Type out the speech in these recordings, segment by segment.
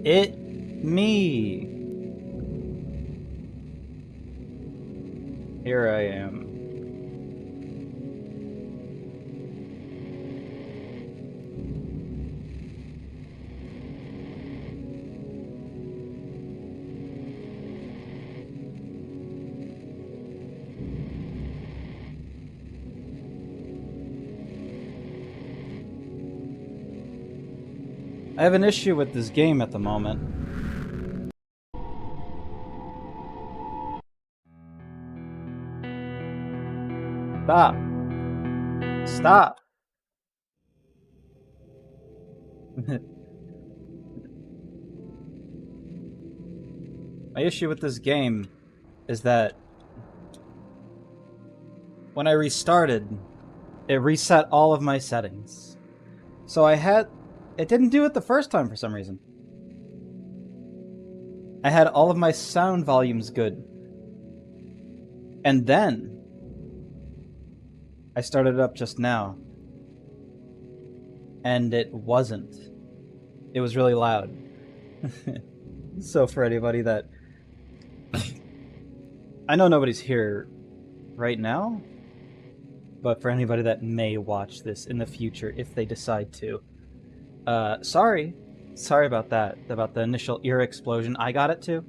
Me. Here I am. I have an issue with this game at the moment. Stop. Stop. My issue with this game is that when I restarted, it reset all of my settings. So it didn't do it the first time for some reason. I had all of my sound volumes good. And then I started it up just now. And it wasn't. It was really loud. So for anybody that... I know nobody's here right now, but for anybody that may watch this in the future if they decide to, sorry about that, about the initial ear explosion. I got it too.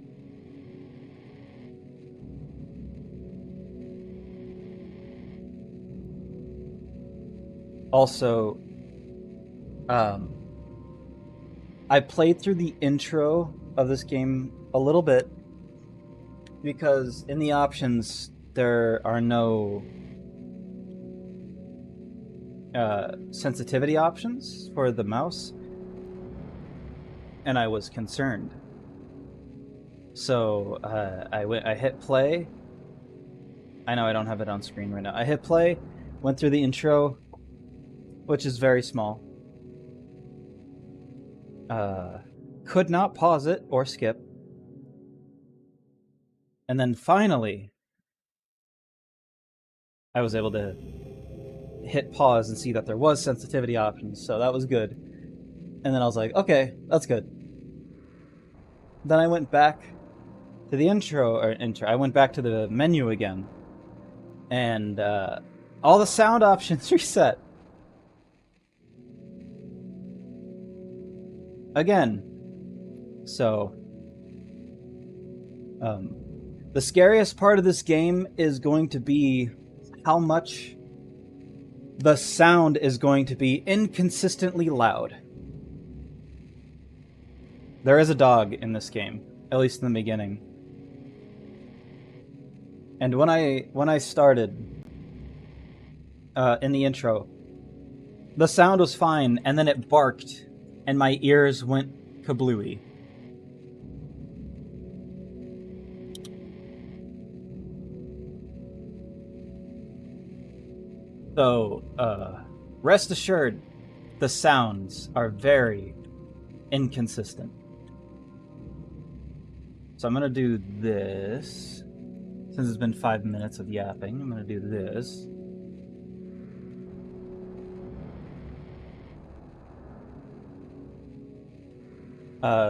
Also, I played through the intro of this game a little bit because in the options there are no sensitivity options for the mouse, and I was concerned. So I hit play. I know I don't have it on screen right now. I hit play, went through the intro, which is very small. Could not pause it or skip. And then finally, I was able to hit pause and see that there was sensitivity options, so that was good. And then I was like, okay, that's good. Then I went back to the I went back to the menu again, and all the sound options reset. Again. So, the scariest part of this game is going to be how much the sound is going to be inconsistently loud. There is a dog in this game, at least in the beginning. And when I started in the intro, the sound was fine, and then it barked, and my ears went kablooey. So, rest assured, the sounds are very inconsistent. So I'm gonna do this. Since it's been 5 minutes of yapping, I'm gonna do this.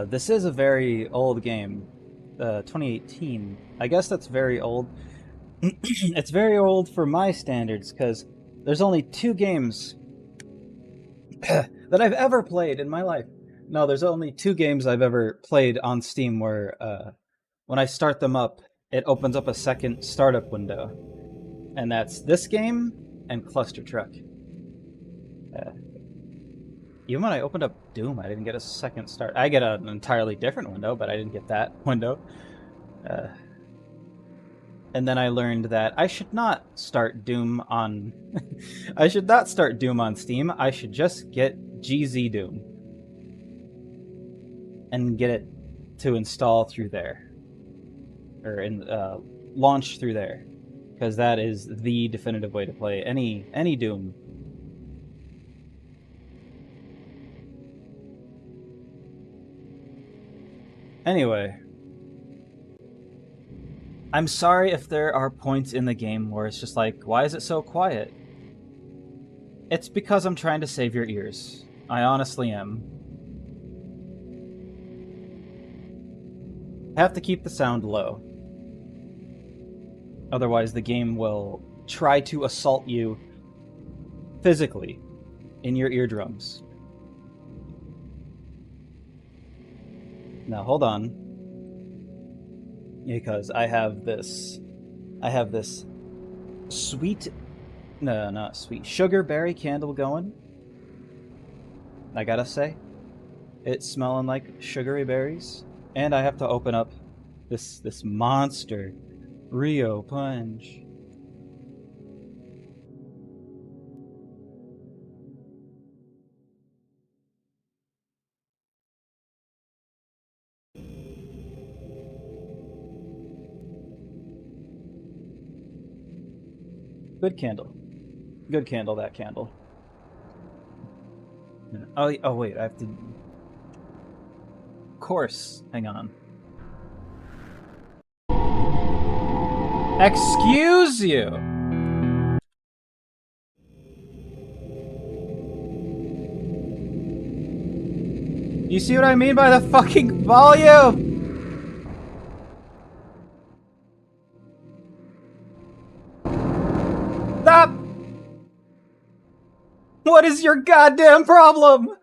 This is a very old game. 2018. I guess that's very old. It's very old for my standards, because there's only 2 games that I've ever played in my life. No, there's only 2 games I've ever played on Steam where when I start them up, it opens up a second startup window. And that's this game and Cluster Truck. Even when I opened up Doom, I didn't get a second start. I get an entirely different window, but I didn't get that window. And then I learned that I should not start Doom on... I should not start Doom on Steam. I should just get GZ Doom. And get it to install through there. Or launch through there. Because that is the definitive way to play any Doom. Anyway, I'm sorry if there are points in the game where it's just like, why is it so quiet? It's because I'm trying to save your ears. I honestly am. I have to keep the sound low. Otherwise, the game will try to assault you physically in your eardrums. Now, hold on. Because I have this sweet, no, not sweet, sugar berry candle going. I gotta say, it's smelling like sugary berries. And I have to open up this monster Rio punch. Good candle. Good candle, that candle. Oh wait, I have to... Of course. Hang on. Excuse you! You see what I mean by the fucking volume? Stop! What is your goddamn problem?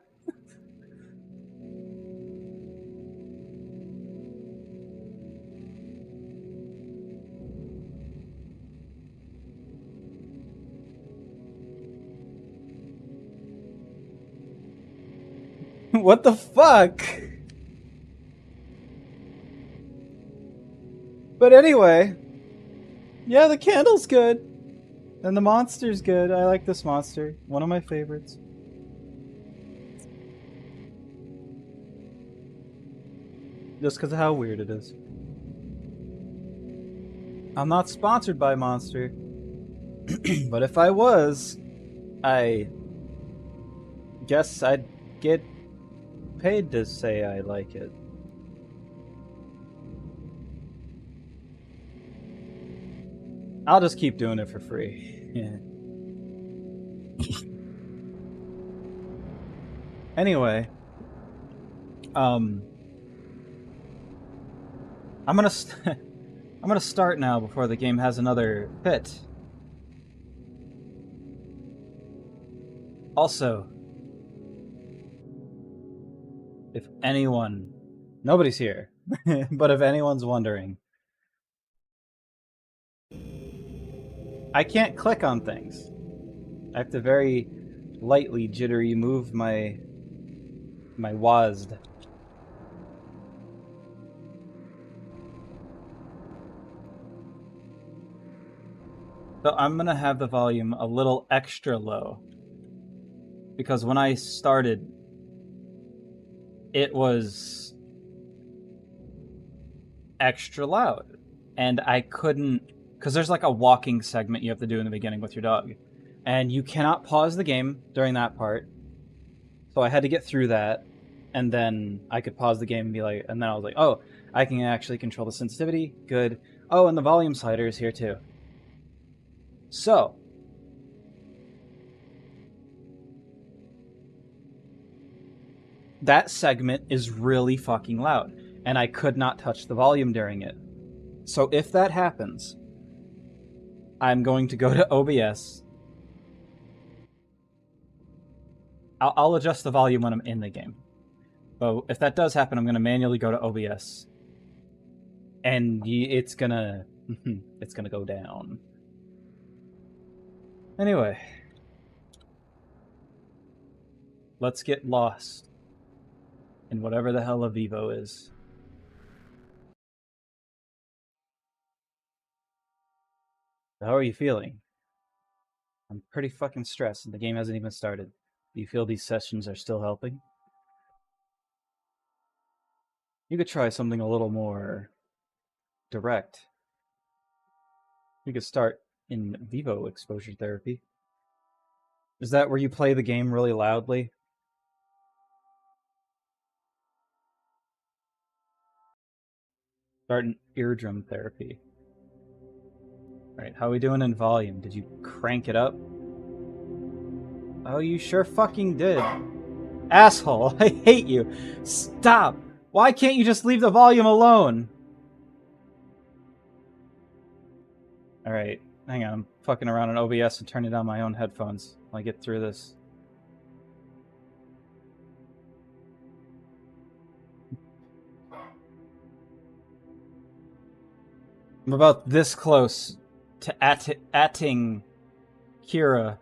What the fuck? But anyway, yeah, the candle's good. And the monster's good. I like this monster. One of my favorites. Just because of how weird it is. I'm not sponsored by Monster. But if I was, I guess I'd get paid to say I like it. I'll just keep doing it for free. Yeah. Anyway, I'm gonna I'm gonna start now before the game has another fit. Also, if anyone, nobody's here, but if anyone's wondering, I can't click on things. I have to very lightly jittery move my WASD. So I'm gonna have the volume a little extra low. Because when I started, it was extra loud. And I couldn't, because there's like a walking segment you have to do in the beginning with your dog. And you cannot pause the game during that part. So I had to get through that. And then I could pause the game and be like, and then I was like, oh, I can actually control the sensitivity. Good. Oh, and the volume slider is here too. So, that segment is really fucking loud, and I could not touch the volume during it. So if that happens, I'm going to go to OBS. I'll adjust the volume when I'm in the game. But if that does happen, I'm going to manually go to OBS. And it's gonna go down. Anyway, let's get lost in whatever the hell a Vivo is. How are you feeling? I'm pretty fucking stressed and the game hasn't even started. Do you feel these sessions are still helping? You could try something a little more direct. You could start in Vivo exposure therapy. Is that where you play the game really loudly? Start in eardrum therapy. Alright, how are we doing in volume? Did you crank it up? Oh, you sure fucking did. Asshole, I hate you. Stop! Why can't you just leave the volume alone? Alright, hang on. I'm fucking around in OBS and turning down my own headphones while I get through this. I'm about this close to atting Kira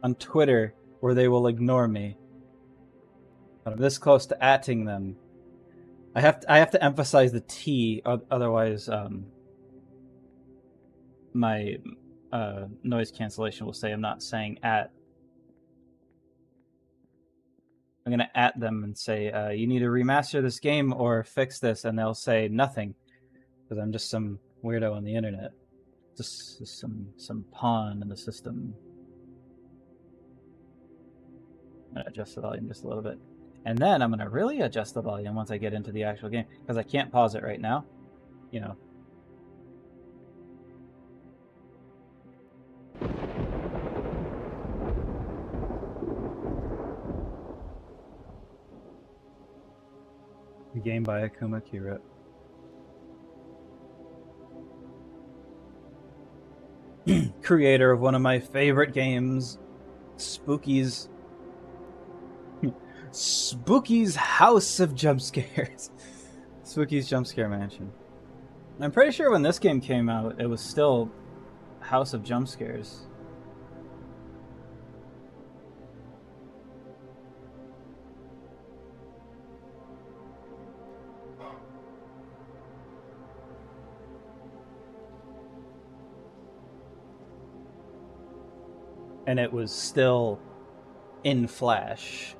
on Twitter where they will ignore me. But I'm this close to atting them. I have to emphasize the T, otherwise my noise cancellation will say I'm not saying at. I'm gonna at them and say, you need to remaster this game or fix this, and they'll say nothing, because I'm just some weirdo on the internet, just some pawn in the system. I'm gonna adjust the volume just a little bit, and then I'm gonna really adjust the volume once I get into the actual game, because I can't pause it right now, you know. The game by Akuma Kira. Creator of one of my favorite games, Spooky's House of Jump Scares. Spooky's Jump Scare Mansion. I'm pretty sure when this game came out, it was still House of Jump Scares. And it was still in Flash.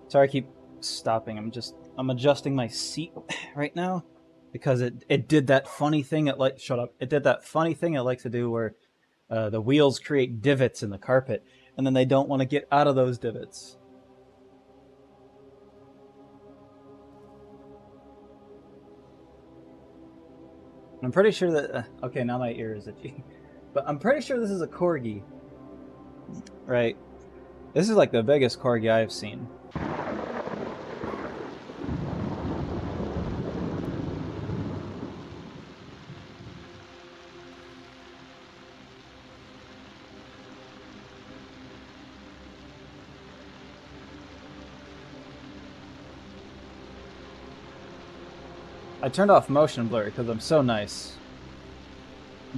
Sorry, I keep stopping. I'm adjusting my seat right now because it did that funny thing shut up. It did that funny thing it likes to do where the wheels create divots in the carpet, and then they don't want to get out of those divots. I'm pretty sure that okay, now my ear is itchy. But I'm pretty sure this is a corgi. Right. This is like the biggest corgi I've seen. I turned off motion blur because I'm so nice.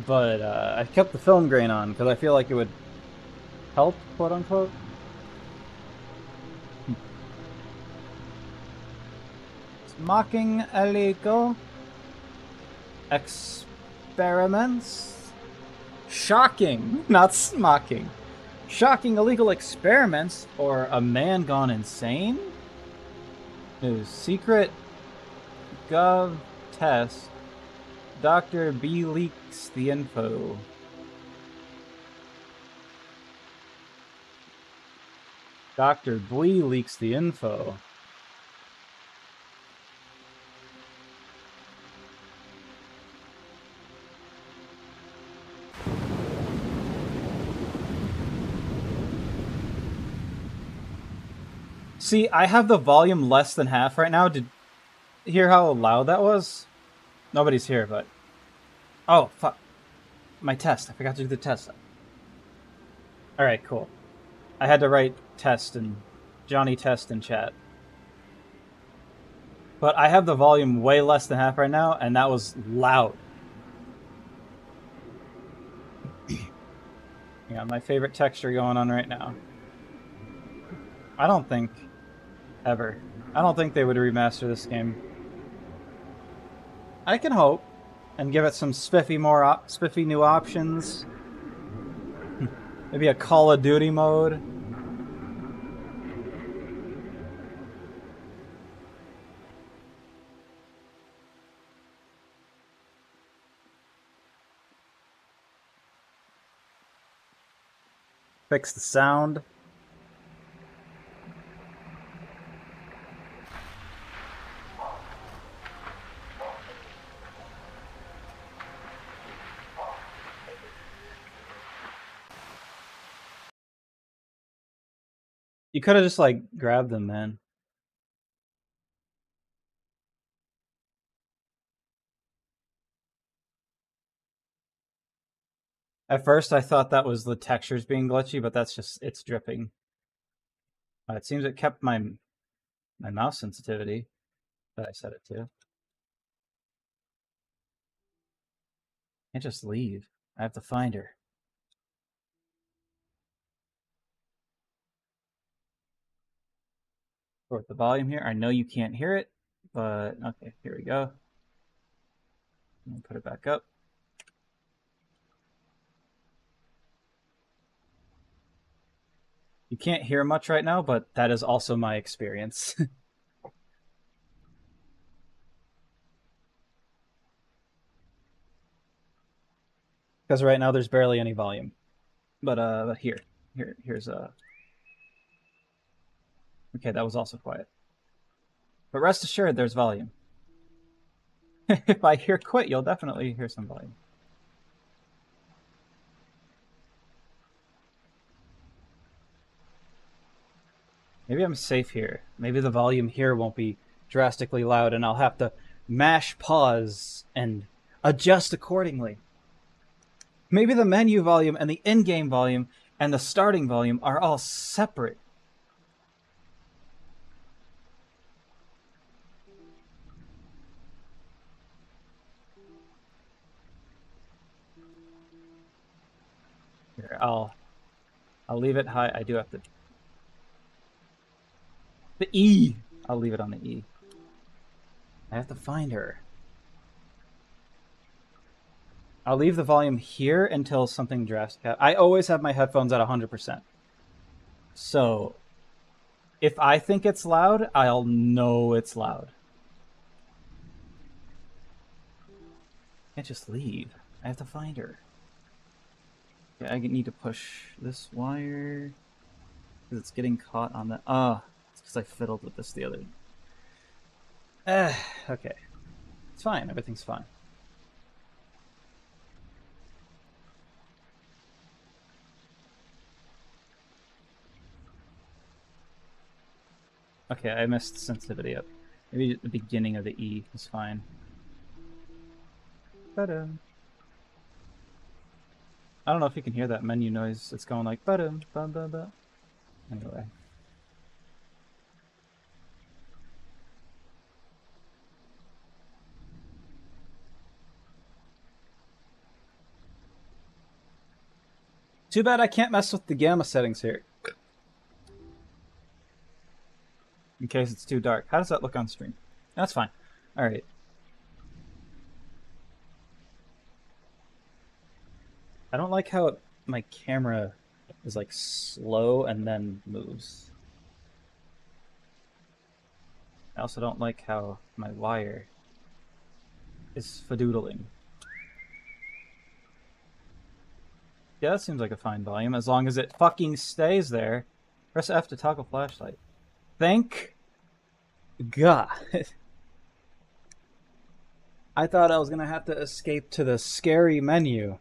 But I kept the film grain on because I feel like it would help, quote unquote. Mocking illegal experiments. Shocking, not smocking. Shocking illegal experiments or a man gone insane? News. Secret Gov test. Dr. B leaks the info. Dr. B leaks the info. See, I have the volume less than half right now. Did you hear how loud that was? Nobody's here, but... Oh, fuck. My test. I forgot to do the test. Alright, cool. I had to write test and Johnny test in chat. But I have the volume way less than half right now, and that was loud. I got my favorite texture going on right now. I don't think... ever. I don't think they would remaster this game. I can hope and give it some spiffy new options. Maybe a Call of Duty mode. Fix the sound. You could have just, like, grabbed them, man. At first, I thought that was the textures being glitchy, but that's just it's dripping. It seems it kept my mouse sensitivity that I set it to. Can't just leave. I have to find her. Lower the volume here. I know you can't hear it, but okay, here we go. Let me put it back up. You can't hear much right now, but that is also my experience. Because right now there's barely any volume. But here's okay, that was also quiet. But rest assured, there's volume. If I hear quit, you'll definitely hear some volume. Maybe I'm safe here. Maybe the volume here won't be drastically loud, and I'll have to mash pause and adjust accordingly. Maybe the menu volume and the in-game volume and the starting volume are all separate. Here, I'll leave it high. I do have to. The E. I'll leave it on the E. I have to find her. I'll leave the volume here until something drastic. I always have my headphones at 100%. So if I think it's loud, I'll know it's loud. I can't just leave. I have to find her. Okay, I need to push this wire because it's getting caught on the. It's because I fiddled with this the other. Okay, it's fine. Everything's fine. Okay, I messed sensitivity up. Maybe the beginning of the E is fine. Ba-dum. I don't know if you can hear that menu noise. It's going like ba-dum, ba-ba-ba. Anyway. Too bad I can't mess with the gamma settings here. In case it's too dark. How does that look on stream? That's fine. Alright. I don't like how my camera is like slow and then moves. I also don't like how my wire is fadoodling. Yeah, that seems like a fine volume, as long as it fucking stays there. Press F to toggle flashlight. Thank God. I thought I was gonna have to escape to the scary menu.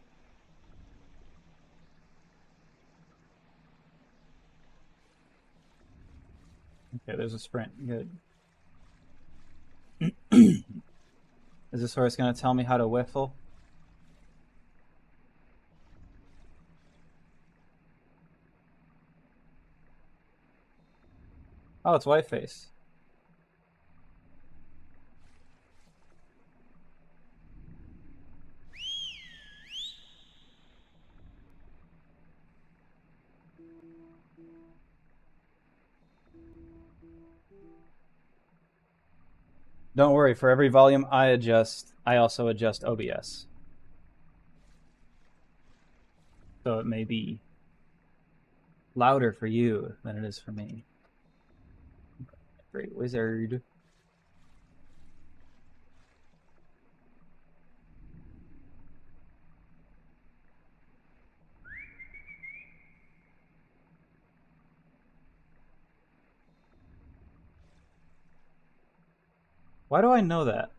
Okay, there's a sprint. Good. Is this where it's gonna tell me how to whiffle? Oh, it's Whiteface. Don't worry, for every volume I adjust, I also adjust OBS. So it may be louder for you than it is for me. Great wizard. Why do I know that?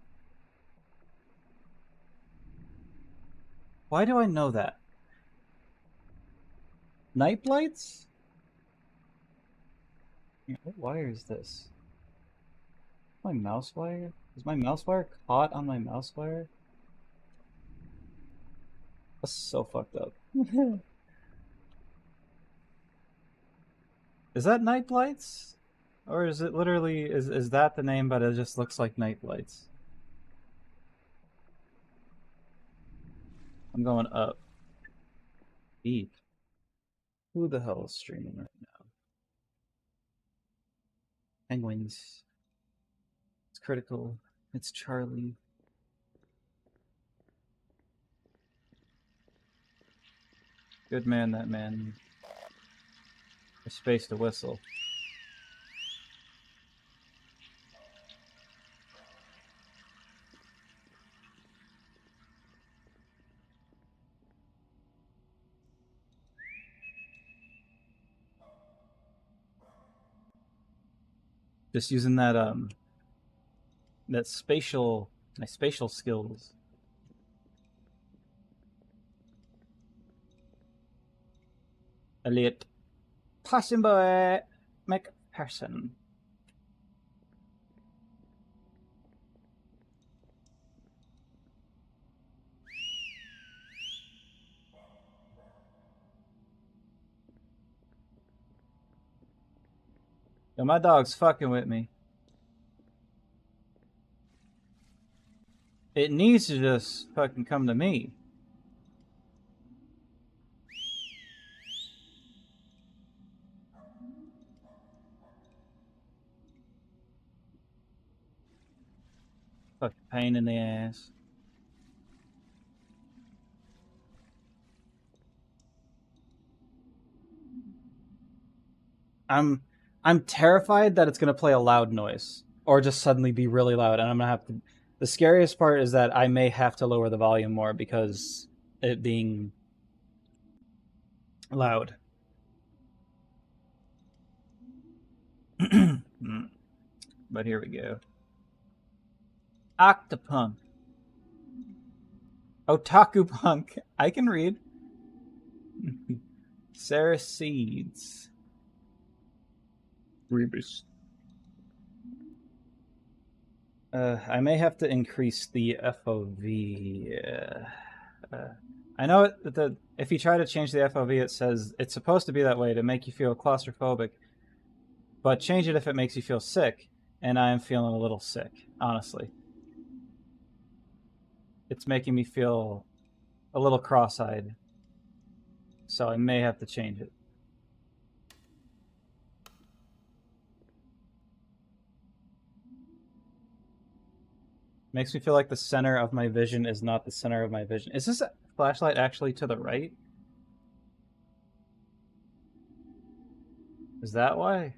Why do I know that? Night lights? What wire is this? My mouse wire? Is my mouse wire caught on my mouse wire? That's so fucked up. Is that night lights? Or is it literally, is that the name, but it just looks like night lights? I'm going up. Deep. Who the hell is streaming right now? Penguins. It's critical. It's Charlie. Good man, that man. A space to whistle. Just using that spatial, my spatial skills. Elliot. Passing boy McPherson. Yo, my dog's fucking with me. It needs to just fucking come to me. Fucking pain in the ass. I'm terrified that it's gonna play a loud noise or just suddenly be really loud, and I'm gonna have to. The scariest part is that I may have to lower the volume more because it being loud. But here we go. Octopunk. Otaku punk. I can read. Sarah Seeds. Rebus. I may have to increase the FOV. I know that if you try to change the FOV, it says it's supposed to be that way to make you feel claustrophobic, but change it if it makes you feel sick, and I am feeling a little sick, honestly. It's making me feel a little cross-eyed, so I may have to change it. Makes me feel like the center of my vision is not the center of my vision. Is this flashlight actually to the right? Is that why?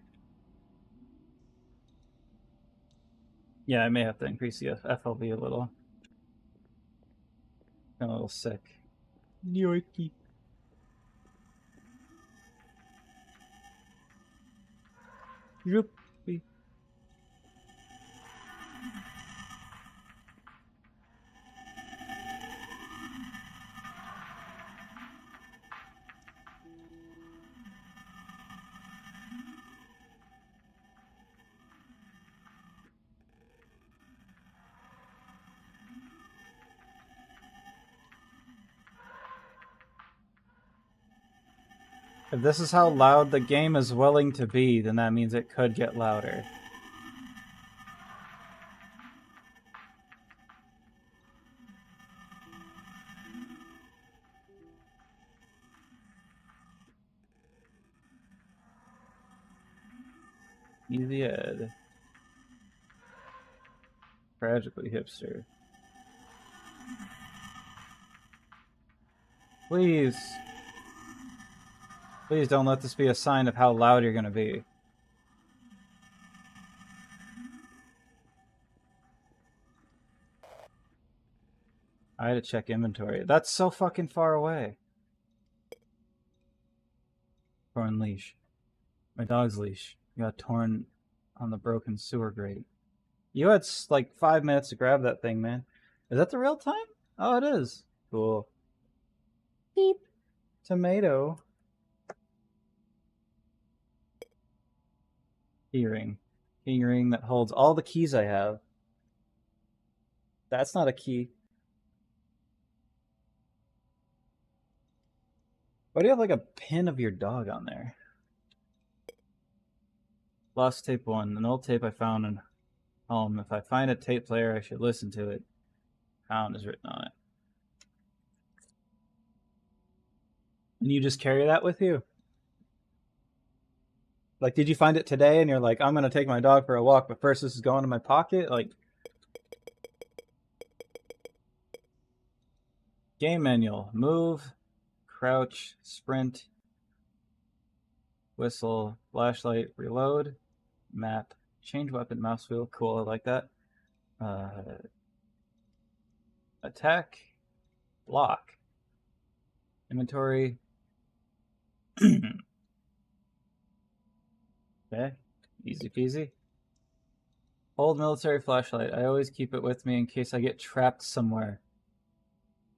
Yeah, I may have to increase the FLV a little. I'm a little sick. Yorkie. Yoopie. If this is how loud the game is willing to be, then that means it could get louder. Easy Ed. Tragically hipster. Please. Please don't let this be a sign of how loud you're gonna be. I had to check inventory. That's so fucking far away. Torn leash. My dog's leash got torn on the broken sewer grate. You had like 5 minutes to grab that thing, man. Is that the real time? Oh, it is. Cool. Beep. Tomato. Keyring. Keyring that holds all the keys I have. That's not a key. Why do you have like a pin of your dog on there? Lost tape 1, an old tape I found in home. If I find a tape player, I should listen to it. Found is written on it. And you just carry that with you? Like, did you find it today and you're like, I'm going to take my dog for a walk, but first this is going in my pocket? Like, game manual. Move, crouch, sprint, whistle, flashlight, reload, map, change weapon, mouse wheel. Cool, I like that. Attack, block, inventory. Okay, easy peasy. Old military flashlight. I always keep it with me in case I get trapped somewhere.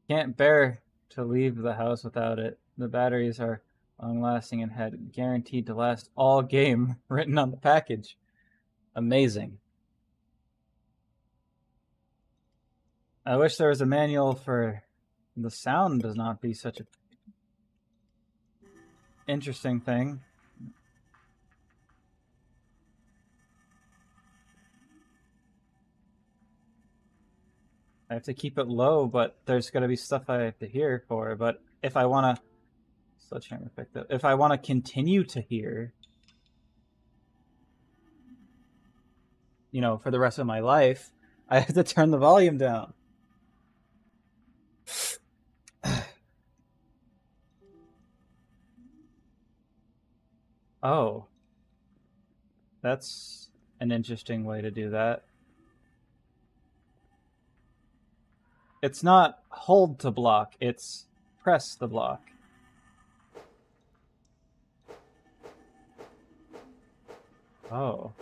Can't bear to leave the house without it. The batteries are long-lasting and had guaranteed to last all game written on the package. Amazing. I wish there was a manual for the sound does not be such a interesting thing. I have to keep it low, but there's got to be stuff I have to hear for. But if I want to, sledgehammer picked up. If I want to continue to hear, you know, for the rest of my life, I have to turn the volume down. Oh, that's an interesting way to do that. It's not hold to block, it's press the block. Oh.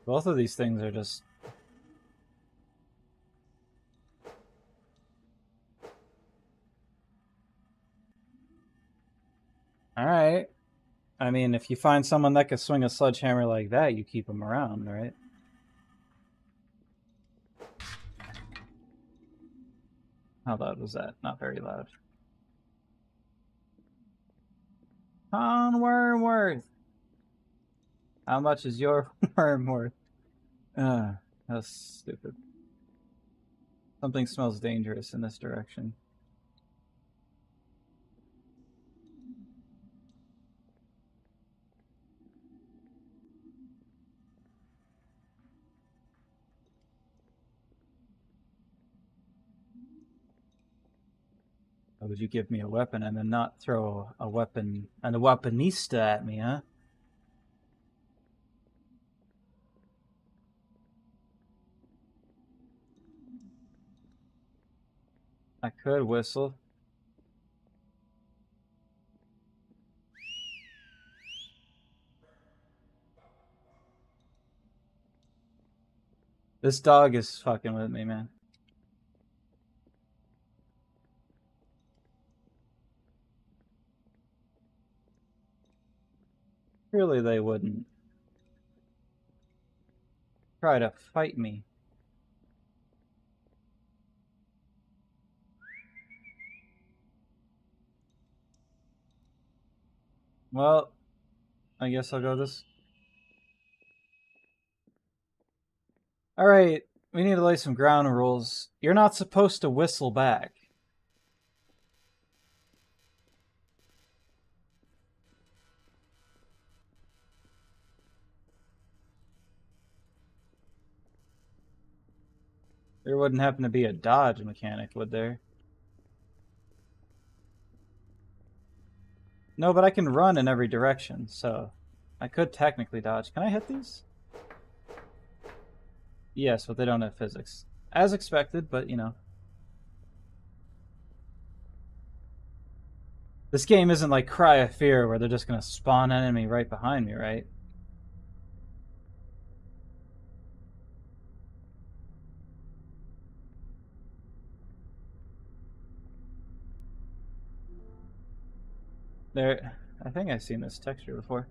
Both of these things are just... Alright. I mean, if you find someone that can swing a sledgehammer like that, you keep them around, right? How loud was that? Not very loud. On Wormworth! How much is your worm worth? That's stupid. Something smells dangerous in this direction. How would you give me a weapon and then not throw a weapon and a weaponista at me, huh? I could whistle. This dog is fucking with me, man. Surely they wouldn't try to fight me. Well, I guess I'll go this. Alright, we need to lay some ground rules. You're not supposed to whistle back. There wouldn't happen to be a dodge mechanic, would there? No, but I can run in every direction, so I could technically dodge. Can I hit these? Yes, but they don't have physics. As expected, but you know. This game isn't like Cry of Fear where they're just gonna spawn an enemy right behind me, right? There, I think I've seen this texture before.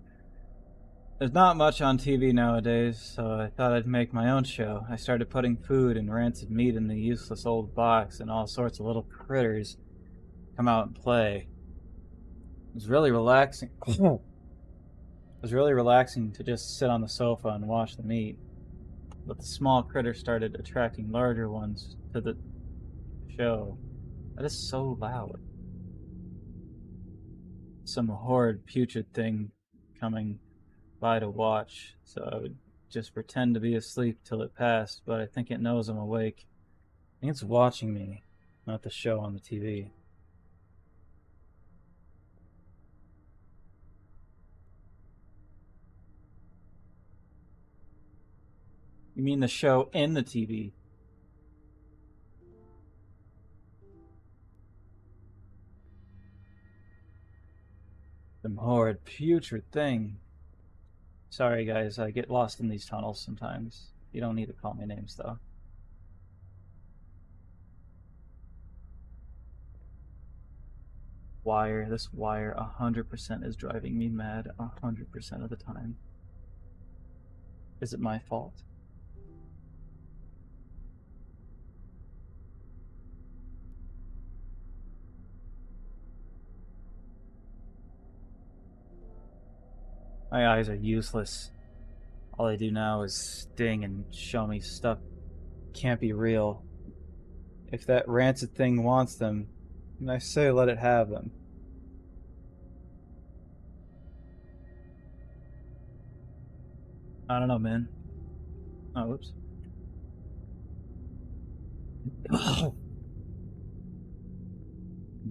There's not much on TV nowadays, so I thought I'd make my own show. I started putting food and rancid meat in the useless old box and all sorts of little critters. come out and play. It was really relaxing. It was really relaxing to just sit on the sofa and watch them eat. But the small critters started attracting larger ones to the show. That is so loud. Some horrid, putrid thing coming by to watch, so I would just pretend to be asleep till it passed, but I think it knows I'm awake. I think it's watching me, not the show on the TV. You mean the show in the TV? Some horrid, putrid thing. Sorry, guys, I get lost in these tunnels sometimes. You don't need to call me names, though. Wire, this wire 100% is driving me mad 100% of the time. Is it my fault? My eyes are useless. All they do now is sting and show me stuff can't be real. If that rancid thing wants them, then I say let it have them. I don't know, man. Oh, whoops. Am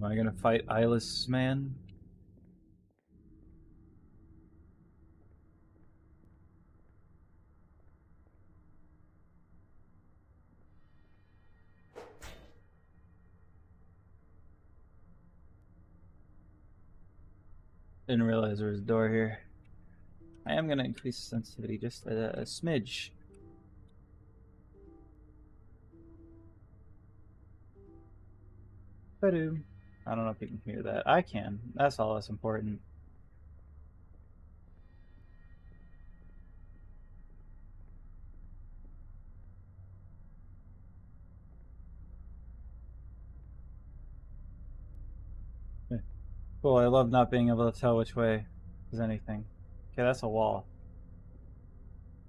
I gonna fight Eyeless Man? Didn't realize there was a door here. I am gonna increase sensitivity just a smidge. Ba-doom. I don't know if you can hear that. I can. That's all that's important. Cool, I love not being able to tell which way is anything. Okay, that's a wall.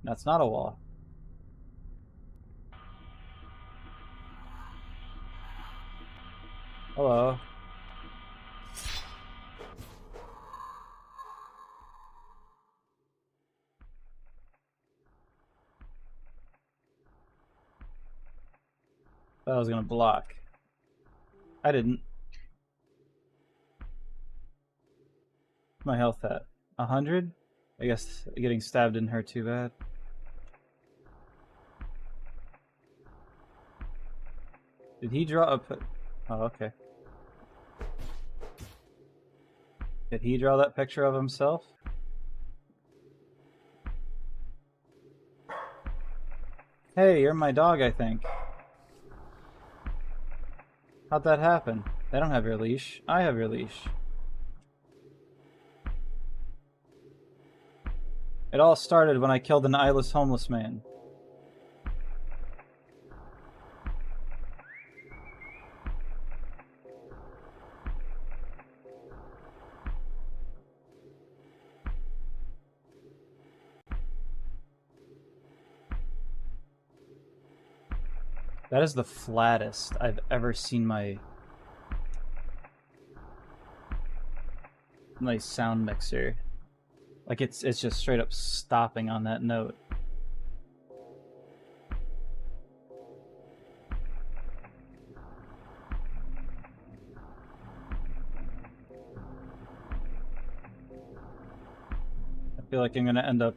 That's not a wall. Hello. Thought I was gonna block. I didn't. My health at 100? I guess getting stabbed didn't hurt too bad. Did he draw a... Oh, okay. Did he draw that picture of himself? Hey, you're my dog, I think. How'd that happen? They don't have your leash. I have your leash. It all started when I killed an eyeless homeless man. That is the flattest I've ever seen my sound mixer. Like it's just straight up stopping on that note. I feel like I'm gonna end up,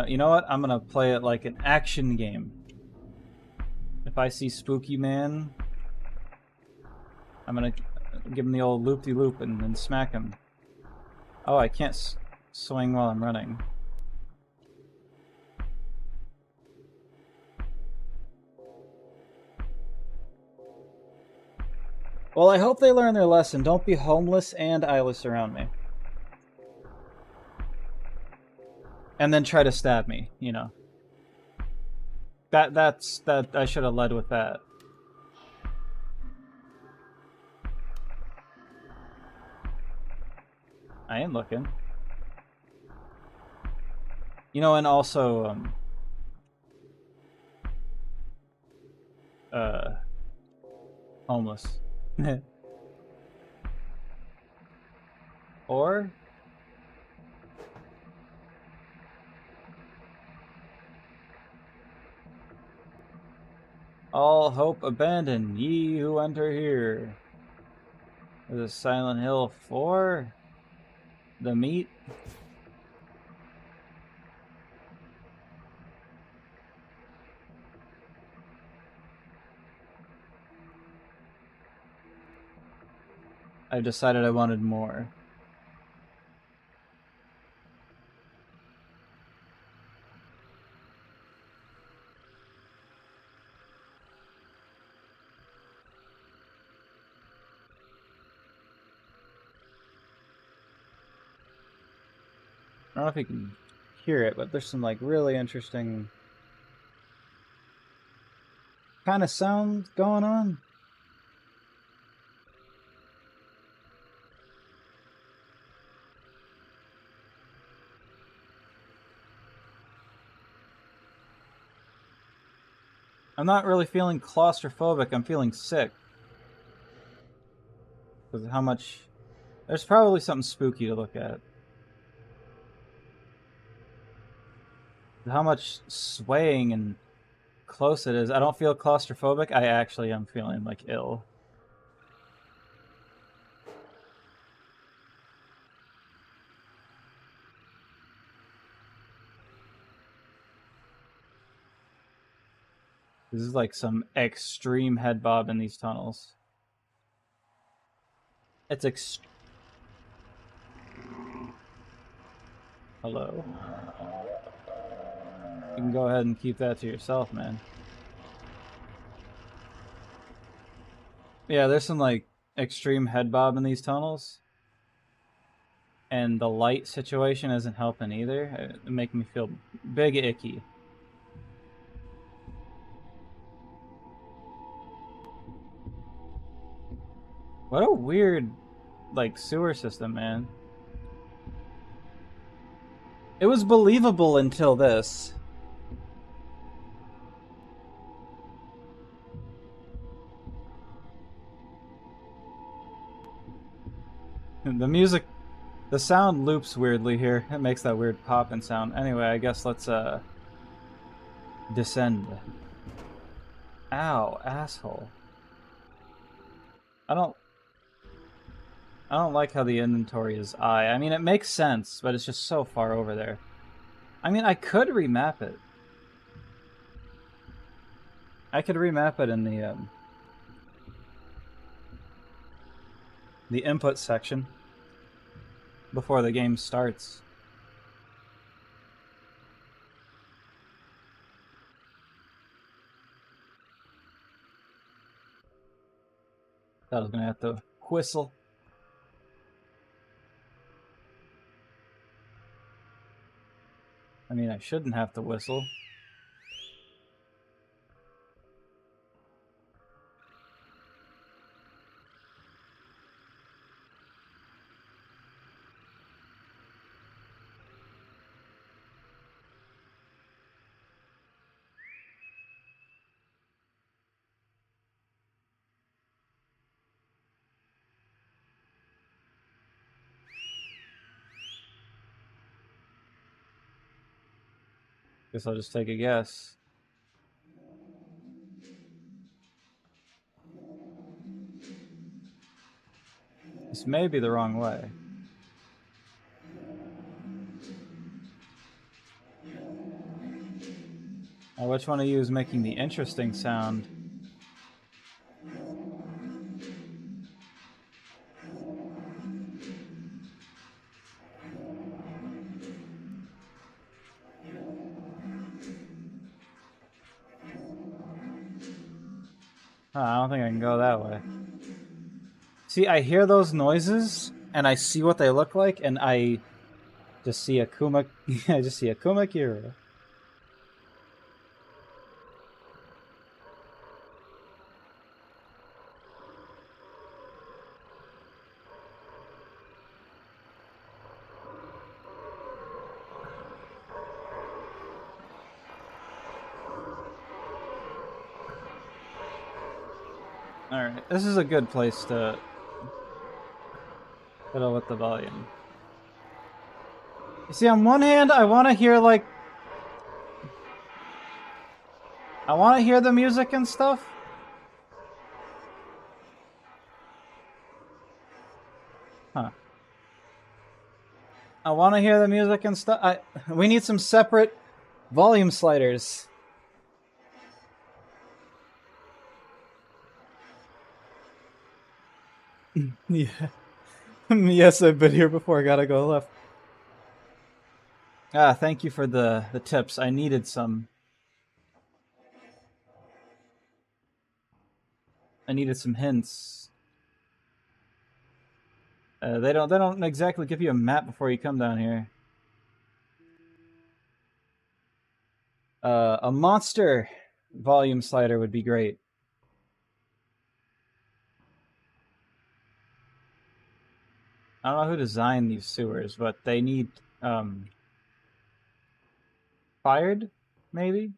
you know what? I'm gonna play it like an action game. If I see Spooky Man, I'm gonna give him the old loop-de-loop and then smack him. Oh, I can't swing while I'm running. Well, I hope they learn their lesson. Don't be homeless and eyeless around me. And then try to stab me, you know. That I should have led with that. I am looking. You know, and also, homeless. Or all hope abandon, ye who enter here. There's a Silent Hill 4. The meat. I decided I wanted more. I don't know if you can hear it, but there's some like really interesting kind of sound going on. I'm not really feeling claustrophobic, I'm feeling sick. Because of how much... There's probably something spooky to look at. How much swaying and close it is. I don't feel claustrophobic, I actually am feeling like ill. This is like some extreme head bob in these tunnels. It's Hello? You can go ahead and keep that to yourself, man. Yeah, there's some like extreme head bob in these tunnels. And the light situation isn't helping either. It makes me feel big icky. What a weird, like, sewer system, man. It was believable until this. The music, the sound loops weirdly here. It makes that weird popping sound. Anyway, I guess let's, descend. Ow, asshole. I don't like how the inventory is I. I mean, it makes sense, but it's just so far over there. I mean, I could remap it. I could remap it in the input section before the game starts. I was gonna have to whistle. I mean, I shouldn't have to whistle. Guess I'll just take a guess. This may be the wrong way. Now, which one of you is making the interesting sound? Oh, I don't think I can go that way. See, I hear those noises, and I see what they look like, and I just see a Kuma... I just see a Kuma Kira. Alright, this is a good place to fiddle with the volume. You see, on one hand, I want to hear, like... I want to hear the music and stuff. Huh. I want to hear the music and stuff. We need some separate volume sliders. Yeah. Yes, I've been here before. Gotta go left. Ah, thank you for the tips. I needed some. I needed some hints. They don't exactly give you a map before you come down here. A monster volume slider would be great. I don't know who designed these sewers, but they need fired, maybe?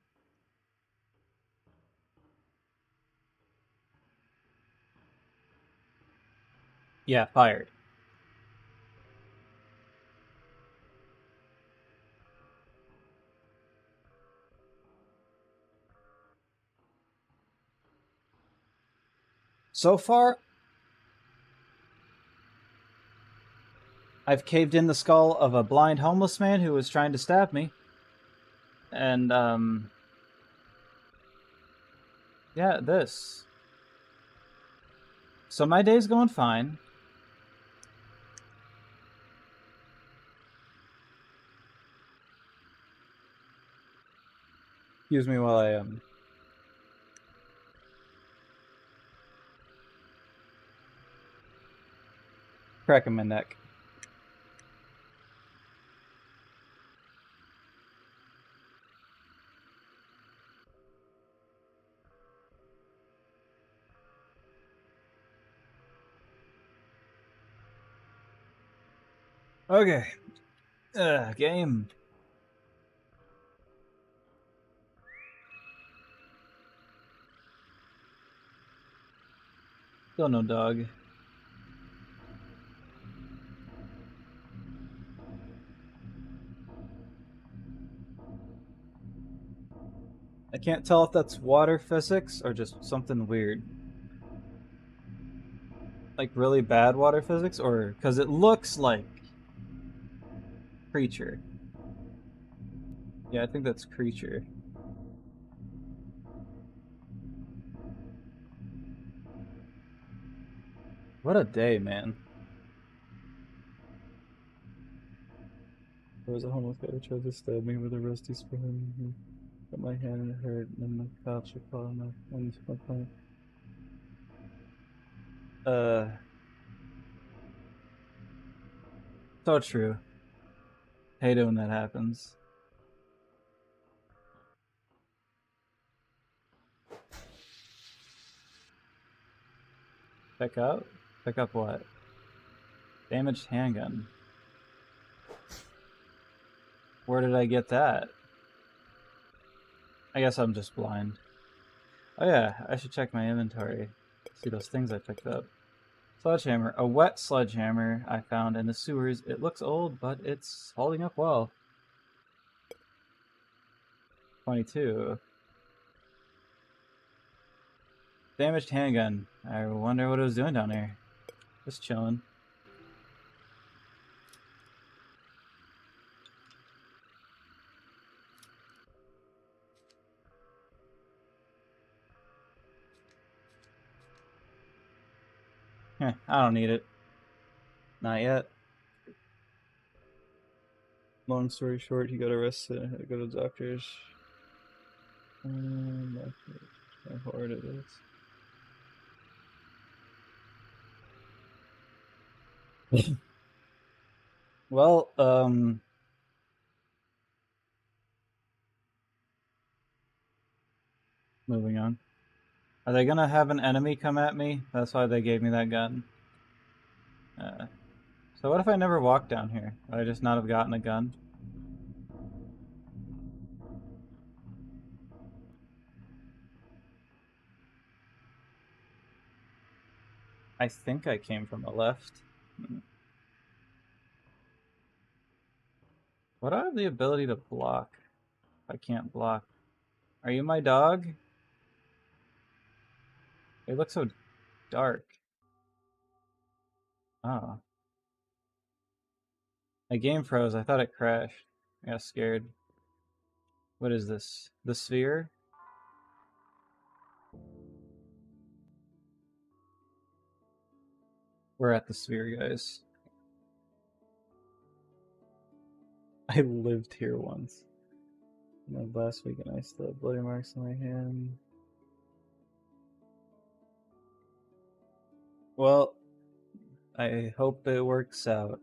Yeah, fired. So far, I've caved in the skull of a blind homeless man who was trying to stab me. And, yeah, this. So my day's going fine. Excuse me while I, cracking my neck. Okay. Game. Still no dog. I can't tell if that's water physics or just something weird. Like really bad water physics, or because it looks like creature. Yeah, I think that's creature. What a day, man. There was a homeless guy who tried to stab me with a rusty spoon. He put my hand and it hurt, and then my cops were calling my phone. So true. Hate it when that happens. Pick up? Pick up what? Damaged handgun. Where did I get that? I guess I'm just blind. Oh yeah, I should check my inventory. See those things I picked up. Sledgehammer. A wet sledgehammer I found in the sewers. It looks old, but it's holding up well. 22. Damaged handgun. I wonder what it was doing down here. Just chilling. I don't need it. Not yet. Long story short, he got arrested and had to go to the doctors. How hard it is. Well, moving on. Are they gonna have an enemy come at me? That's why they gave me that gun. So what if I never walked down here? Would I just not have gotten a gun? I think I came from the left. What do I have the ability to block? I can't block. Are you my dog? They look so dark. Oh. My game froze. I thought it crashed. I got scared. What is this? The sphere? We're at the sphere, guys. I lived here once. Last week and I still have bloody marks on my hand. Well, I hope it works out.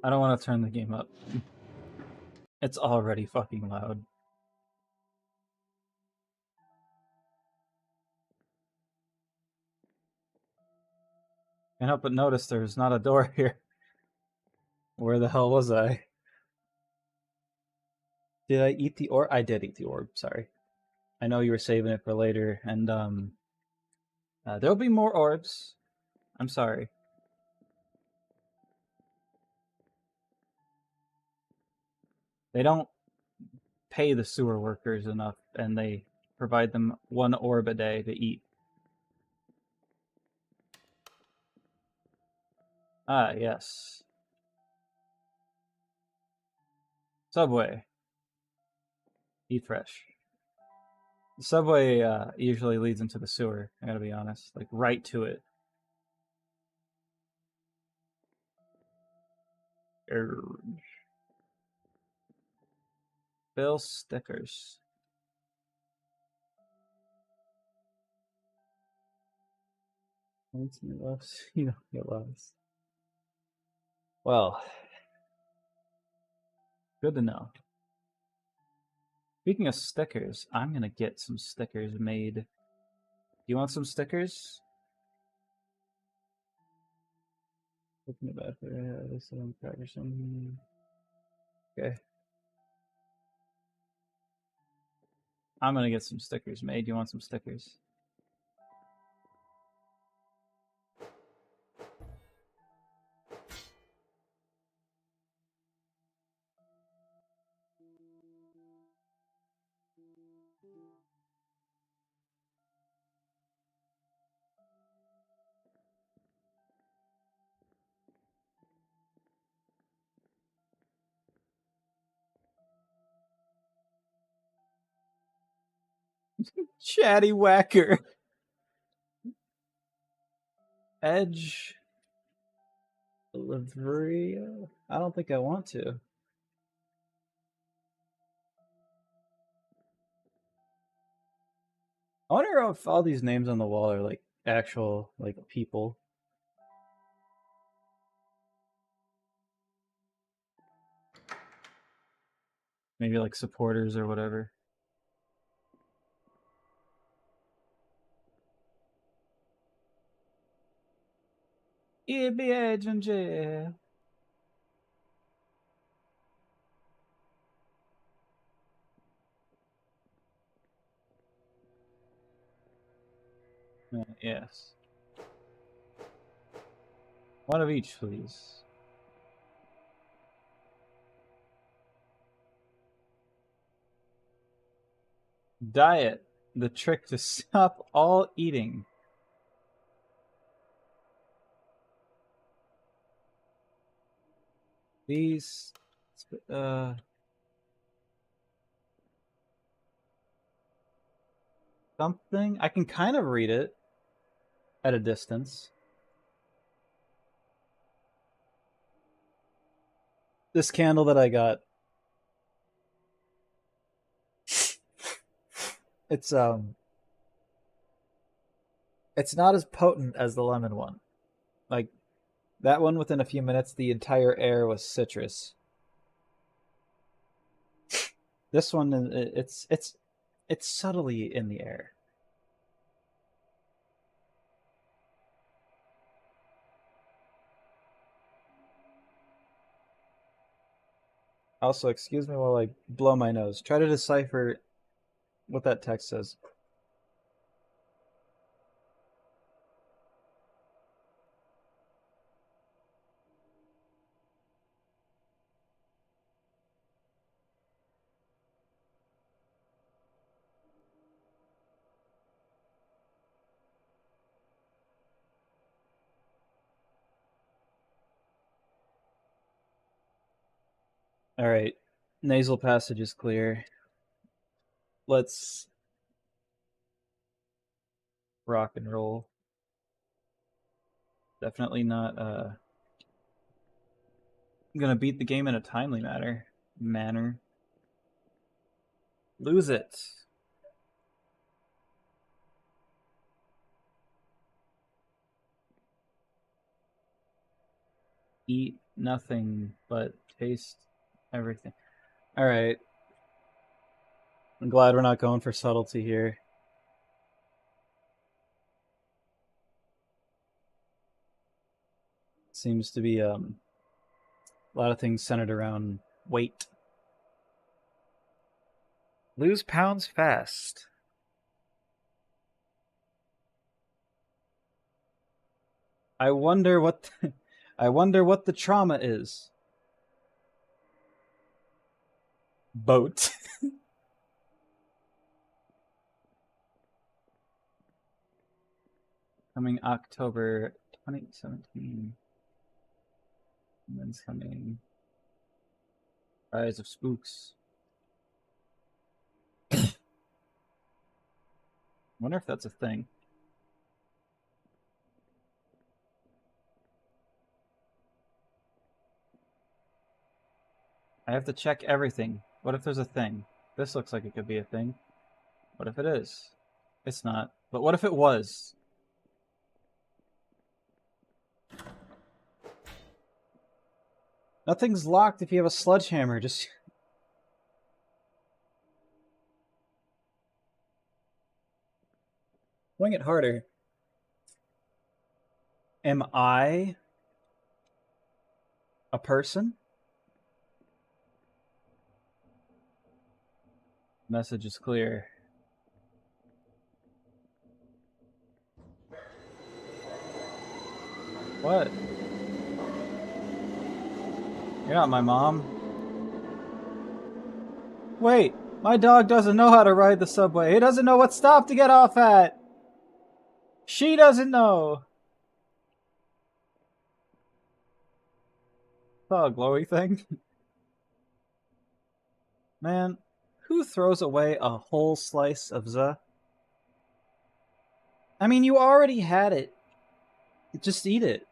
I don't want to turn the game up. It's already fucking loud. Can't help but notice there's not a door here. Where the hell was I? Did I eat the orb? I did eat the orb, sorry. I know you were saving it for later, and there'll be more orbs. I'm sorry. They don't pay the sewer workers enough, and they provide them 1 orb a day to eat. Ah, yes. Subway. Eat fresh. The subway usually leads into the sewer, I gotta be honest. Like, right to it. Bill stickers. Once me left, you don't get lost. Well, good to know. Speaking of stickers, I'm gonna get some stickers made. You want some stickers? Open it back there. This one cracker some. Okay. I'm gonna get some stickers made. You want some stickers? Chatty whacker. Edge delivery. I don't think I want to. I wonder if all these names on the wall are like actual like people. Maybe like supporters or whatever. EBA. Yes. One of each, please. Diet. The trick to stop all eating. These, something. I can kind of read it at a distance. This candle that I got. It's not as potent as the lemon one. Like that one within a few minutes the entire air was citrus. This one it's subtly in the air. Also, excuse me while I blow my nose. Try to decipher what that text says. Alright. Nasal passage is clear. Let's rock and roll. Definitely not gonna beat the game in a timely manner. Lose it. Eat nothing but taste everything. Alright. I'm glad we're not going for subtlety here. Seems to be a lot of things centered around weight. Lose pounds fast. I wonder what I wonder what the trauma is. Boat. Coming October 2017. And then it's coming Rise of Spooks. Wonder if that's a thing. I have to check everything. What if there's a thing? This looks like it could be a thing. What if it is? It's not. But what if it was? Nothing's locked if you have a sledgehammer. Just swing it harder. Am I a person? Message is clear. What? You're not my mom. Wait, my dog doesn't know how to ride the subway. He doesn't know what stop to get off at. She doesn't know. Oh, glowy thing. Man, who throws away a whole slice of the? I mean, you already had it. Just eat it.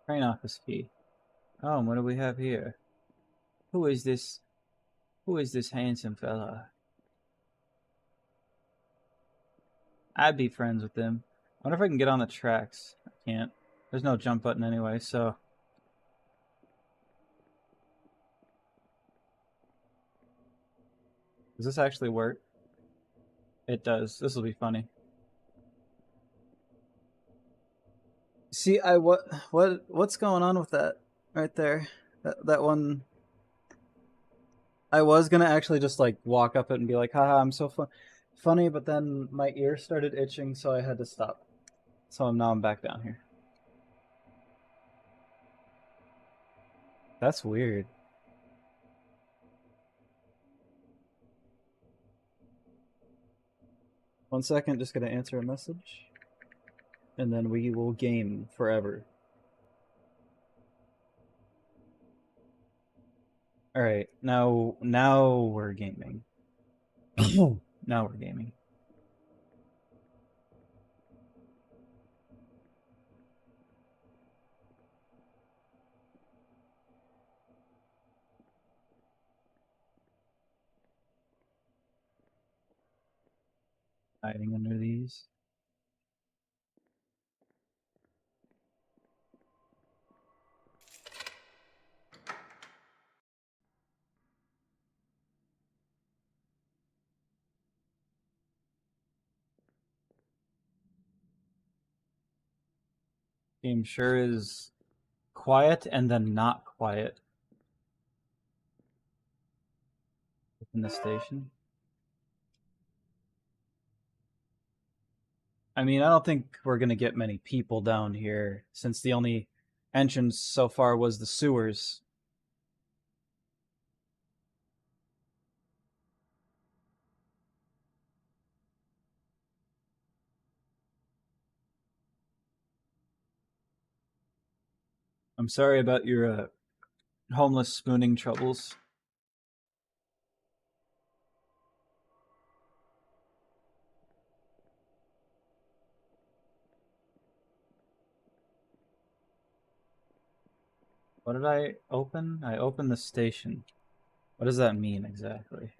Train office key. Oh, what do we have here? Who is this? Who is this handsome fella? I'd be friends with him. I wonder if I can get on the tracks. I can't. There's no jump button anyway, so. Does this actually work? It does. This will be funny. See, what's going on with that right there? That one. I was gonna actually just like walk up it and be like, haha, I'm so funny, but then my ear started itching, so I had to stop. So now I'm back down here. That's weird. One second, just gonna answer a message. And then we will game forever. Alright, now we're gaming. Now we're gaming. Hiding under these. Game sure is quiet and then not quiet. In the station. I mean, I don't think we're gonna get many people down here since the only entrance so far was the sewers. I'm sorry about your homeless spooning troubles. What did I open? I opened the station. What does that mean exactly?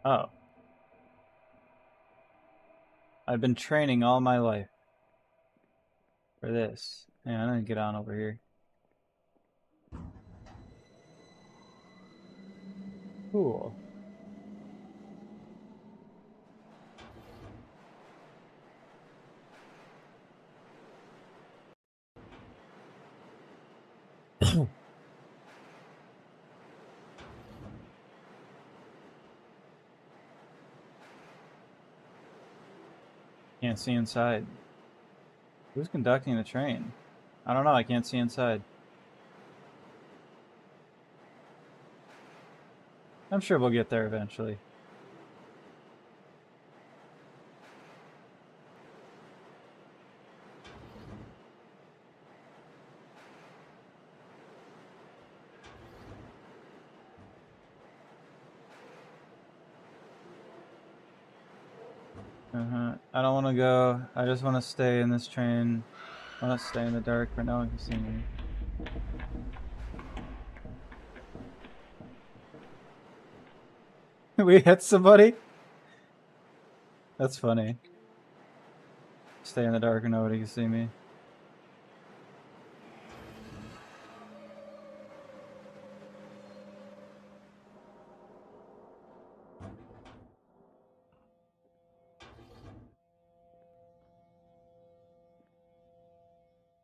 Oh. I've been training all my life for this. Yeah, I'm gonna get on over here. Cool. Can't see inside. Who's conducting the train? I don't know, I can't see inside. I'm sure we'll get there eventually. I don't want to go. I just want to stay in this train. I want to stay in the dark where no one can see me. We hit somebody? That's funny. Stay in the dark where nobody can see me.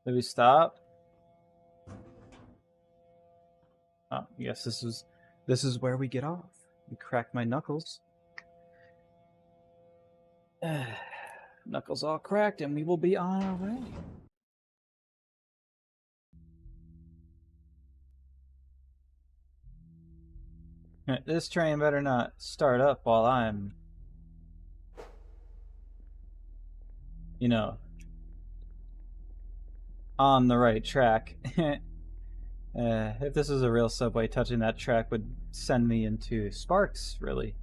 Did we stop? Oh, yes, this is where we get off. We crack my knuckles. Knuckles all cracked and we will be on our way. This train better not start up while I'm, you know, on the right track. If this was a real subway, touching that track would send me into sparks, really.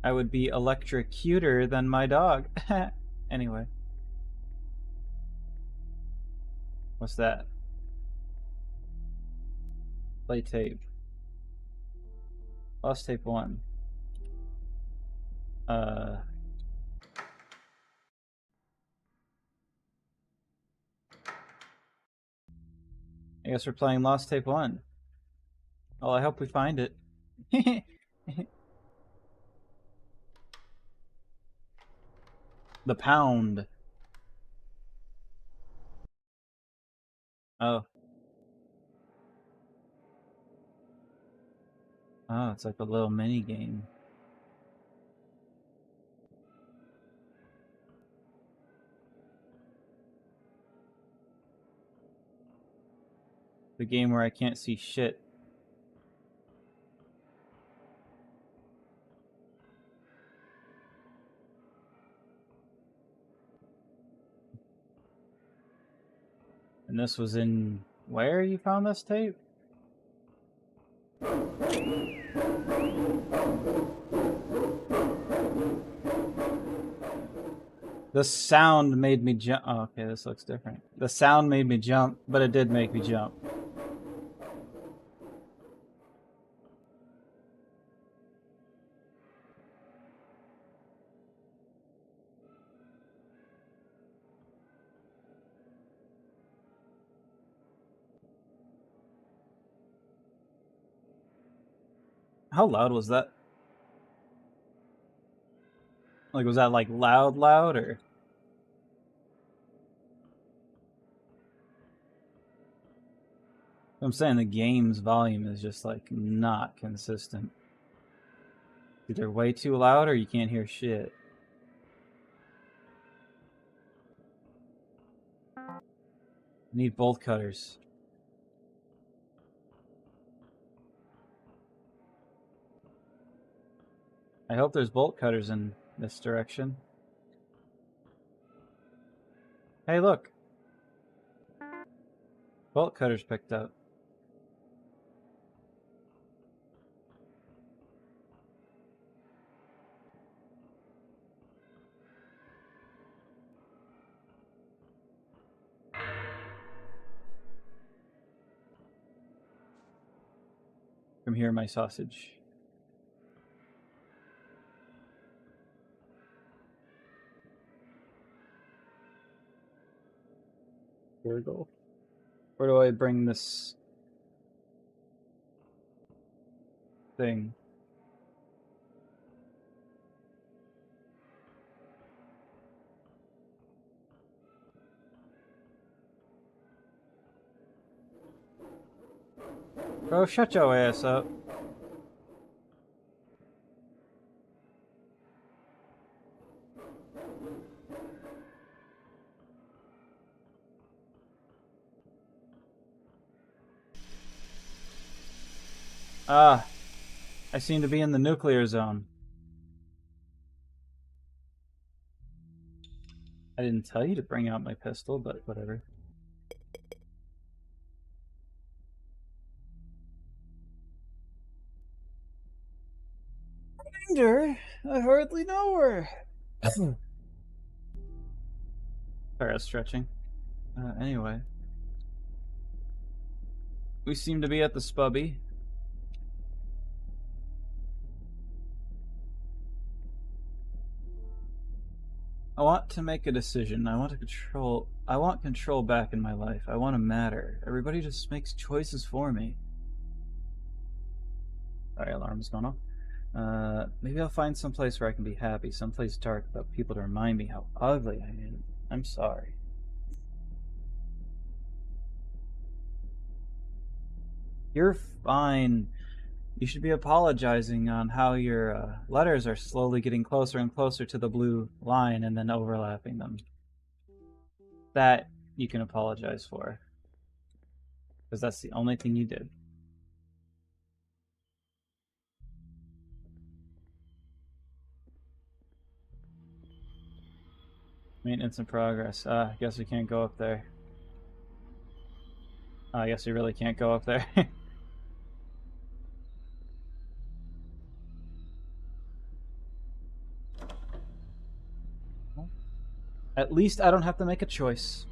I would be electrocuter than my dog. Anyway. What's that? Play tape. Lost tape 1. I guess we're playing Lost Tape 1. Well, I hope we find it. The pound. Oh. Oh, it's like a little mini game. The game where I can't see shit. And this was in where you found this tape? The sound made me jump. Oh, okay, this looks different. The sound made me jump, but it did make me jump. How loud was that? Like, was that like loud or? I'm saying the game's volume is just like not consistent. Either way too loud or you can't hear shit. I need bolt cutters. I hope there's bolt cutters in this direction. Hey, look. Bolt cutters picked up. From here, my sausage. Here we go. Where do I bring this thing? Bro, shut your ass up. Ah, I seem to be in the nuclear zone. I didn't tell you to bring out my pistol, but whatever. Reminder, I hardly know her. Sorry, I was stretching. Anyway. We seem to be at the Spubby. I want to make a decision. I want control back in my life. I want to matter. Everybody just makes choices for me. Sorry, alarm's going off. Maybe I'll find some place where I can be happy. Someplace dark without people to remind me how ugly I am. I'm sorry. You're fine. You should be apologizing on how your letters are slowly getting closer and closer to the blue line and then overlapping them. That you can apologize for. Because that's the only thing you did. Maintenance in progress. I guess we can't go up there. I guess we really can't go up there. At least I don't have to make a choice.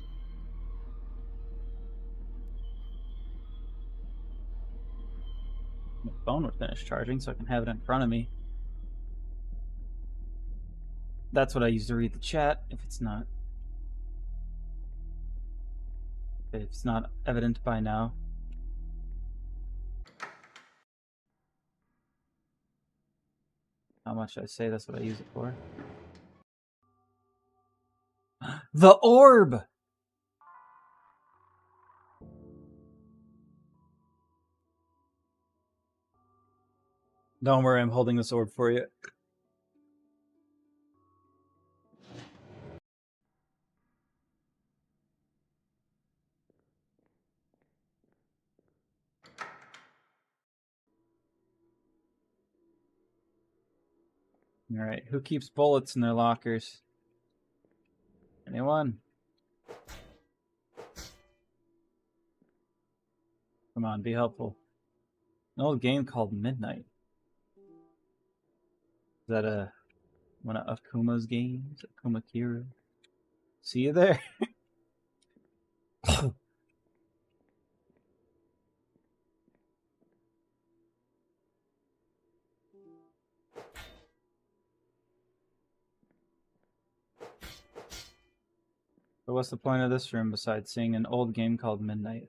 My phone would finish charging so I can have it in front of me. That's what I use to read the chat if it's not evident by now. How much I say that's what I use it for. The orb! Don't worry, I'm holding this orb for you. Alright, who keeps bullets in their lockers? Anyone? Come on, be helpful. An old game called Midnight. Is that one of Akuma's games? Akuma Kira? See you there? But what's the point of this room besides seeing an old game called Midnight?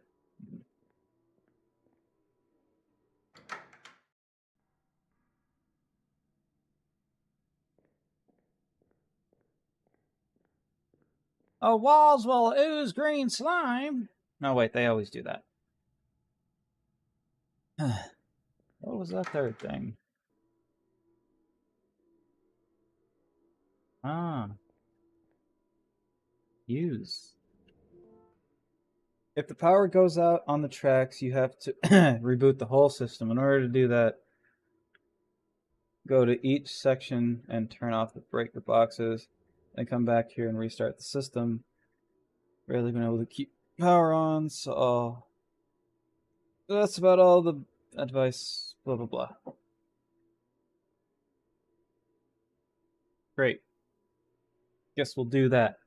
walls will ooze green slime. No, wait, they always do that. What was that third thing? Ah. Use. If the power goes out on the tracks, you have to reboot the whole system. In order to do that, go to each section and turn off the breaker boxes, and come back here and restart the system. Barely been able to keep power on, so that's about all the advice. Blah blah blah. Great. Guess we'll do that.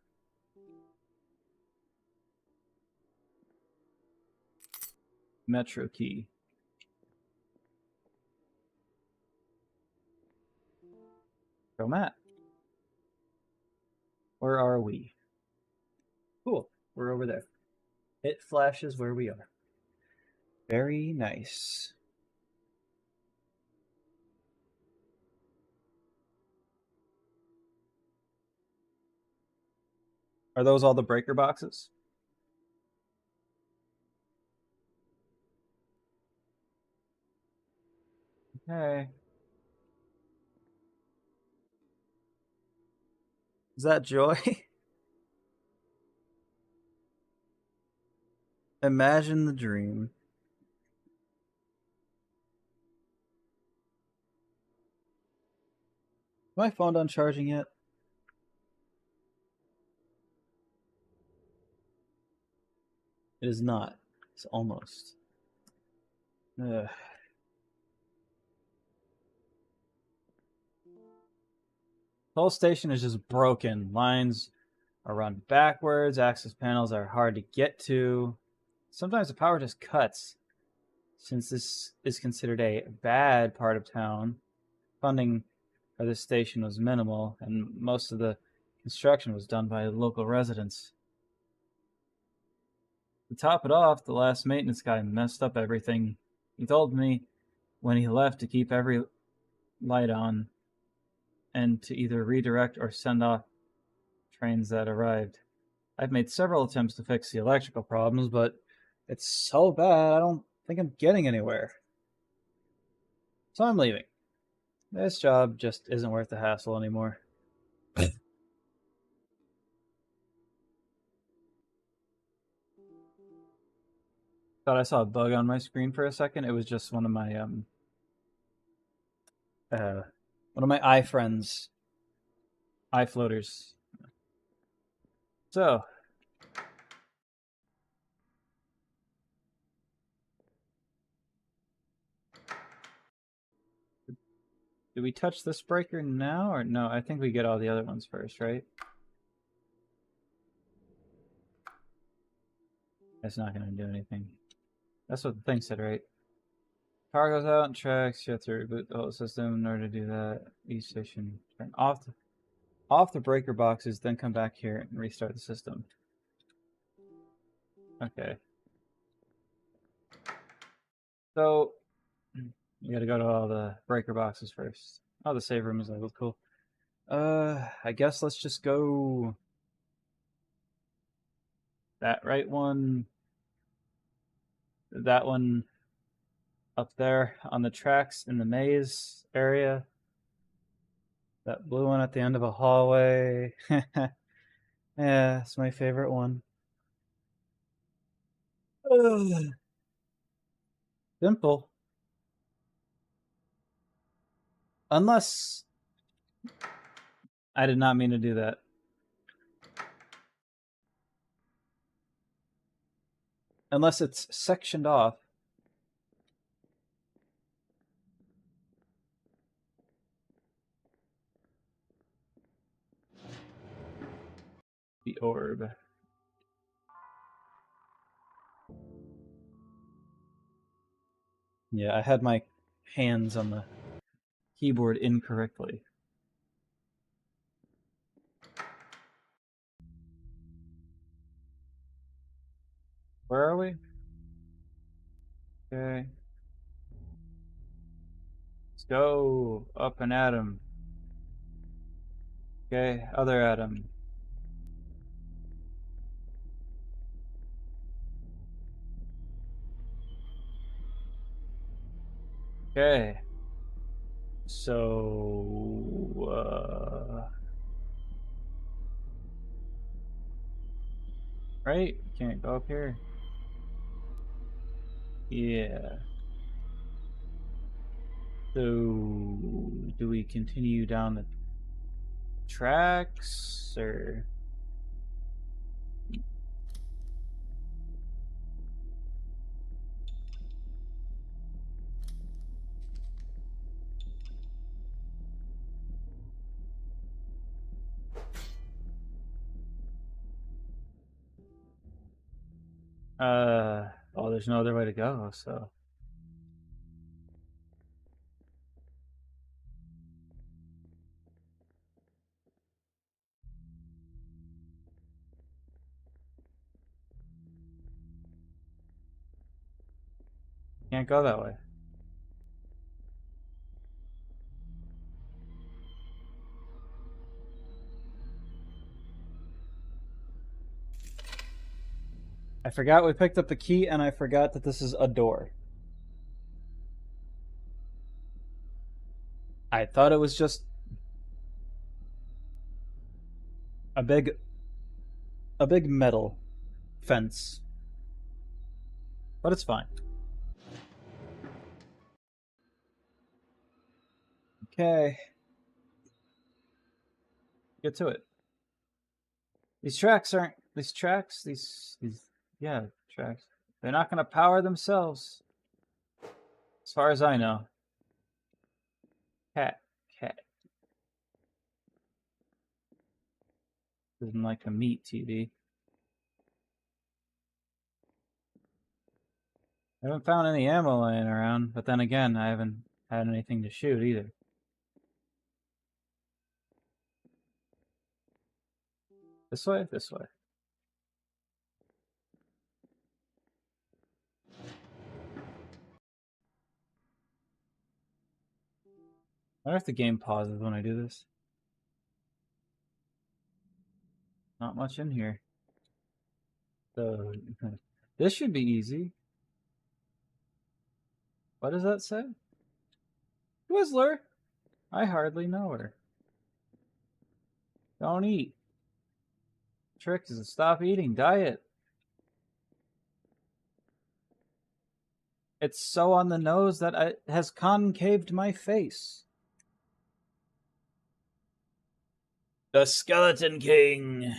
Metro key. Go Matt. Where are we? Cool. We're over there. It flashes where we are. Very nice. Are those all the breaker boxes? Okay. Is that joy? Imagine the dream. My phone done charging yet? It is not. It's almost. Ugh. The whole station is just broken. Lines are run backwards. Access panels are hard to get to. Sometimes the power just cuts. Since this is considered a bad part of town, funding for this station was minimal, and most of the construction was done by local residents. To top it off, the last maintenance guy messed up everything. He told me when he left to keep every light on and to either redirect or send off trains that arrived. I've made several attempts to fix the electrical problems, but it's so bad I don't think I'm getting anywhere. So I'm leaving. This job just isn't worth the hassle anymore. Thought I saw a bug on my screen for a second. It was just one of my iFriends iFloaters. So do we touch this breaker now or no? I think we get all the other ones first, right? That's not gonna do anything. That's what the thing said, right? Power goes out and tracks. You have to reboot the whole system in order to do that. Each station turn off the breaker boxes, then come back here and restart the system. Okay. So you gotta go to all the breaker boxes first. Oh, the save room is labeled. Cool. I guess let's just go that right one. That one up there on the tracks in the maze area. That blue one at the end of a hallway. Yeah, it's my favorite one. Ugh. Simple. Unless I did not mean to do that. Unless it's sectioned off. The orb. Yeah, I had my hands on the keyboard incorrectly. Where are we? Okay. Let's go. Up an atom. Okay, other atom. Okay. So, right? Can't go up here. Yeah. So, do we continue down the tracks or? Well, there's no other way to go, so. Can't go that way. I forgot we picked up the key, and I forgot that this is a door. I thought it was just a big metal fence, but it's fine. Okay, get to it. These tracks aren't these tracks. These yeah tracks. They're not gonna power themselves, as far as I know. Cat, cat. Doesn't like a meat TV. I haven't found any ammo laying around, but then again, I haven't had anything to shoot either. This way, this way. I wonder if the game pauses when I do this. Not much in here. So this should be easy. What does that say? Twizzler? I hardly know her. Don't eat. Trick is to stop eating. Diet. It's so on the nose that it has concaved my face. The Skeleton King.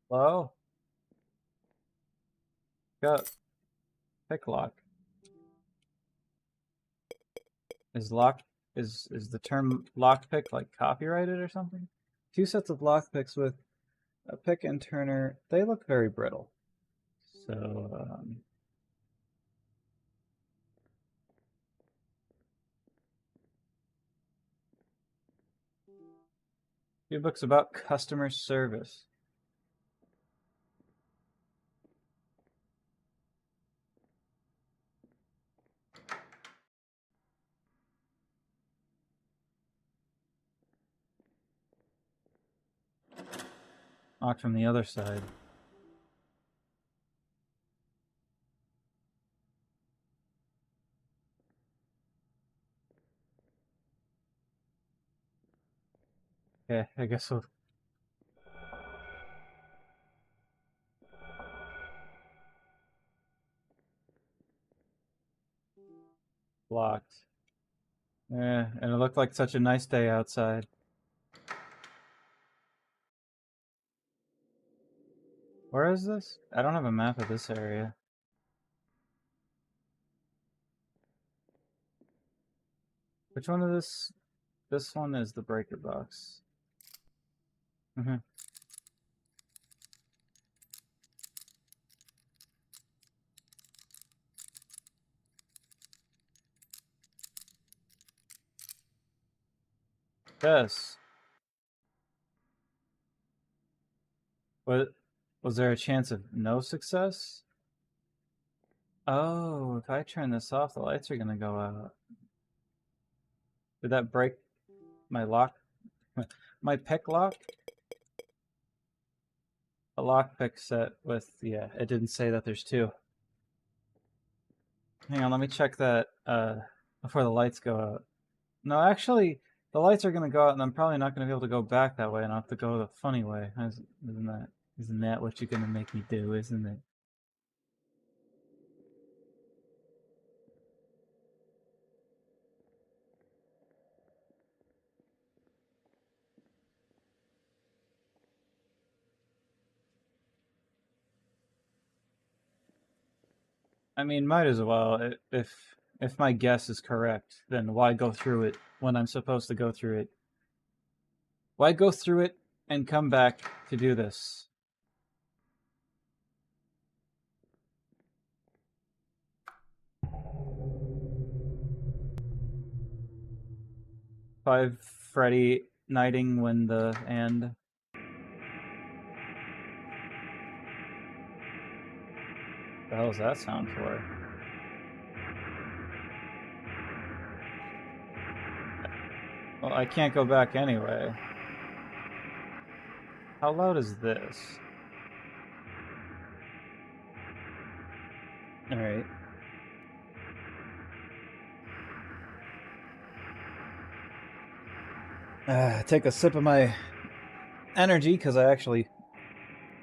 Hello? Got pick lock. Is the term lockpick like copyrighted or something? 2 sets of lockpicks with a pick and turner. They look very brittle. So few books about customer service. Locked from the other side. Yeah, I guess we'll... Locked. Yeah, and it looked like such a nice day outside. Where is this? I don't have a map of this area. Which one of this? This one is the breaker box. Yes. What? Was there a chance of no success? Oh, if I turn this off, the lights are gonna go out. Did that break my lock? My pick lock? a lockpick set with, yeah, it didn't say that there's two. Hang on, let me check that before the lights go out. No, actually, the lights are going to go out, and I'm probably not going to be able to go back that way, and I'll have to go the funny way. Isn't that what you're going to make me do, isn't it? I mean, might as well. If my guess is correct, then why go through it when I'm supposed to go through it? Why go through it and come back to do this? Five Freddy knighting when the and. What the hell does that sound for? Well, I can't go back anyway. How loud is this? Alright. Take a sip of my energy, because I actually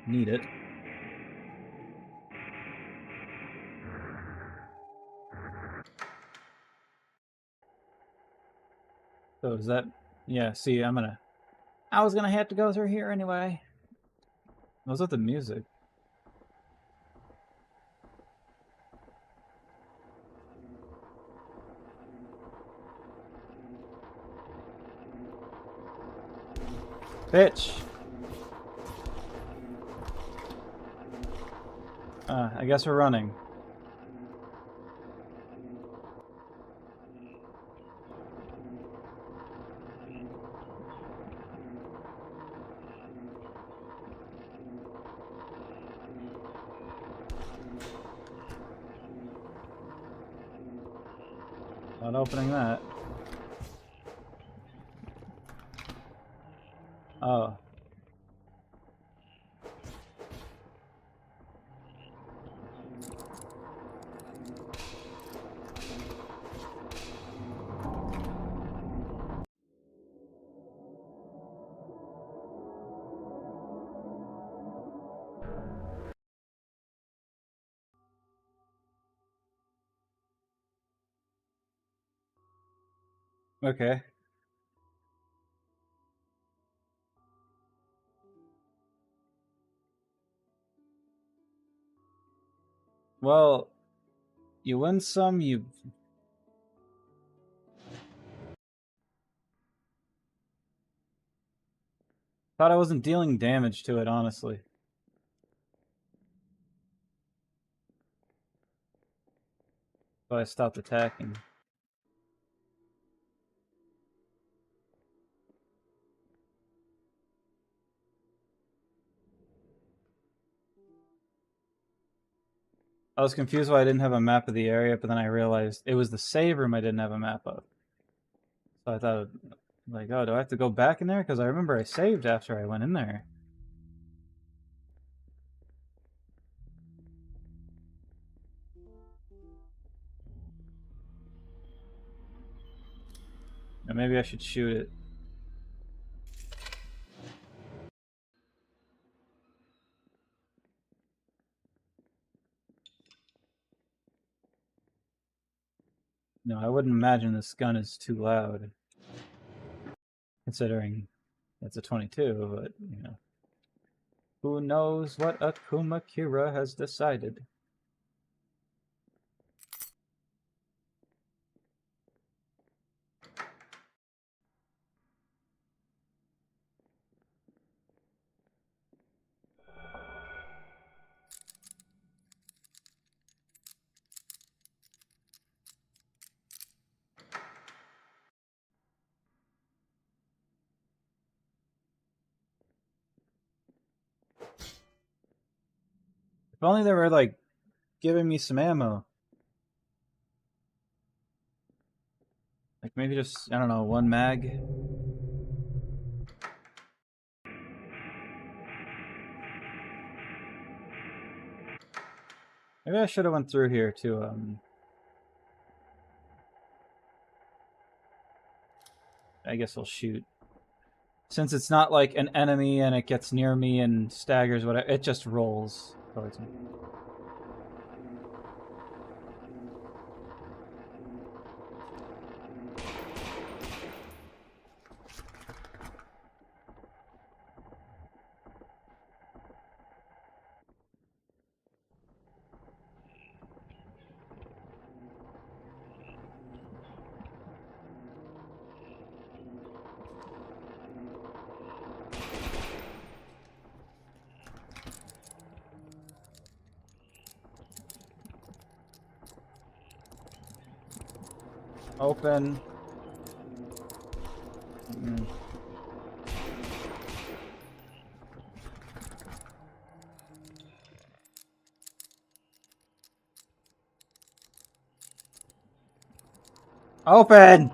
need it. So is that... Yeah, see, I was gonna have to go through here anyway. Was that the music? Bitch! I guess we're running. Not opening that. Oh. Okay. Well, you win some, you... Thought I wasn't dealing damage to it, honestly. So I stopped attacking. I was confused why I didn't have a map of the area, but then I realized it was the save room I didn't have a map of. So I thought, like, oh, do I have to go back in there? Because I remember I saved after I went in there. Or maybe I should shoot it. No, I wouldn't imagine this gun is too loud. Considering it's a 22, but, you know. Who knows what Akuma Kira has decided? If only they were, like, giving me some ammo. Like, maybe just, I don't know, one mag? Maybe I should have went through here to I guess I'll shoot. Since it's not like an enemy and it gets near me and staggers, whatever, it just rolls towards me. Open. Open!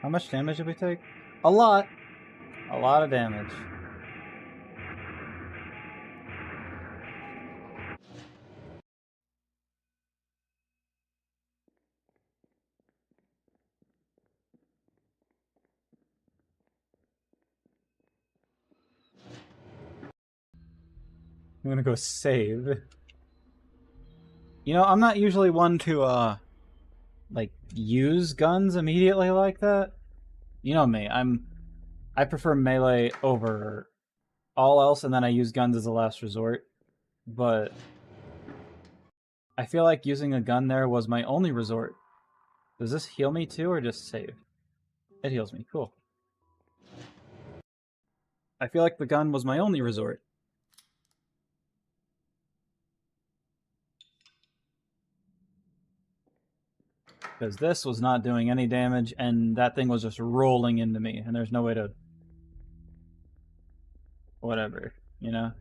How much damage did we take? A lot. A lot of damage. I'm gonna go save. You know, I'm not usually one to, like, use guns immediately like that. You know me, I prefer melee over all else, and then I use guns as a last resort. But I feel like using a gun there was my only resort. Does this heal me too, or just save? It heals me, cool. I feel like the gun was my only resort. Because this was not doing any damage, and that thing was just rolling into me, and there's no way to... whatever, you know?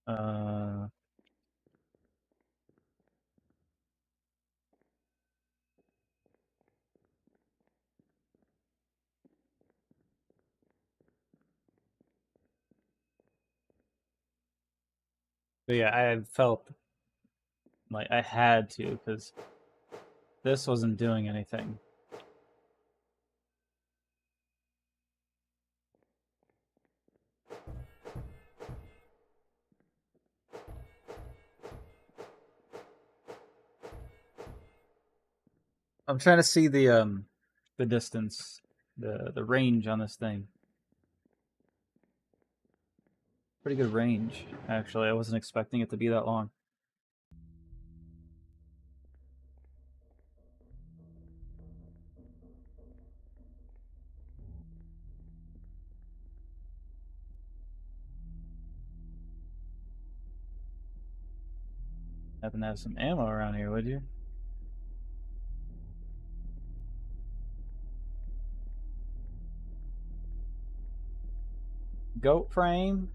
Uh... But yeah, I felt like I had to, because this wasn't doing anything. I'm trying to see the distance, the range on this thing. Pretty good range, actually. I wasn't expecting it to be that long. Happen to have some ammo around here, would you? Goat frame?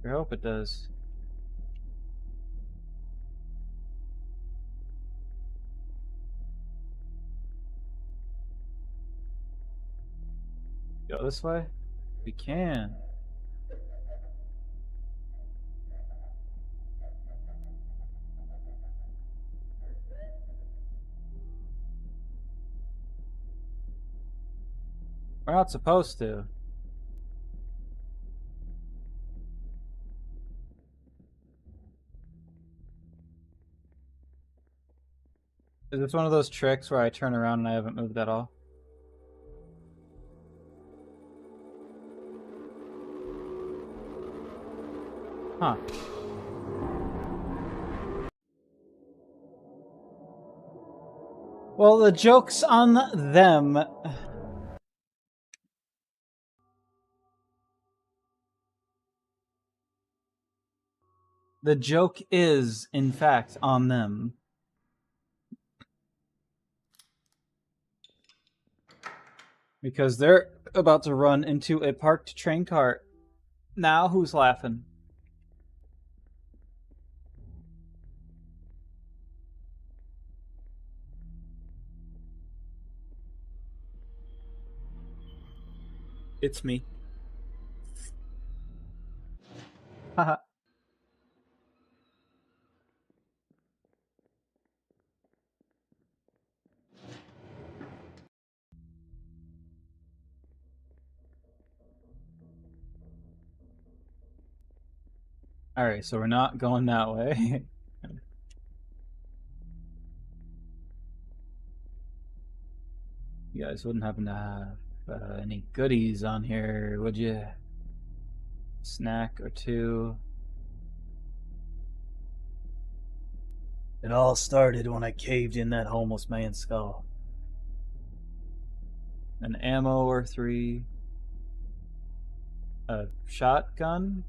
I hope it does. Go this way? We can. We're not supposed to. Is this one of those tricks where I turn around and I haven't moved at all? Huh. Well, the joke's on them. The joke is, in fact, on them. Because they're about to run into a parked train cart. Now who's laughing? It's me. Haha. Alright, so we're not going that way. You guys wouldn't happen to have any goodies on here, would you? Snack or two. It all started when I caved in that homeless man's skull. An ammo or three. A shotgun?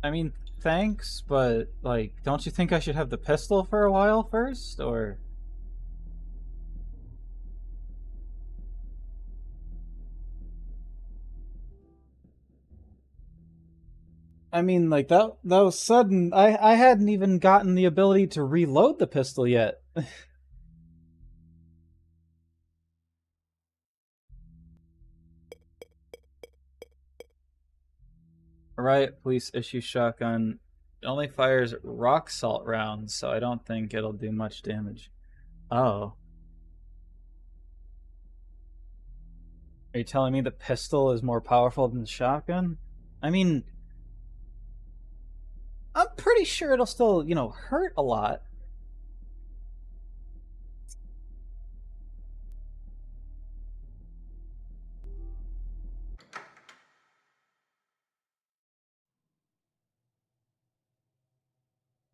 I mean, thanks, but, like, don't you think I should have the pistol for a while first, or... I mean, like, that was sudden. I hadn't even gotten the ability to reload the pistol yet. Riot police issue shotgun. It only fires rock salt rounds, so I don't think it'll do much damage. Oh. Are you telling me the pistol is more powerful than the shotgun? I mean, I'm pretty sure it'll still, hurt a lot.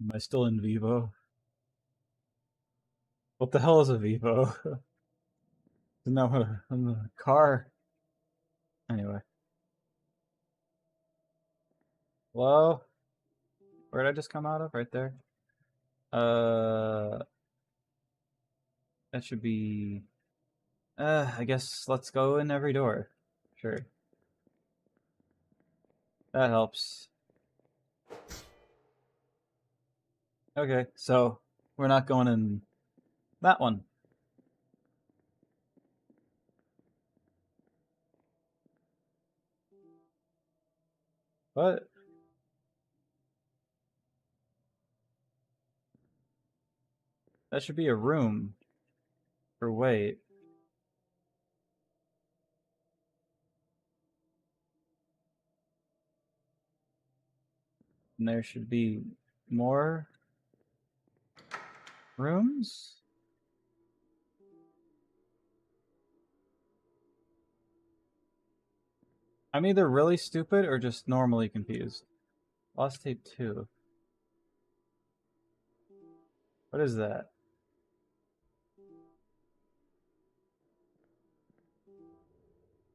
Am I still in Vivo? What the hell is a Vivo? Isn't that what a car? Anyway. Hello? Where did I just come out of? Right there. That should be... I guess let's go in every door. Sure. That helps. Okay, so we're not going in that one. What? That should be a room. Or wait. And there should be more rooms? I'm either really stupid or just normally confused. Lost tape 2. What is that?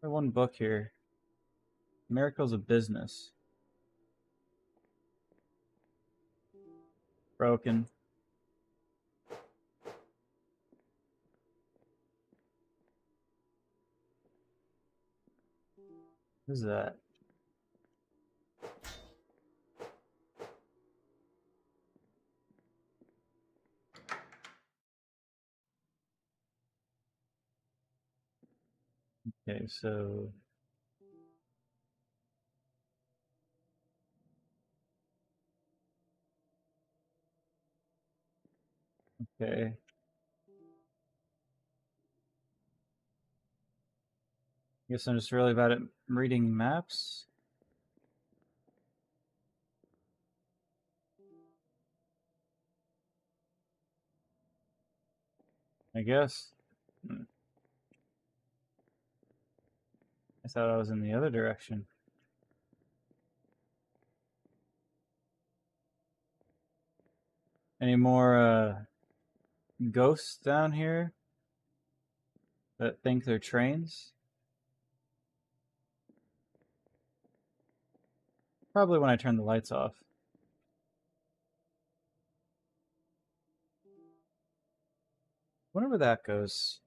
One book here. Miracles of Business. Broken. What is that? Okay, so... Okay. Guess I'm just really bad at reading maps. I guess. I thought I was in the other direction. Any more ghosts down here that think they're trains? Probably when I turn the lights off. Whenever that goes.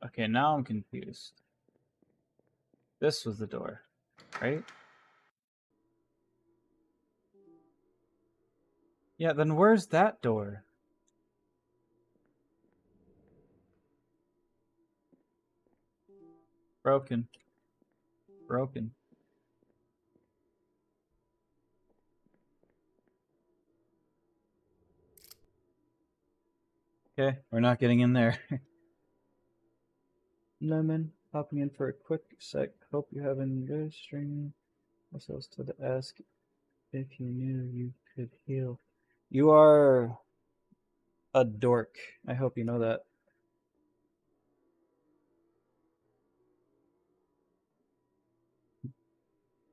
Okay, now I'm confused. This was the door, right? Yeah, then where's that door? Broken. Broken. Okay, we're not getting in there. Lemon, popping in for a quick sec. Hope you haven't good streaming. Also, still to ask if you knew you could heal. You are a dork. I hope you know that.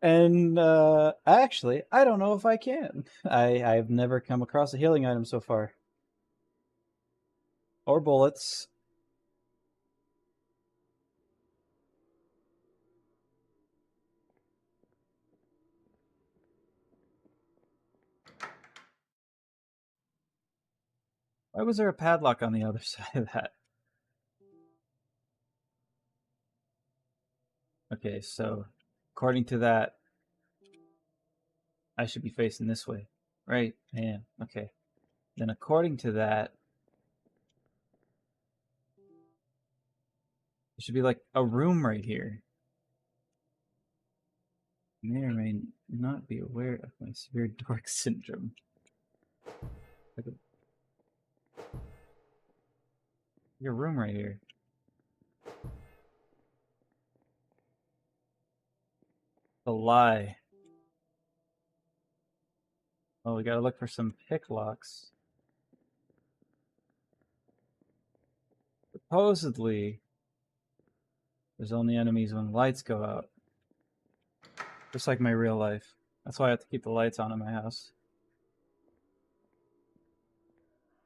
And actually, I don't know if I can. I've never come across a healing item so far. Or bullets. Why was there a padlock on the other side of that? Okay, so according to that, I should be facing this way. Right? Yeah, okay. Then according to that, there should be like a room right here. You may or may not be aware of my severe dork syndrome. Like a room right here. A lie. Oh, we gotta look for some pick locks. Supposedly, there's only enemies when the lights go out. Just like my real life. That's why I have to keep the lights on in my house.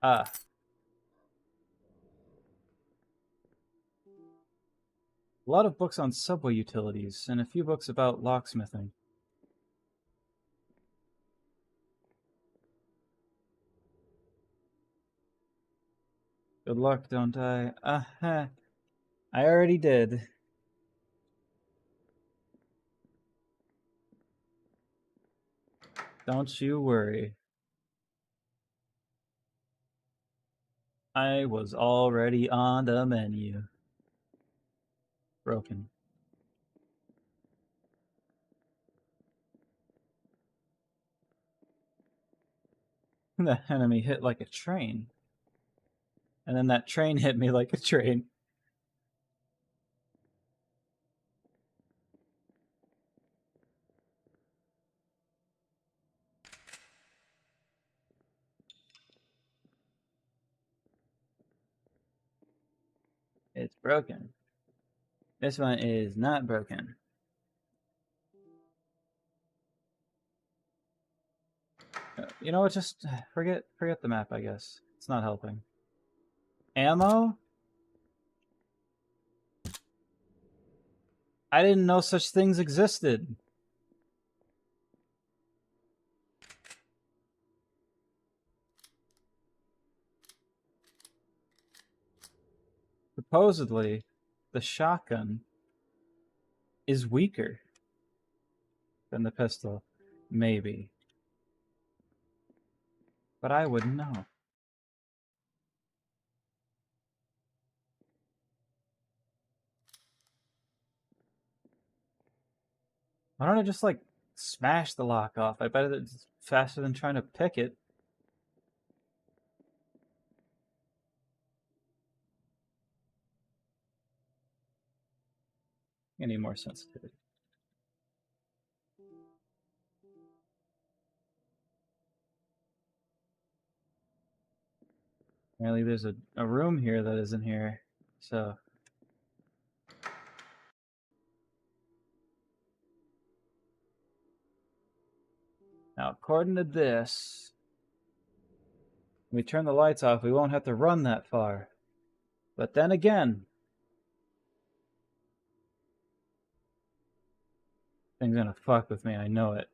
Ah. A lot of books on subway utilities, and a few books about locksmithing. Good luck, don't die. I already did. Don't you worry. I was already on the menu. Broken. The enemy hit like a train. And then that train hit me like a train. It's broken. This one is not broken. You know what? Just forget the map, I guess. It's not helping. Ammo? I didn't know such things existed. Supposedly, the shotgun is weaker than the pistol. Maybe. But I wouldn't know. Why don't I just, like, smash the lock off? I bet it's faster than trying to pick it. I need more sensitivity. Apparently there's a room here that isn't here. So now according to this, when we turn the lights off, we won't have to run that far. But then again, things gonna fuck with me, I know it.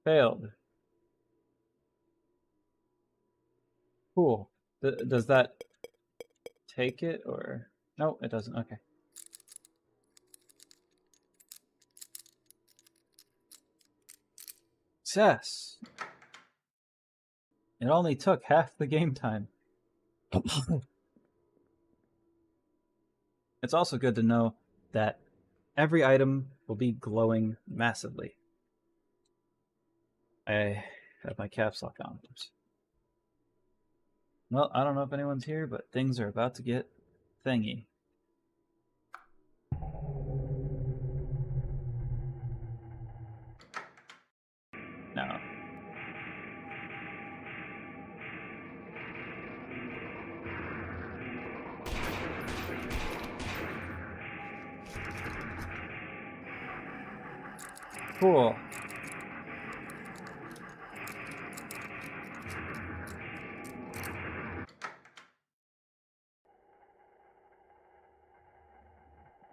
Failed. Cool. Does that take it or no? It doesn't. Okay. Success. It only took half the game time. It's also good to know that every item will be glowing massively. I have my caps lock on. Oops. Well, I don't know if anyone's here, but things are about to get thingy. No. Cool.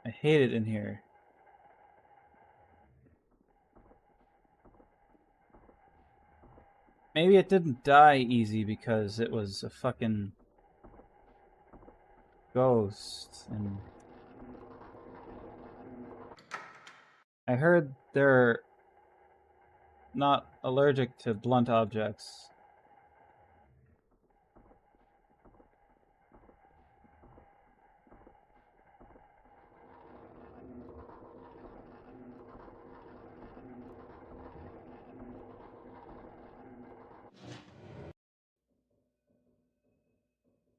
I hate it in here. Maybe it didn't die easy because it was a fucking ghost. And I heard they're not allergic to blunt objects.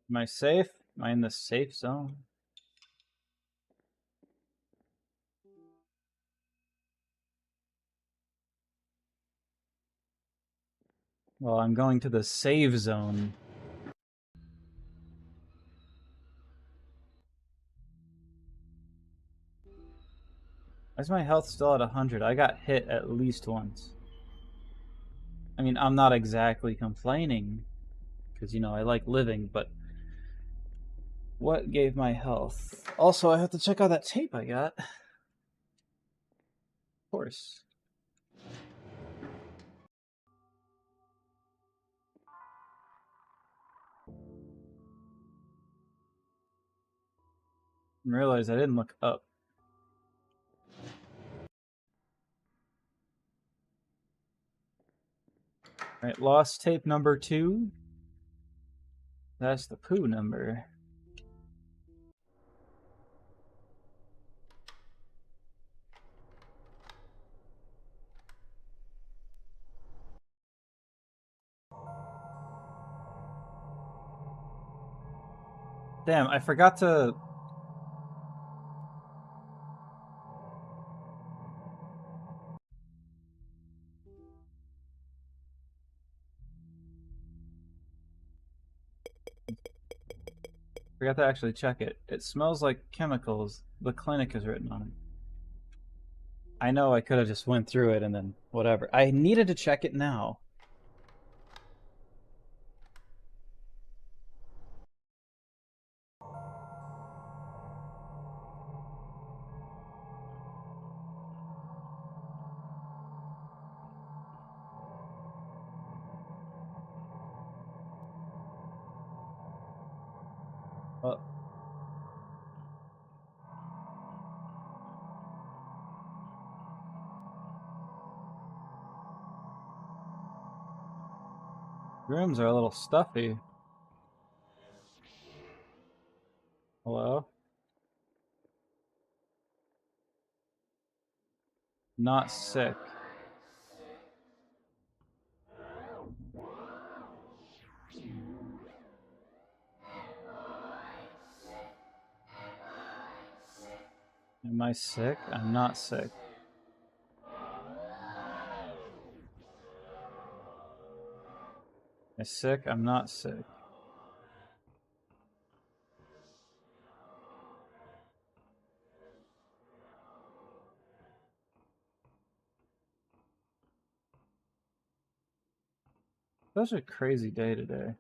Am I safe? Am I in the safe zone? Well, I'm going to the save zone. Why is my health still at 100? I got hit at least once. I mean, I'm not exactly complaining, because, you know, I like living, but what gave my health? Also, I have to check out that tape I got. Of course. I realized I didn't look up. Alright, lost tape number 2. That's the poo number. Damn, I forgot to... actually check it. It smells like chemicals. The clinic is written on it. I know I could have just went through it and then whatever. I needed to check it now. Well, rooms are a little stuffy. Hello? Not sick. Am I sick? I'm not sick. Am I sick? I'm not sick. Such a crazy day today.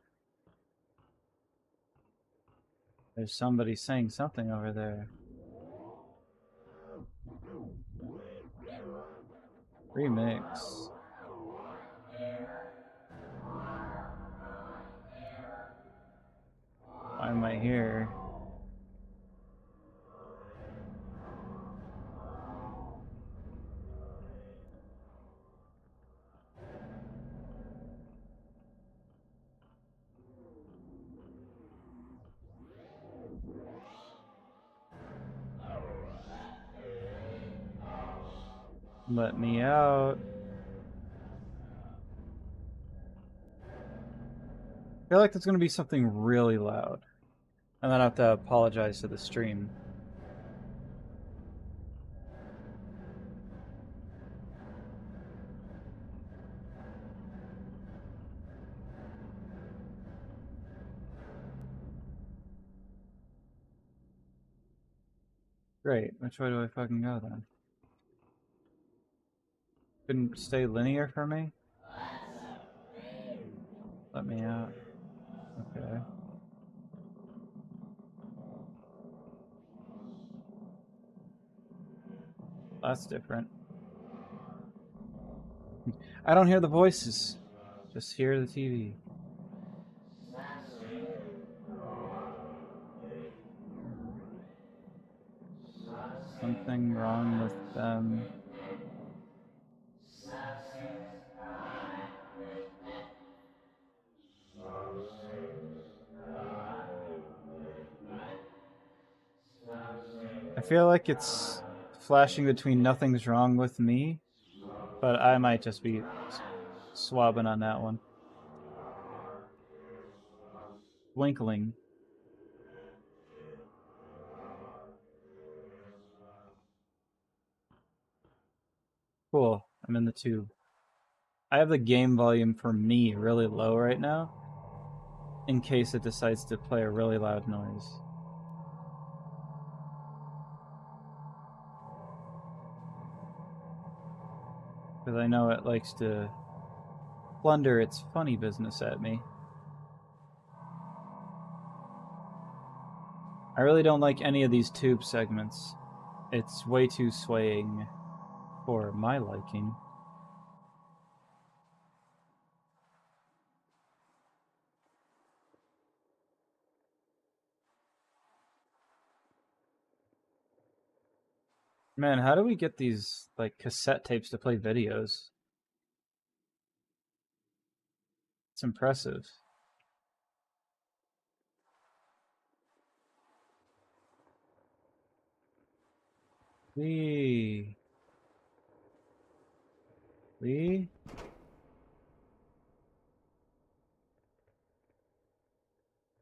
There's somebody saying something over there. Remix. Why am I here? Let me out. I feel like there's going to be something really loud. And then I have to apologize to the stream. Great. Which way do I fucking go then? Couldn't stay linear for me? Let me out. Okay. That's different. I don't hear the voices. Just hear the TV. Something wrong with them. I feel like it's flashing between nothing's wrong with me, but I might just be swabbing on that one. Twinkling. Cool. I'm in the tube. I have the game volume for me really low right now, in case it decides to play a really loud noise. Because I know it likes to plunder its funny business at me. I really don't like any of these tube segments. It's way too swaying for my liking. Man, how do we get these like cassette tapes to play videos? It's impressive. Lee. Lee?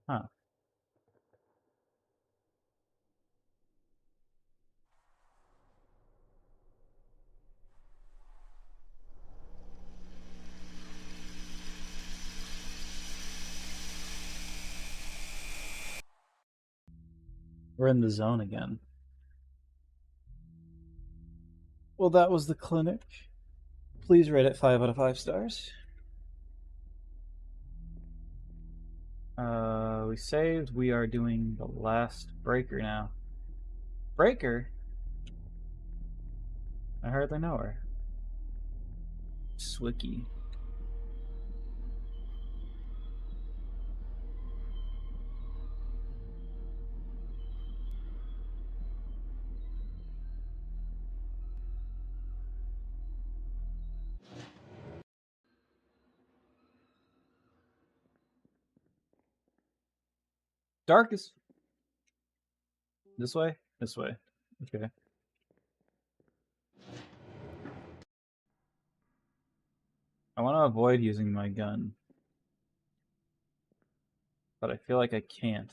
Huh. We're in the zone again. Well, that was the clinic. Please rate it 5 out of 5 stars. We saved. We are doing the last breaker now. Breaker? I hardly know her. Swicky. Darkest. This way? This way. Okay. I want to avoid using my gun, but I feel like I can't.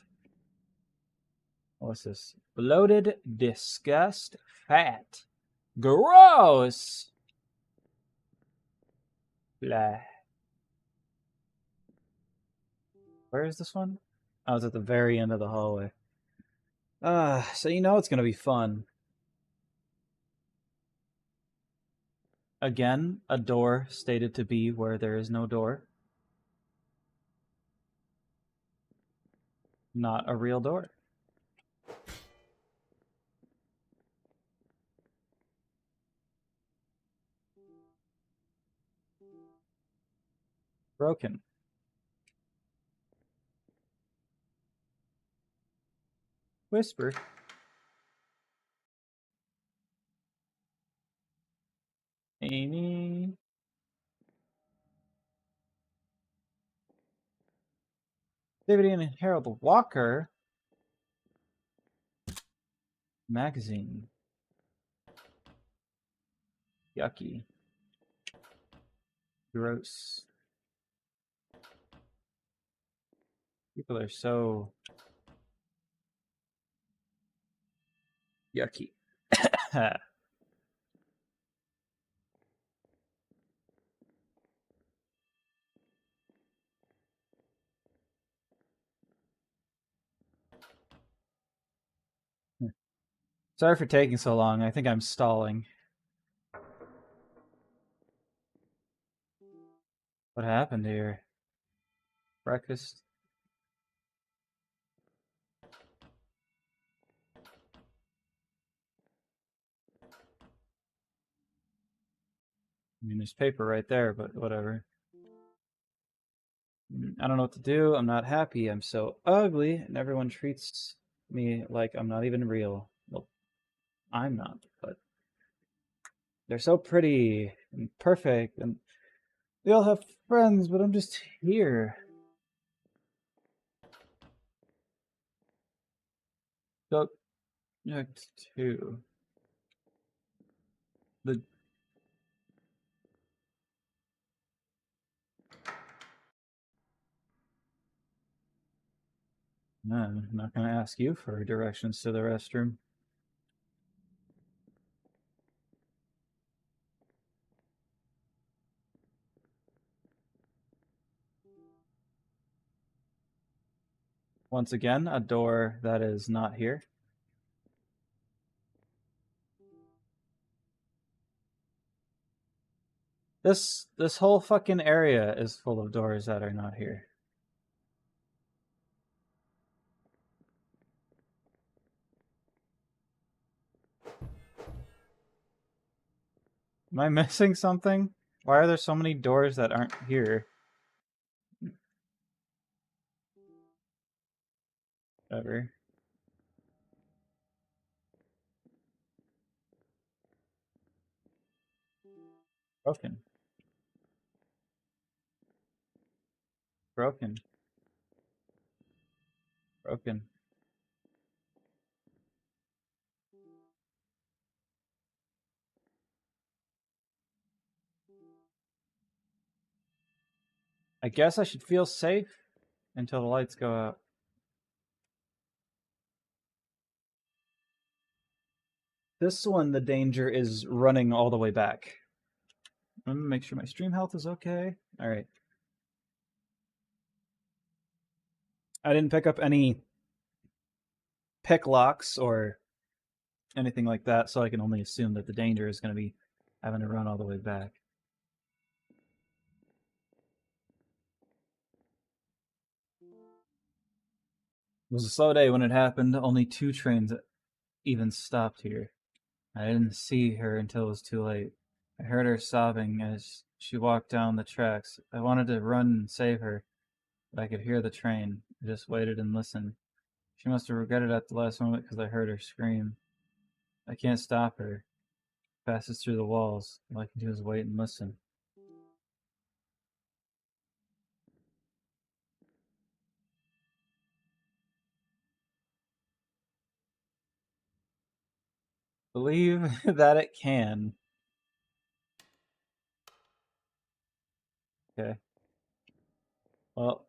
What's this? Bloated, disgust, fat. Gross! Blah. Where is this one? I was at the very end of the hallway. So you know it's gonna be fun. Again, a door stated to be where there is no door. Not a real door. Broken. Whisper. Amy. David and Harold Walker. Magazine. Yucky. Gross. People are so yucky. Sorry for taking so long. I think I'm stalling. What happened here? Breakfast? I mean, there's paper right there, but whatever. I don't know what to do. I'm not happy. I'm so ugly, and everyone treats me like I'm not even real. Well, I'm not, but they're so pretty and perfect, and they all have friends, but I'm just here. Subject 2. The No, I'm not going to ask you for directions to the restroom. Once again, a door that is not here. This whole fucking area is full of doors that are not here. Am I missing something? Why are there so many doors that aren't here? Ever. Broken. Broken. Broken. I guess I should feel safe until the lights go out. This one, the danger is running all the way back. I'm gonna make sure my stream health is okay. All right. I didn't pick up any pick locks or anything like that, so I can only assume that the danger is going to be having to run all the way back. It was a slow day when it happened. Only 2 trains even stopped here. I didn't see her until it was too late. I heard her sobbing as she walked down the tracks. I wanted to run and save her, but I could hear the train. I just waited and listened. She must have regretted at the last moment because I heard her scream. I can't stop her. Passes through the walls. All I can do is wait and listen. Believe that it can. Okay. Well,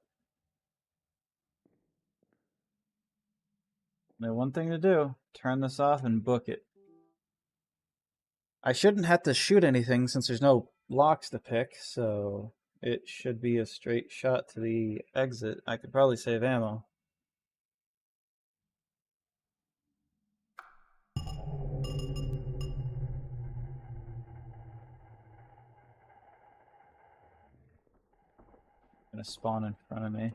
Only one thing to do. Turn this off and book it. I shouldn't have to shoot anything since there's no locks to pick, so it should be a straight shot to the exit. I could probably save ammo. Gonna spawn in front of me.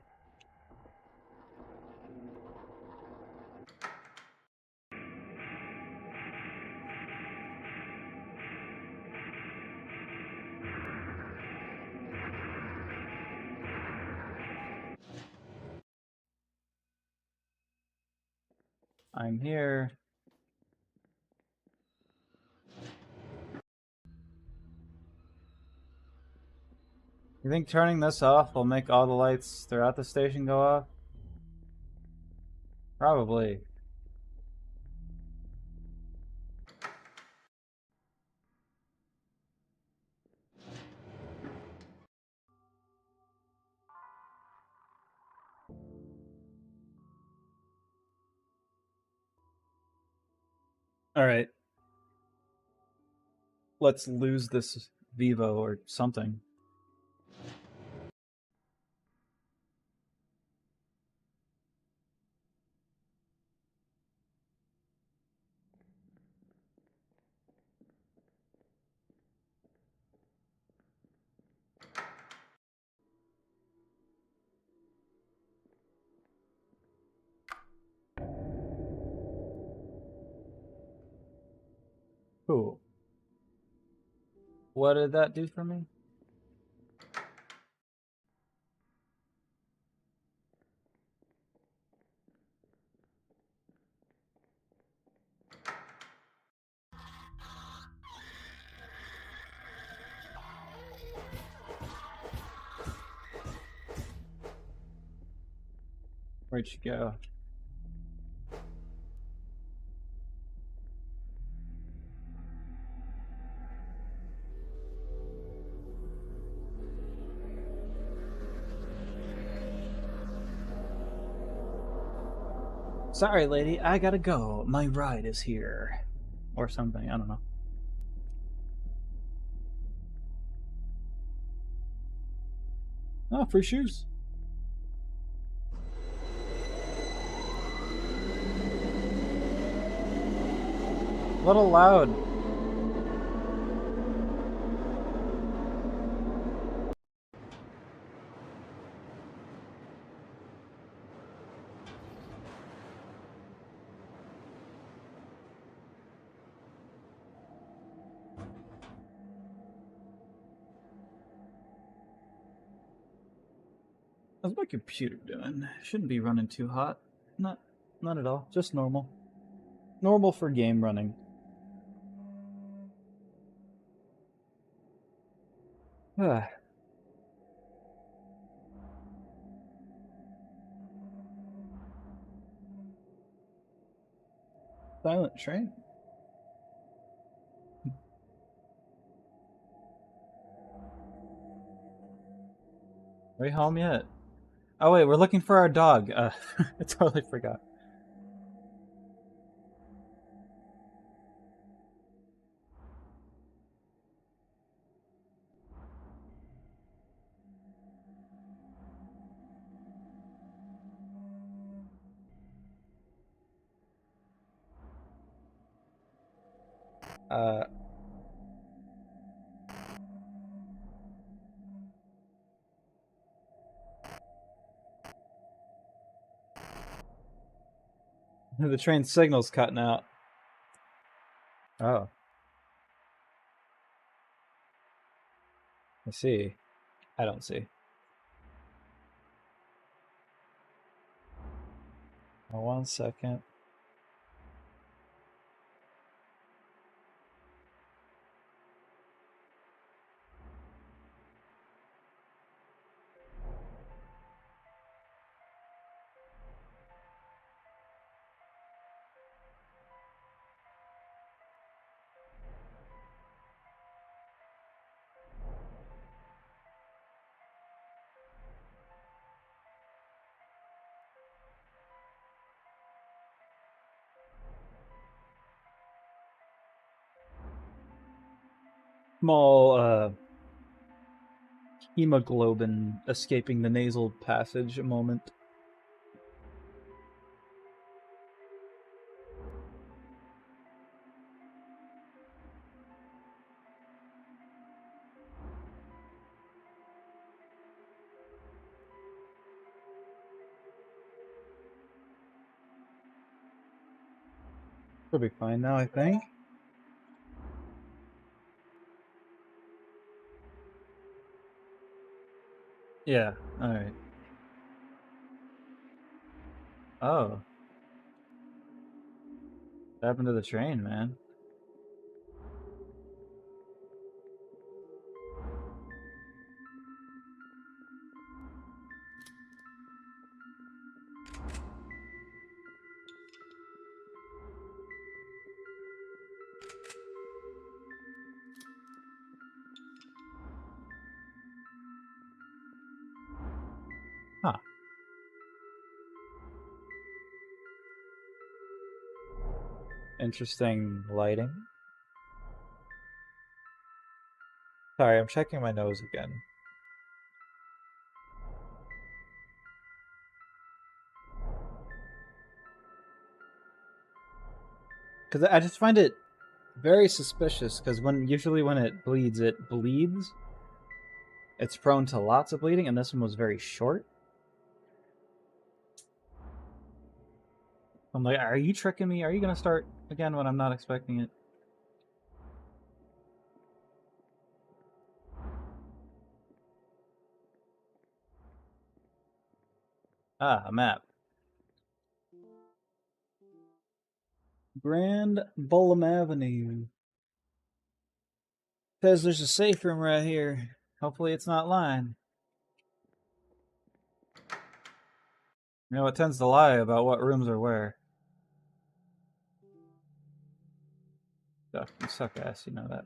I'm here. You think turning this off will make all the lights throughout the station go off? Probably. Alright. Let's lose this Vivo or something. Cool. What did that do for me? Where'd you go? Sorry, lady, I gotta go. My ride is here. Or something, I don't know. Oh, free shoes. A little loud. How's my computer doing? Shouldn't be running too hot. Not at all. Just normal. Normal for game running. Ah. Silent train? Are we home yet? Oh wait, we're looking for our dog. I totally forgot. Uh, the train signal's cutting out. Oh, I see. I don't see. Oh, 1 second. small hemoglobin escaping the nasal passage moment. We'll be fine now, I think. Yeah, alright. Oh. What happened to the train, man? Huh. Interesting lighting. Sorry, I'm checking my nose again. Because I just find it very suspicious, because usually when it bleeds, it's prone to lots of bleeding, and this one was very short. I'm like, are you tricking me? Are you gonna start again when I'm not expecting it? Ah, a map. Grand Bullum Avenue. Says there's a safe room right here. Hopefully it's not lying. You know, it tends to lie about what rooms are where. You suck ass, you know that.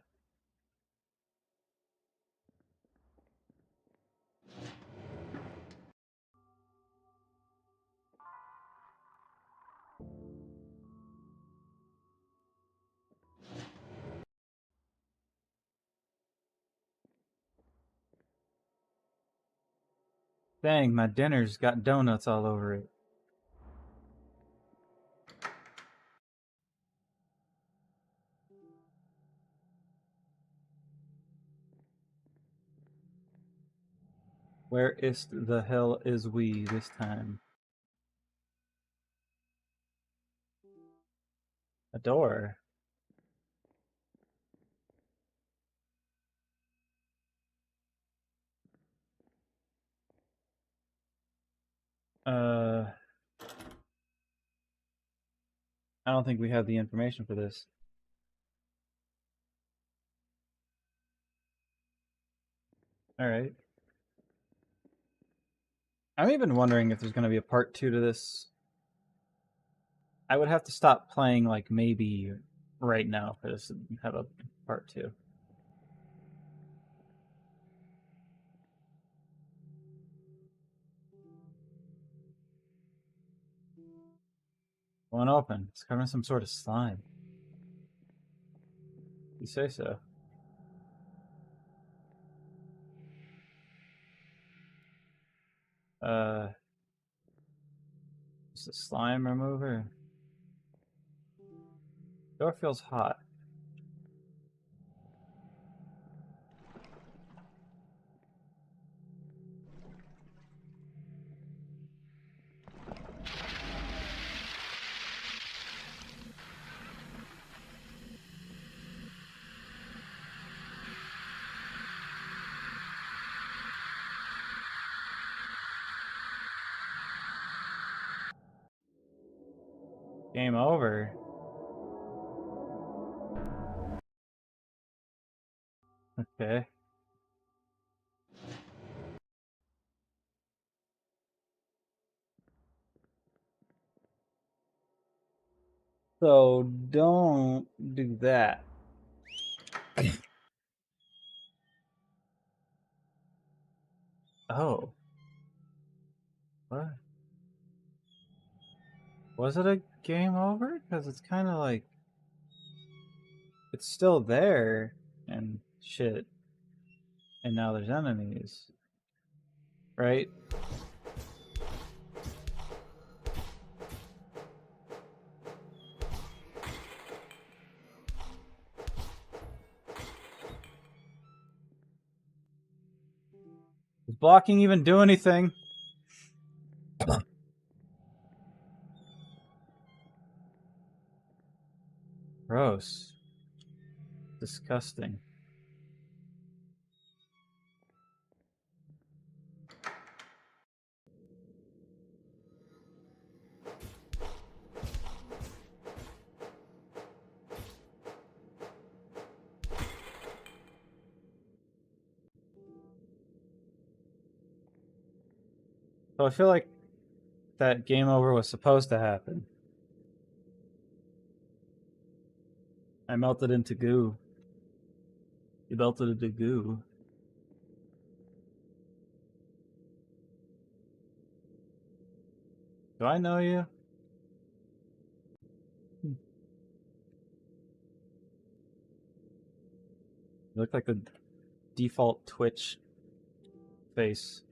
Dang, my dinner's got donuts all over it. Where is the hell is we this time? A door. I don't think we have the information for this. Alright. I'm even wondering if there's going to be a part 2 to this. I would have to stop playing, like, maybe right now for this and have a part 2. Won't open. It's covering some sort of slime. You say so. It's a slime remover. Door feels hot. Game over. Okay. So don't do that. Oh. What? Was it a game over? Because it's kind of like... It's still there. And Shit. And now there's enemies. Right? Does blocking even do anything? Gross. Disgusting. So I feel like that game over was supposed to happen. I melted into goo. You melted into goo. Do I know you? You look like the default Twitch face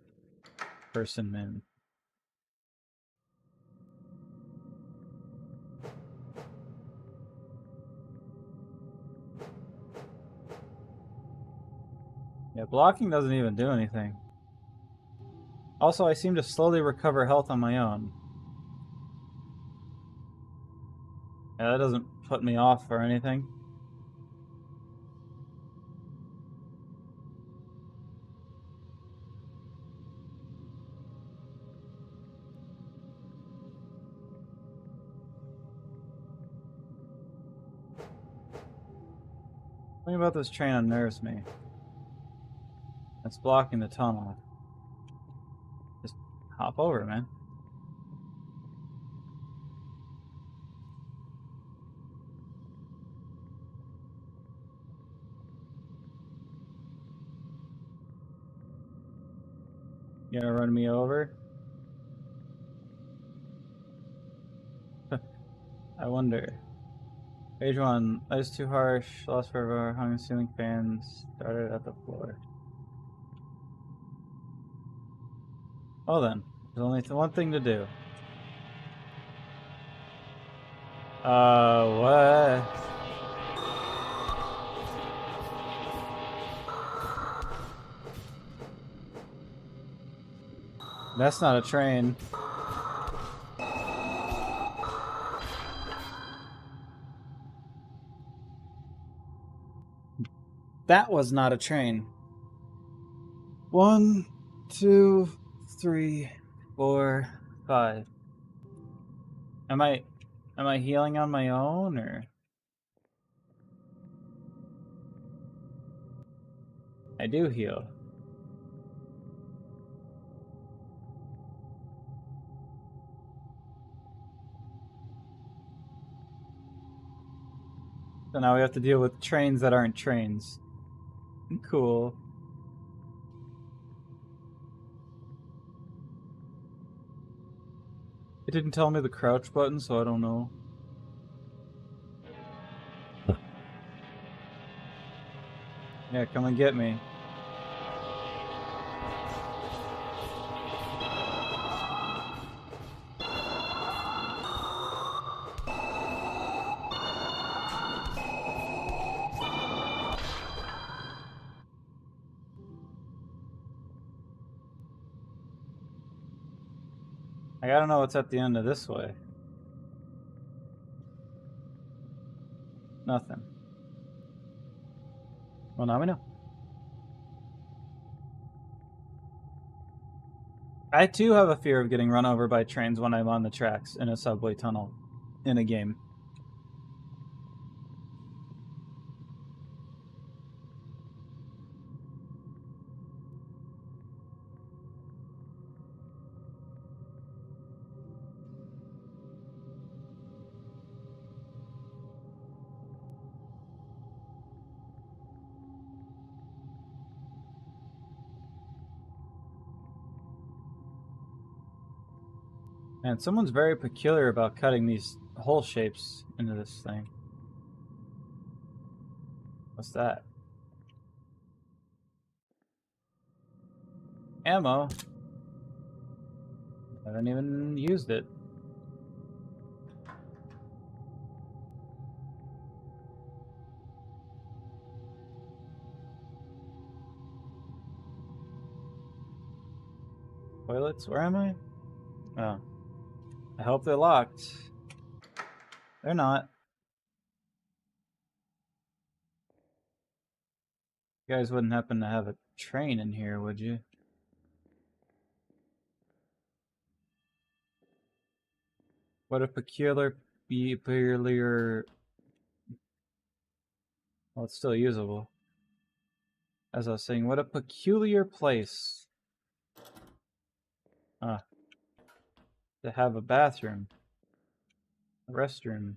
person, man. Yeah, blocking doesn't even do anything. Also, I seem to slowly recover health on my own. Yeah, that doesn't put me off or anything. Something about this train unnerves me. It's blocking the tunnel. Just hop over, man. You gonna run me over? I wonder. Page 1. Ice too harsh. Lost forever. Hung ceiling fans. Started at the floor. Well then. There's only one thing to do. What? That's not a train. That was not a train. 1, 2, 3, 4, 5. Am I healing on my own or? I do heal. So now we have to deal with trains that aren't trains. Cool. It didn't tell me the crouch button, so I don't know. Yeah, come and get me. I gotta know what's at the end of this way. Nothing. Well, now we know. I too have a fear of getting run over by trains when I'm on the tracks in a subway tunnel in a game. And someone's very peculiar about cutting these hole shapes into this thing. What's that? Ammo. I haven't even used it. Toilets? Where am I? Oh. I hope they're locked. They're not. You guys wouldn't happen to have a train in here, would you? What a peculiar... Well, it's still usable. As I was saying, what a peculiar place. To have a bathroom. A restroom.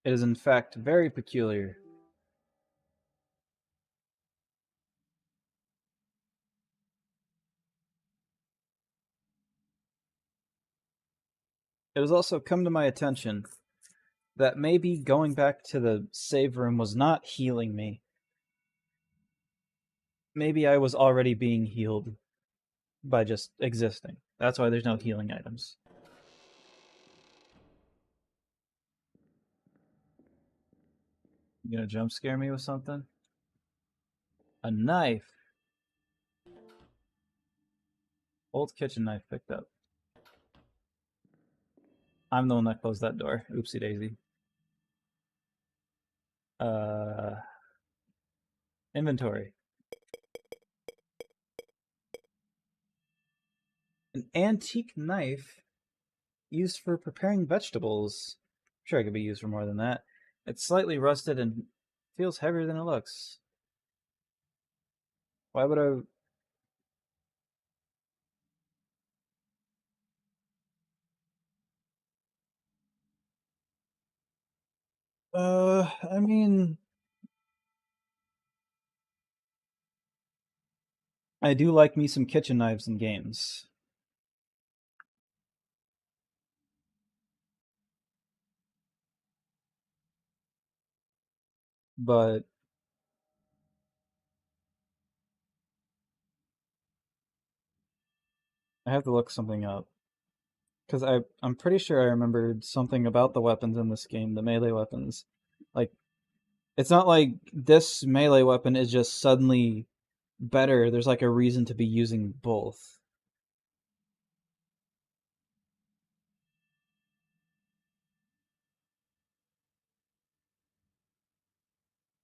It is in fact very peculiar. It has also come to my attention that maybe going back to the save room was not healing me. Maybe I was already being healed by just existing. That's why there's no healing items. You gonna jump scare me with something? A knife. Old kitchen knife picked up. I'm the one that closed that door. Oopsie daisy. Inventory. An antique knife used for preparing vegetables. I'm sure it could be used for more than that. It's slightly rusted and feels heavier than it looks. Why would I... I mean... I do like me some kitchen knives in games. But I have to look something up. Because I'm pretty sure I remembered something about the weapons in this game, the melee weapons. Like, it's not like this melee weapon is just suddenly better. There's like a reason to be using both.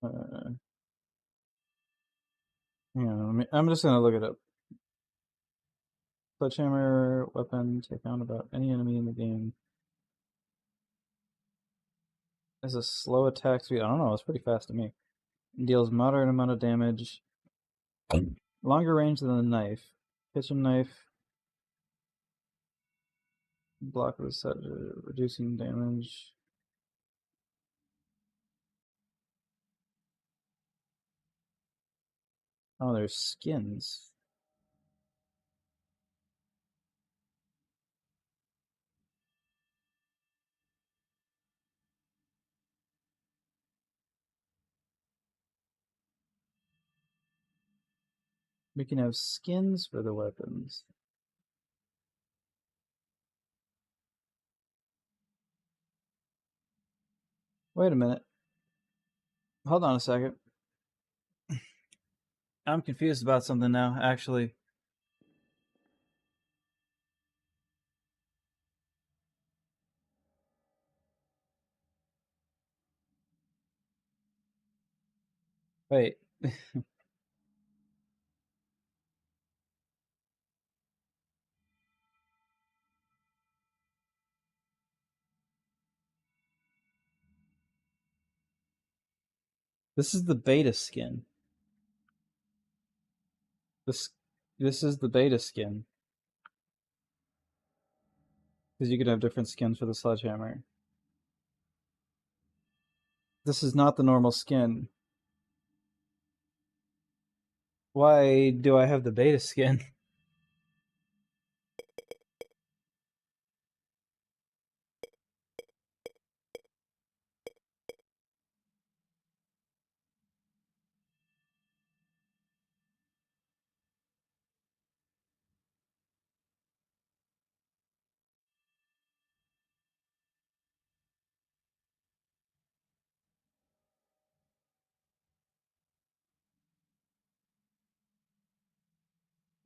Uh, yeah, I'm just gonna look it up. Sledgehammer weapon, take down about any enemy in the game. Has a slow attack speed. I don't know, it's pretty fast to me. Deals moderate amount of damage. Longer range than the knife. Kitchen knife. Block with set, reducing damage. Oh, there's skins. We can have skins for the weapons. Wait a minute. Hold on a second. I'm confused about something now, actually. Wait. This is the beta skin. This this is the beta skin. Because you could have different skins for the sledgehammer. This is not the normal skin. Why do I have the beta skin?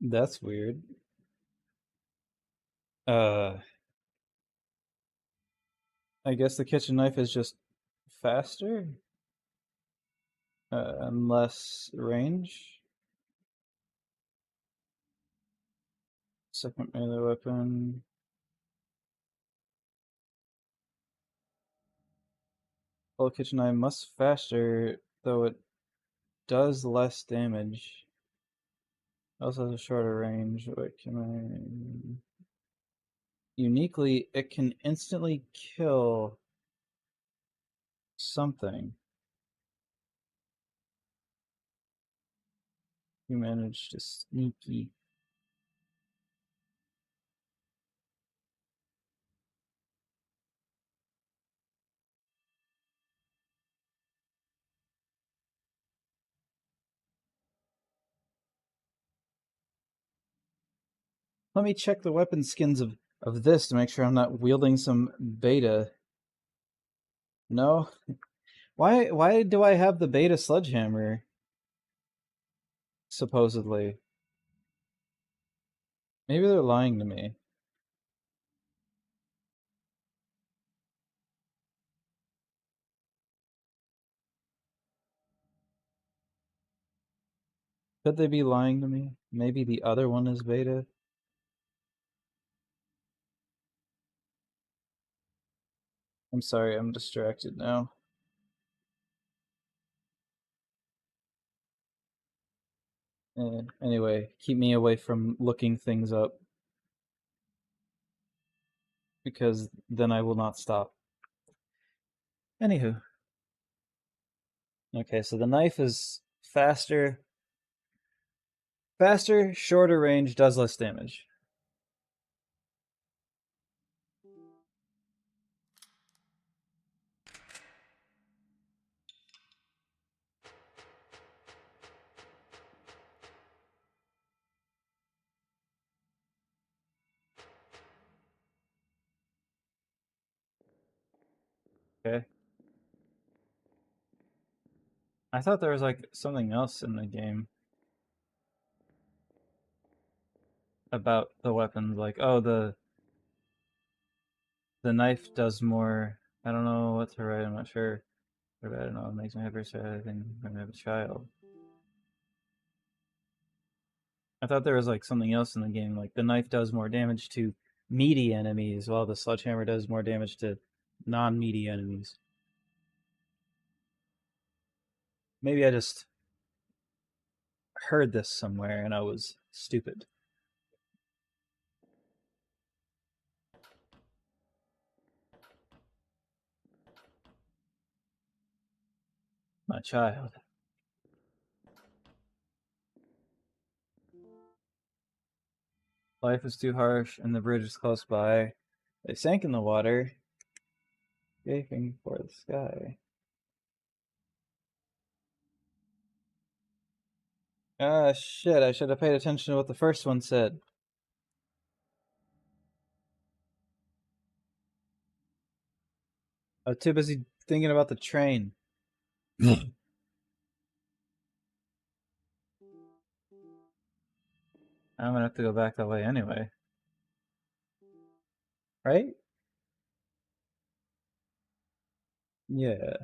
That's weird. Uh, I guess the kitchen knife is just faster and less range. Second melee weapon. Well, kitchen knife must faster, though it does less damage. Also has a shorter range. What can I? Uniquely, it can instantly kill something. You managed to sneaky. Let me check the weapon skins of this to make sure I'm not wielding some beta. No? Why do I have the beta sledgehammer? Supposedly. Maybe they're lying to me. Could they be lying to me? Maybe the other one is beta? I'm sorry, I'm distracted now. Anyway, keep me away from looking things up, because then I will not stop. Anywho. Okay, so the knife is faster, shorter range, does less damage. Okay. I thought there was like something else in the game about the weapons, like, oh, the knife does more. I don't know what to write. I'm not sure. I don't know. It makes me happy. So I think I'm gonna have a child. I thought there was like something else in the game, like the knife does more damage to meaty enemies, while the sledgehammer does more damage to non-meaty enemies. Maybe I just heard this somewhere and I was stupid. My child. Life is too harsh and the bridge is close by. They sank in the water, gaping for the sky. Ah, shit, I should have paid attention to what the first one said. I was too busy thinking about the train. I'm gonna have to go back that way anyway. Right? Yeah.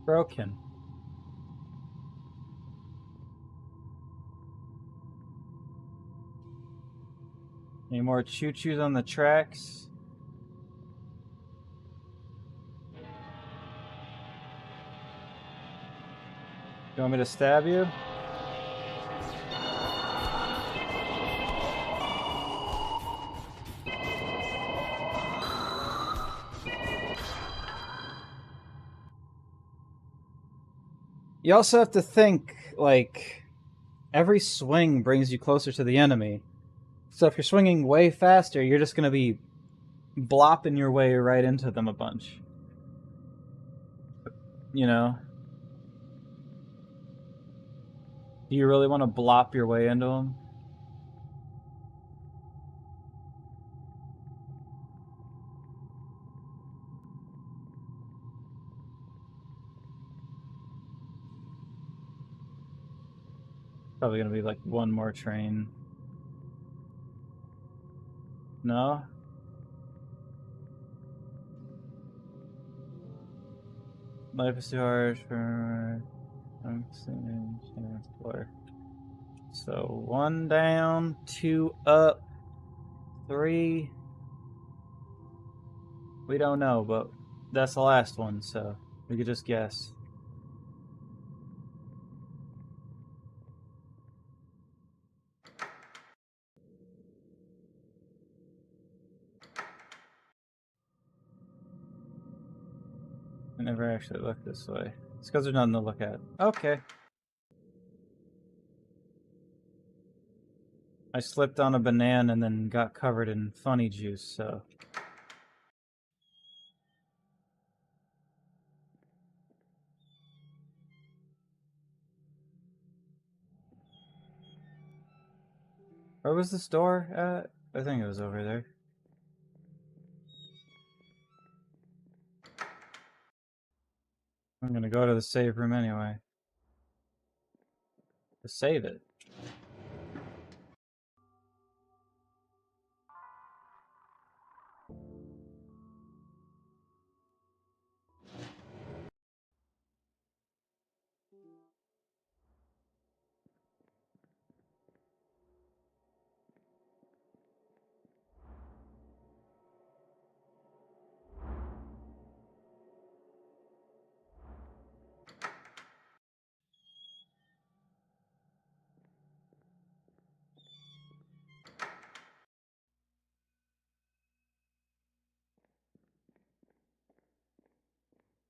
Broken. Any more choo-choos on the tracks? You want me to stab you? You also have to think, like, every swing brings you closer to the enemy. So if you're swinging way faster, you're just gonna be blopping your way right into them a bunch. You know? Do you really want to blop your way into them? Probably gonna be like one more train. No? Life is too hard for... I'm seeing floor. So 1 down, 2 up, 3. We don't know, but that's the last one, so we could just guess. I never actually looked this way. It's because there's nothing to look at. Okay. I slipped on a banana and then got covered in funny juice, so... Where was the store at? I think it was over there. I'm gonna go to the save room anyway. To save it.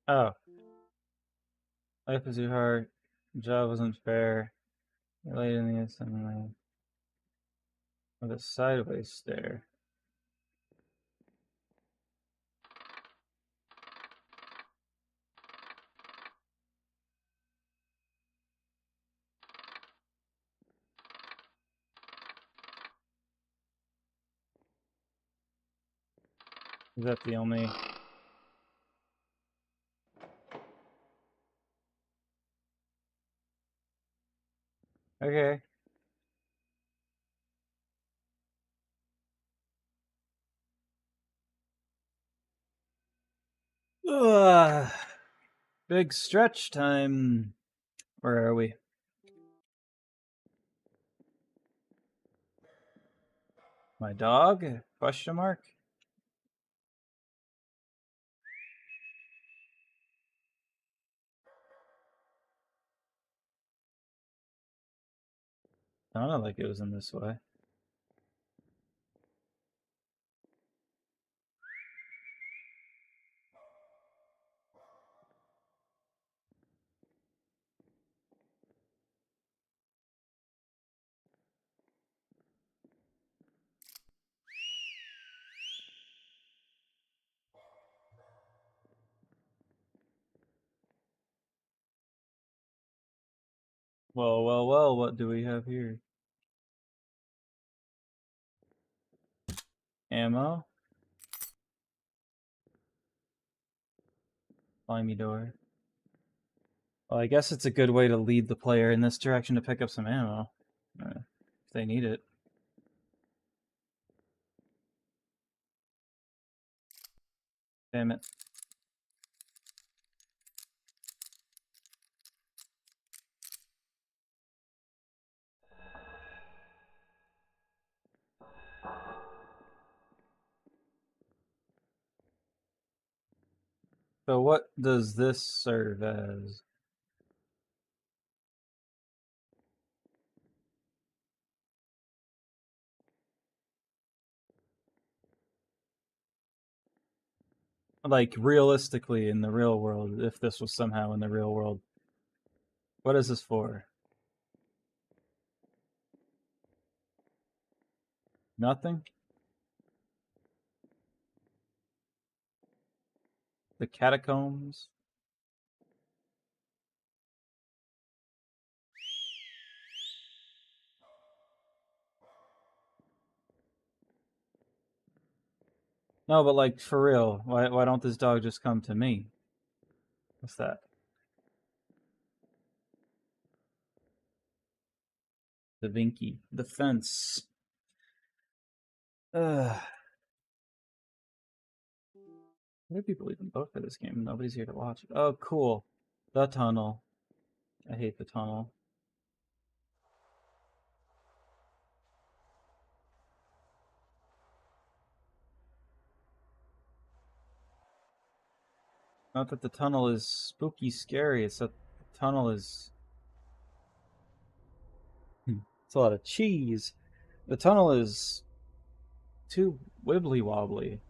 Oh. Life is too hard. Job wasn't fair. You're late in the assembly. With a sideways stare. Is that the only... Okay. Ugh. Big stretch time. Where are we? My dog? Question mark? Sounded like it was in this way. Well, well, well, what do we have here? Ammo? Slimy door. Well, I guess it's a good way to lead the player in this direction to pick up some ammo. If they need it. Damn it. So what does this serve as? Like, realistically, in the real world, if this was somehow in the real world, what is this for? Nothing? The catacombs. No, but like for real, why don't this dog just come to me? What's that? The Vinky. The fence. Why do people even vote for this game? Nobody's here to watch it. Oh, cool. The tunnel. I hate the tunnel. Not that the tunnel is spooky scary, it's that the tunnel is... It's a lot of cheese. The tunnel is too wibbly wobbly.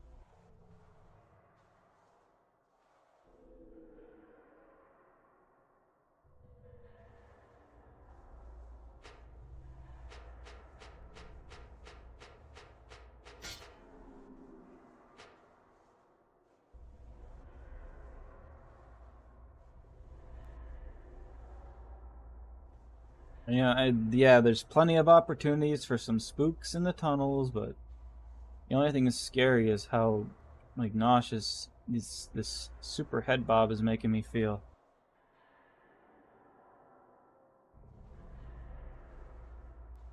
Yeah, there's plenty of opportunities for some spooks in the tunnels, but the only thing that's scary is how like nauseous this super head bob is making me feel.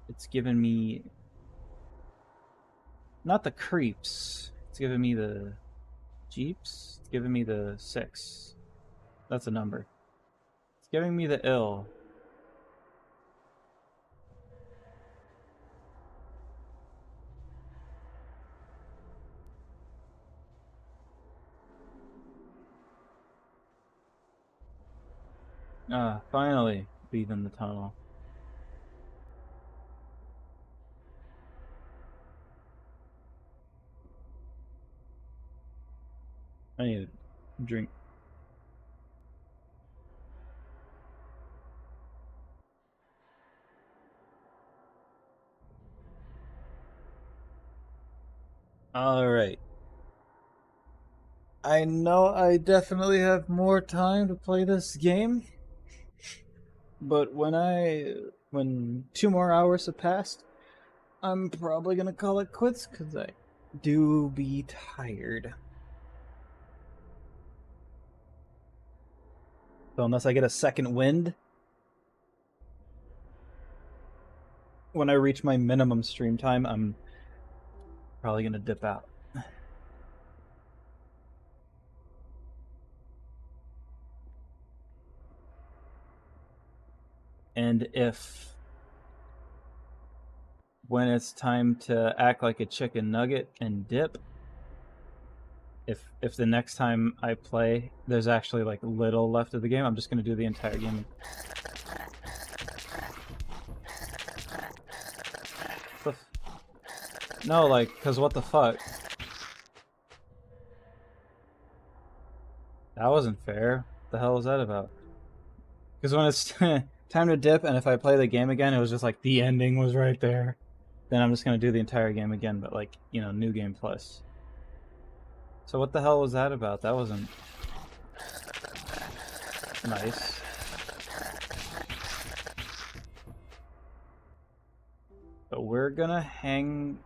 It's giving me not the creeps. It's giving me the jeeps. It's giving me the 6. That's a number. It's giving me the ill. Finally leaving the tunnel. I need a drink. Alright. I know I definitely have more time to play this game, but when 2 more hours have passed, I'm probably gonna call it quits because I do be tired. So unless I get a second wind, when I reach my minimum stream time, I'm probably gonna dip out. And if when it's time to act like a chicken nugget and dip, if the next time I play there's actually like little left of the game, I'm just gonna do the entire game. No, like, cause what the fuck? That wasn't fair. What the hell was that about? Because when it's time to dip, and if I play the game again, it was just like the ending was right there. Then I'm just gonna do the entire game again, but like, you know, new game plus. So what the hell was that about? That wasn't nice. But we're gonna hang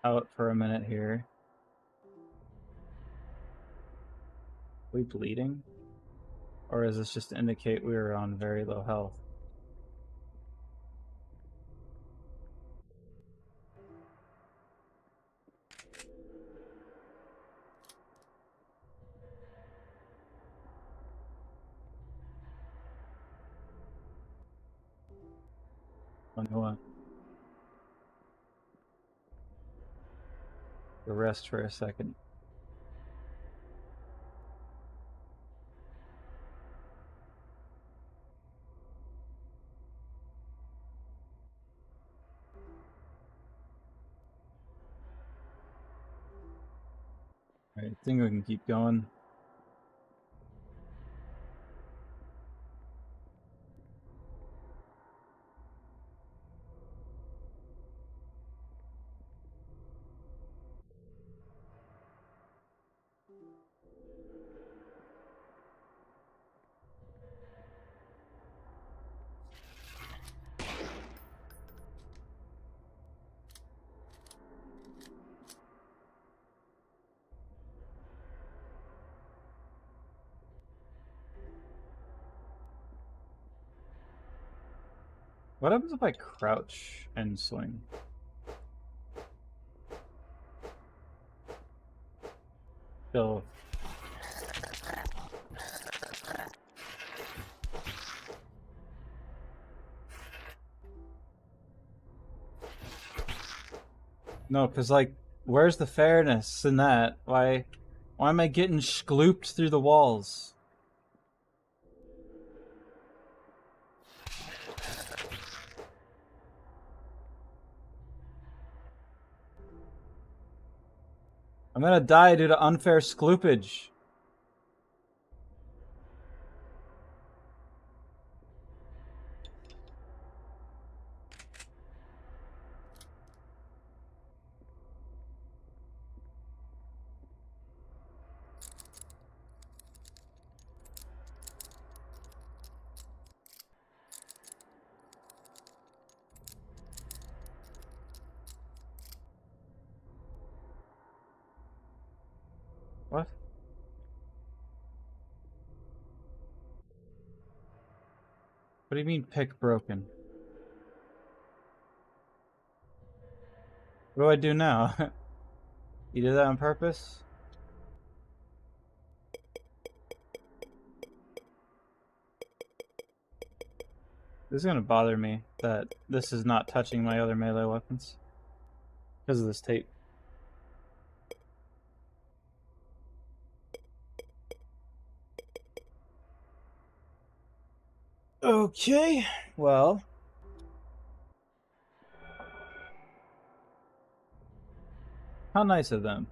out for a minute here. Are we bleeding? Or is this just to indicate we were on very low health? Go on. Rest for a second. Alright, I think we can keep going. What happens if I crouch and swing? Still. No, because, like, where's the fairness in that? Why am I getting schlooped through the walls? I'm gonna die due to unfair skloopage. What? What do you mean pick broken? What do I do now? You did that on purpose? This is gonna bother me that this is not touching my other melee weapons because of this tape. Okay, well. How nice of them.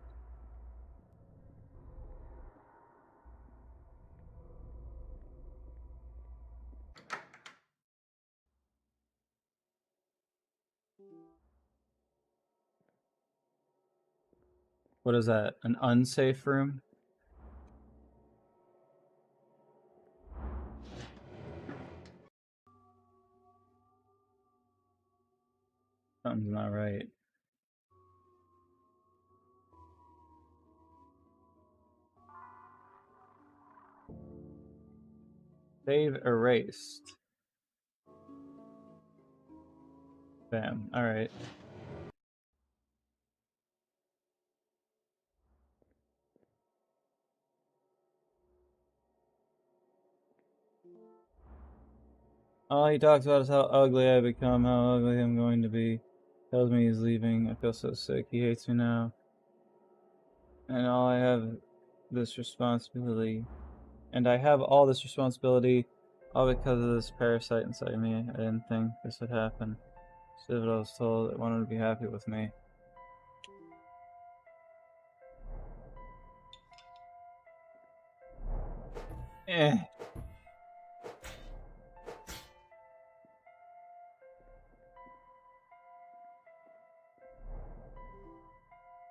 What is that? An unsafe room? Something's not right. Save erased. Bam. Alright. All he talks about is how ugly I've become, how ugly I'm going to be. Tells me he's leaving. I feel so sick. He hates me now. And all I have this responsibility. And I have all this responsibility all because of this parasite inside me. I didn't think this would happen. Instead of what I was told, I wanted to be happy with me. Eh.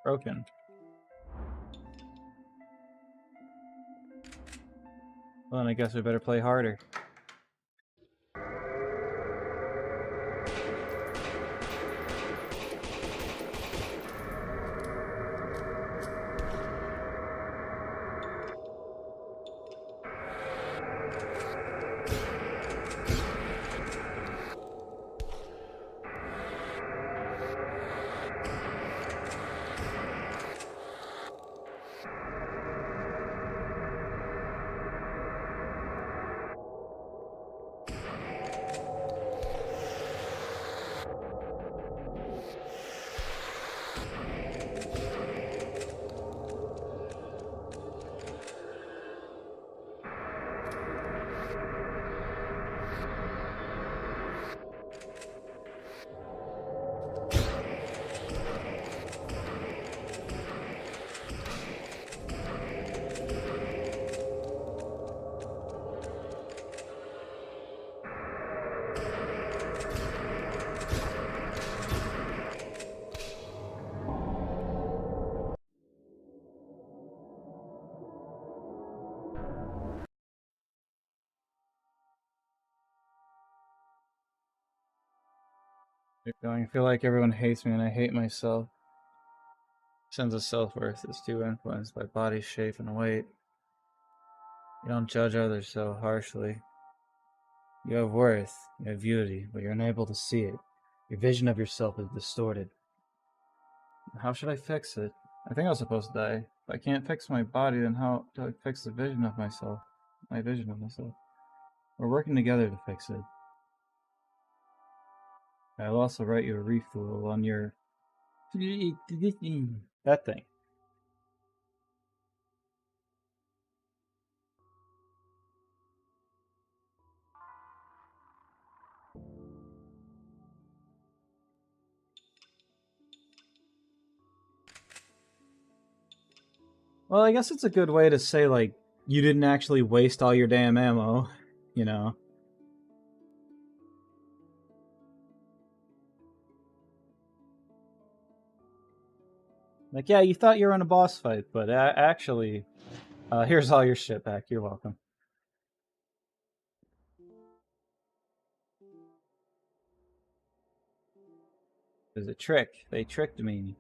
Broken. Well, then I guess we better play harder. I feel like everyone hates me and I hate myself. Sense of self-worth is too influenced by body shape and weight. You don't judge others so harshly. You have worth, you have beauty, but you're unable to see it. Your vision of yourself is distorted. How should I fix it? I think I was supposed to die. If I can't fix my body, then how do I fix the vision of myself? My vision of myself. We're working together to fix it. I'll also write you a refill on your... that thing. Well, I guess it's a good way to say, like, you didn't actually waste all your damn ammo, you know? Like, yeah, you thought you were in a boss fight, but actually, here's all your shit back. You're welcome. It was a trick. They tricked me.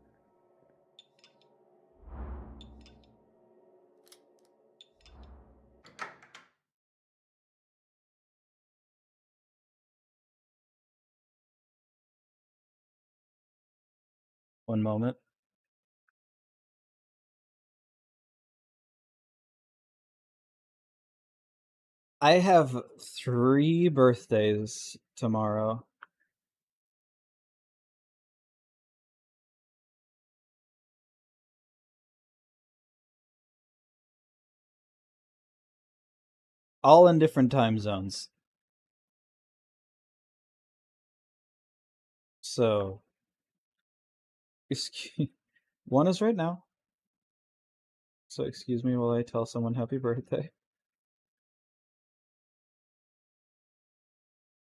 One moment. I have 3 birthdays tomorrow. All in different time zones. So, one is right now. So excuse me while I tell someone happy birthday.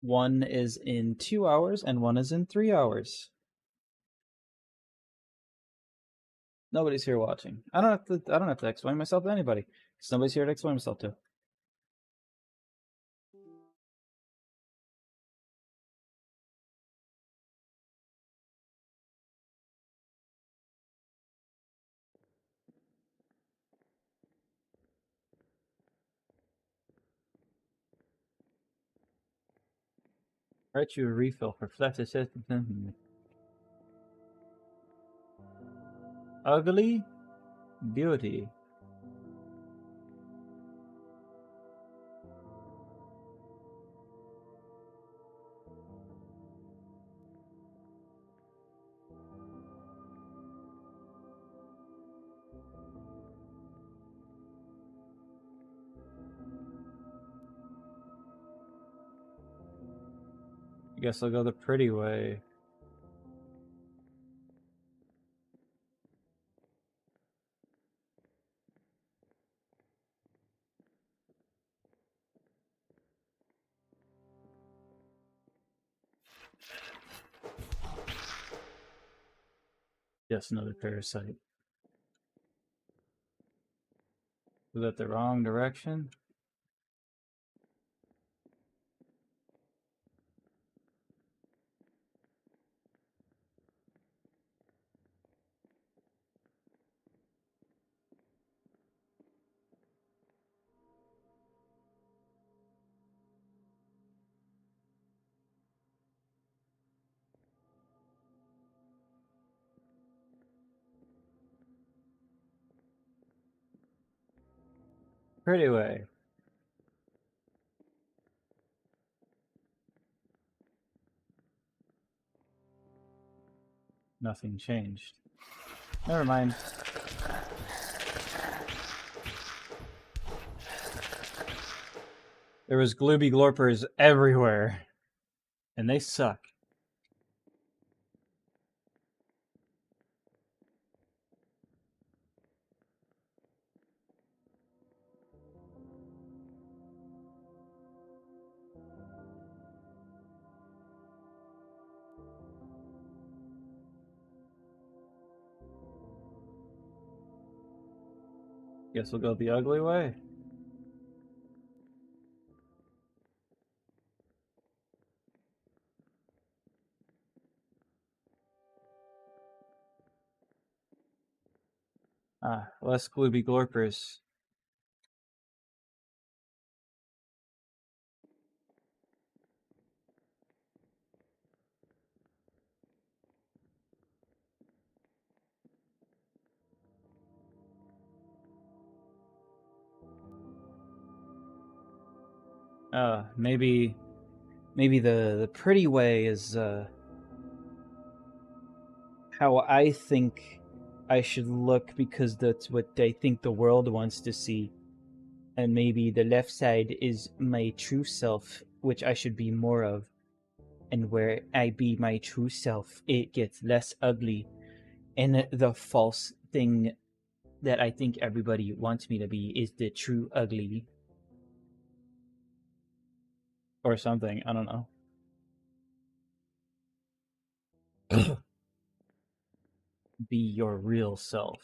One is in 2 hours and one is in 3 hours. Nobody's here watching. I don't have to explain myself to anybody, because nobody's here to explain myself to. Write you a refill for flat ugly beauty. I guess I'll go the pretty way. Just another parasite. Was that the wrong direction? Pretty way. Nothing changed. Never mind. There was glooby glorpers everywhere. And they suck. Guess we'll go the ugly way. Ah, less glooby glorpers. Maybe the pretty way is how I think I should look because that's what I think the world wants to see. And maybe the left side is my true self, which I should be more of. And where I be my true self, it gets less ugly. And the false thing that I think everybody wants me to be is the true ugly. Or something, I don't know. Be your real self.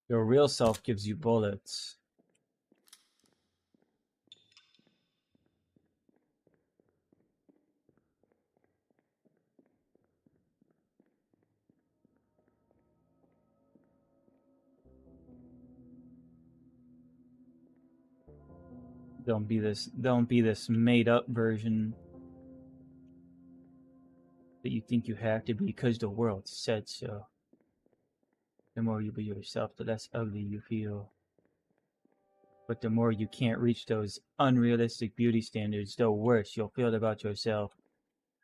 Your real self gives you bullets. Don't be this made up version that you think you have to be because the world said so. The more you be yourself, the less ugly you feel. But the more you can't reach those unrealistic beauty standards, the worse you'll feel about yourself.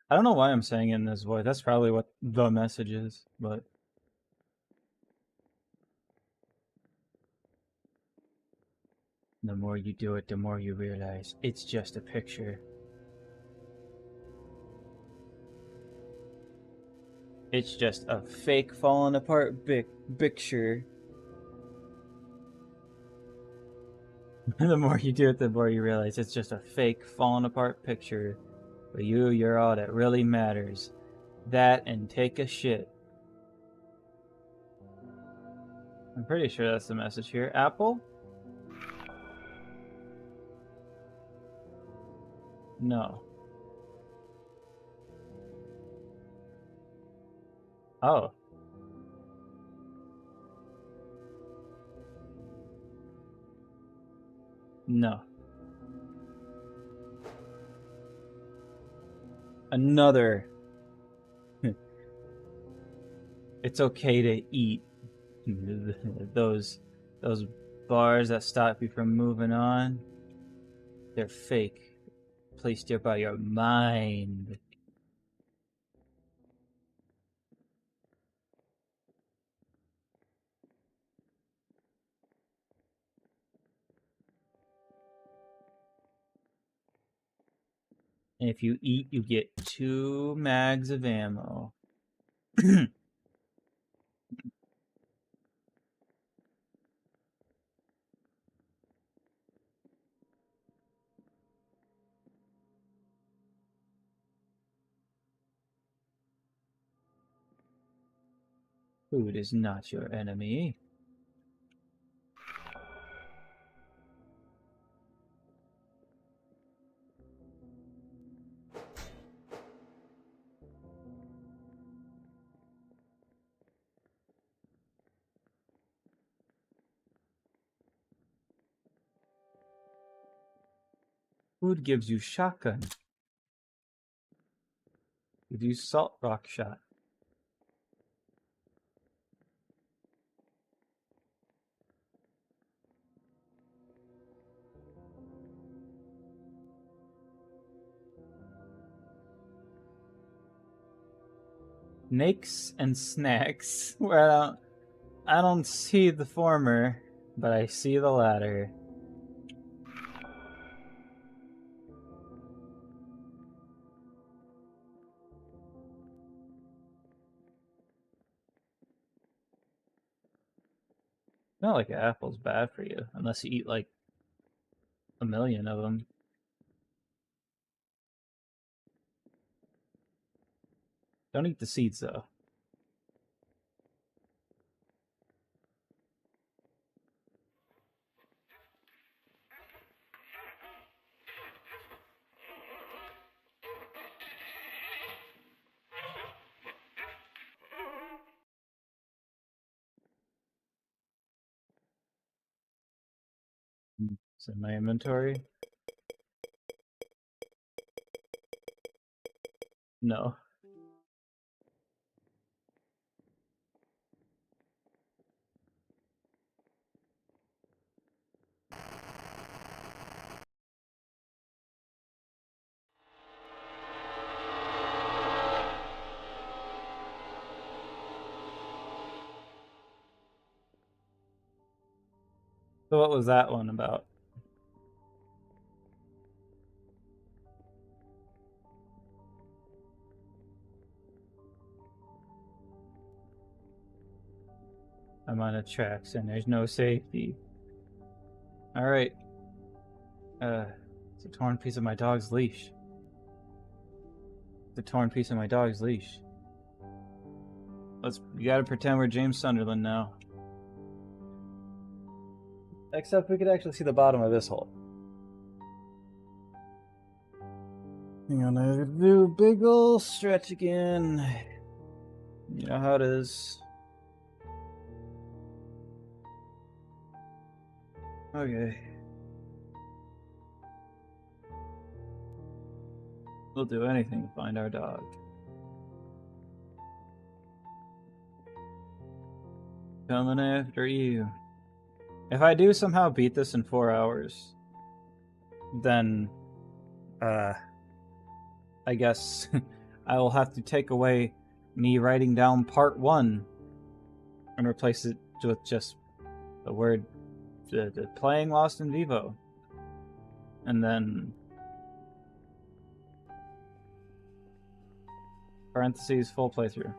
I don't know why I'm saying it in this voice. That's probably what the message is, but the more you do it, the more you realize it's just a picture. It's just a fake falling apart picture. The more you do it, the more you realize it's just a fake falling apart picture. But you're all that really matters. That and take a shit. I'm pretty sure that's the message here. Apple? No. Oh. No. Another. It's okay to eat. those those bars that stop you from moving on, they're fake. Placed there by your mind. And if you eat, you get 2 mags of ammo. Food is not your enemy. Food gives you shotgun. Gives you salt rock shot. Nakes and snacks. Well, I don't see the former, but I see the latter. Not like an apple's bad for you, unless you eat like a million of them. Don't eat the seeds though. It's in my inventory. No. So what was that one about? I'm on the tracks and there's no safety. Alright. It's a torn piece of my dog's leash. It's a torn piece of my dog's leash. You gotta pretend we're James Sunderland now. Except we could actually see the bottom of this hole. Hang on, I gotta do a big ol' stretch again. You know how it is. Okay. We'll do anything to find our dog. Coming after you. If I do somehow beat this in 4 hours, then, I guess I will have to take away me writing down part 1 and replace it with just the word the playing Lost in Vivo. And then parentheses full playthrough.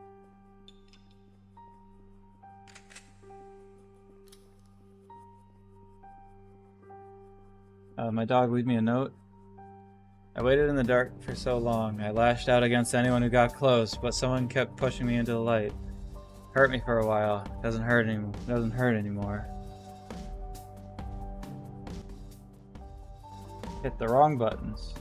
My dog leave me a note. I waited in the dark for so long. I lashed out against anyone who got close, but someone kept pushing me into the light. Hurt me for a while. Doesn't hurt anymore. Hit the wrong buttons.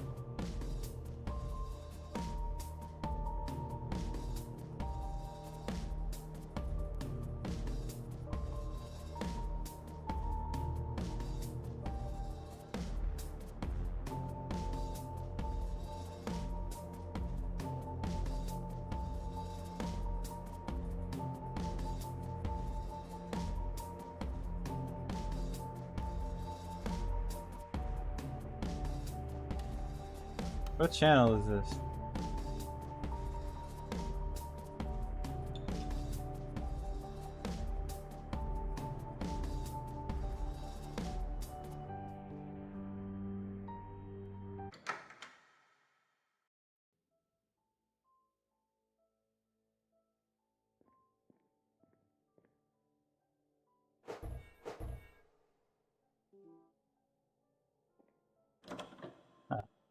What channel is this?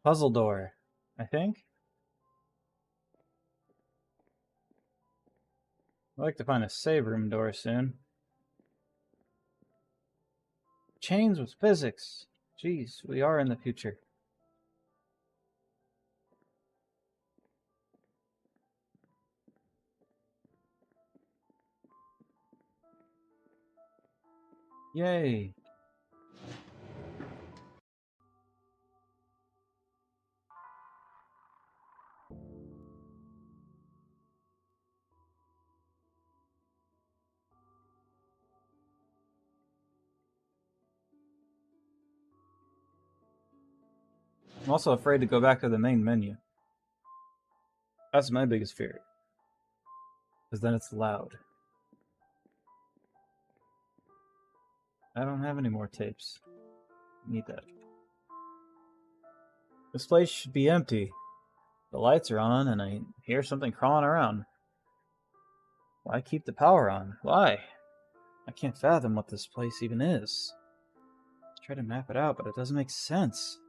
Puzzle door, I think. I'd like to find a save room door soon. Chains with physics. Jeez, we are in the future. Yay. I'm also afraid to go back to the main menu. That's my biggest fear. Because then it's loud. I don't have any more tapes. Need that. This place should be empty. The lights are on and I hear something crawling around. Why keep the power on? Why? I can't fathom what this place even is. I try to map it out, but it doesn't make sense.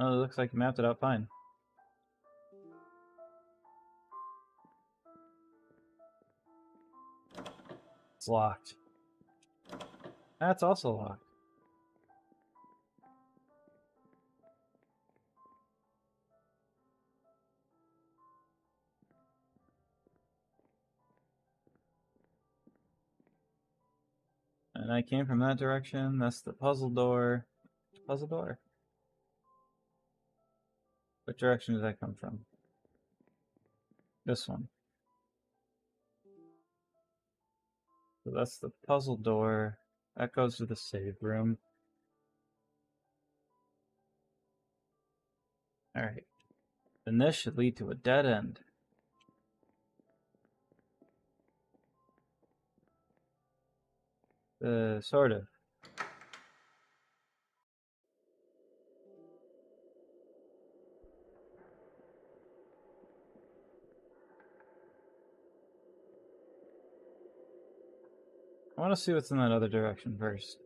Oh, it looks like you mapped it out fine. It's locked. That's also locked. And I came from that direction. That's the puzzle door. Puzzle door. What direction did that come from? This one. So that's the puzzle door. That goes to the save room. Alright. Then this should lead to a dead end. Sort of. I want to see what's in that other direction first.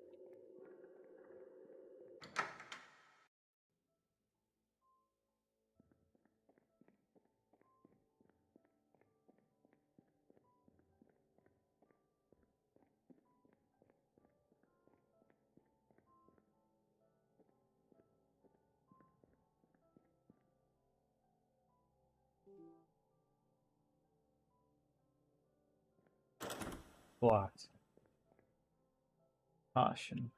Blocked. Caution.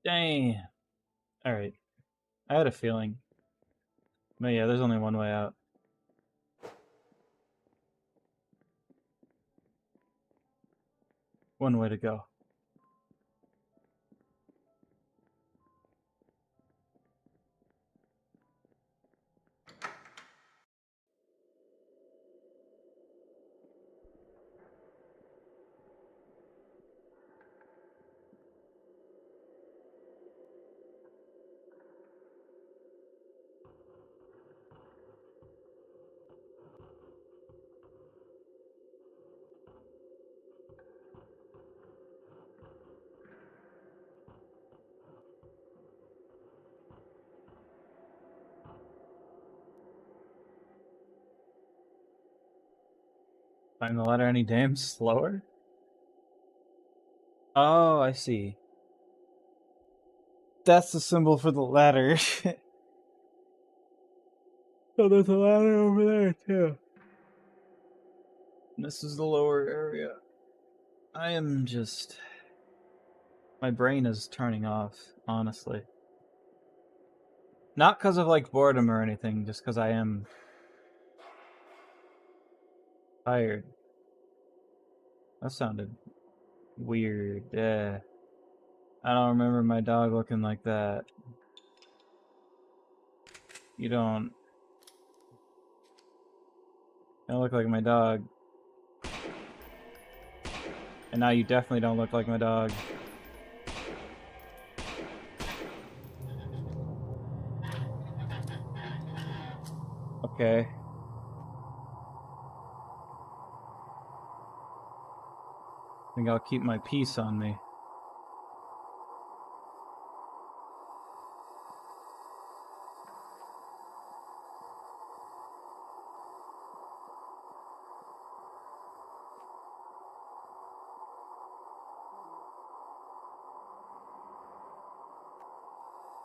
Dang. Alright. I had a feeling. But yeah, there's only one way out. One way to go. Find the ladder any damn slower? Oh, I see. That's the symbol for the ladder. Oh, there's a ladder over there, too. This is the lower area. I am just... My brain is turning off, honestly. Not because of, like, boredom or anything, just because I am... tired. That sounded weird. Yeah. I don't remember my dog looking like that. You don't look like my dog. And now you definitely don't look like my dog. Okay. I think I'll keep my peace on me.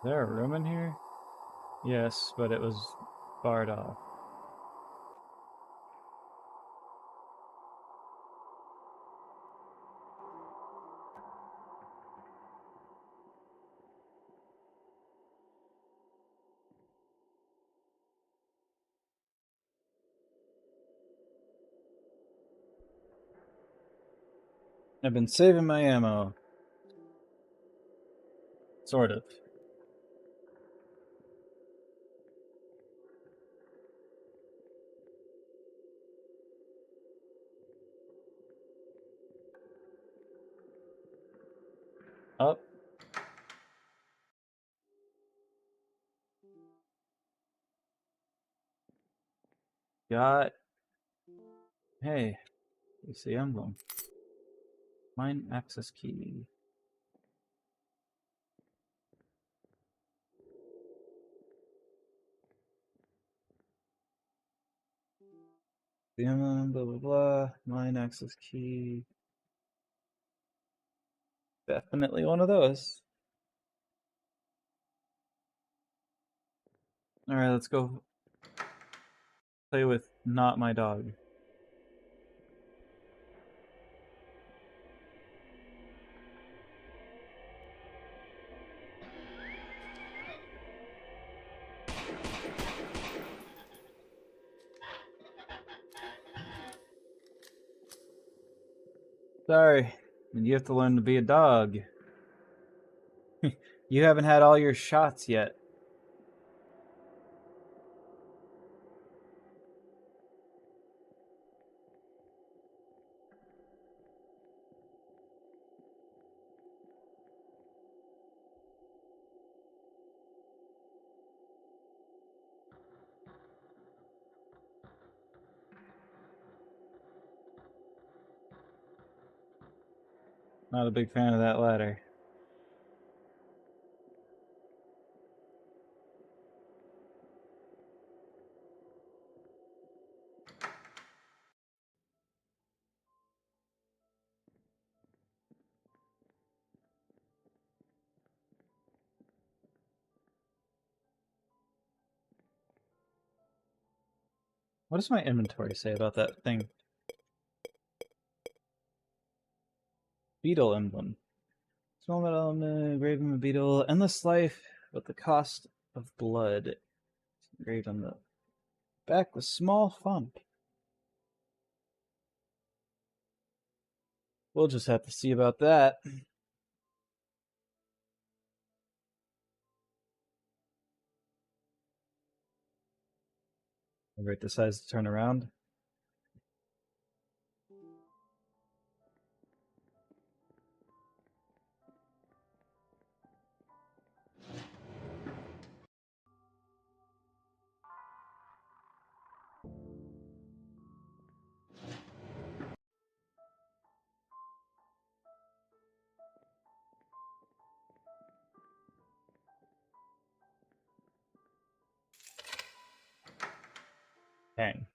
Is there a room in here? Yes, but it was barred off. I've been saving my ammo. Sort of. Up. Got... Hey. You see, I'm going. Mine access key. Blah, blah, blah, blah. Mine access key. Definitely one of those. Alright, let's go play with not my dog. Sorry, you have to learn to be a dog. You haven't had all your shots yet. Not a big fan of that ladder. What does my inventory say about that thing? Beetle emblem. Small metal engraved on the beetle. Endless life with the cost of blood. Engraved on the back with small font. We'll just have to see about that. Everybody decides to turn around. Dang.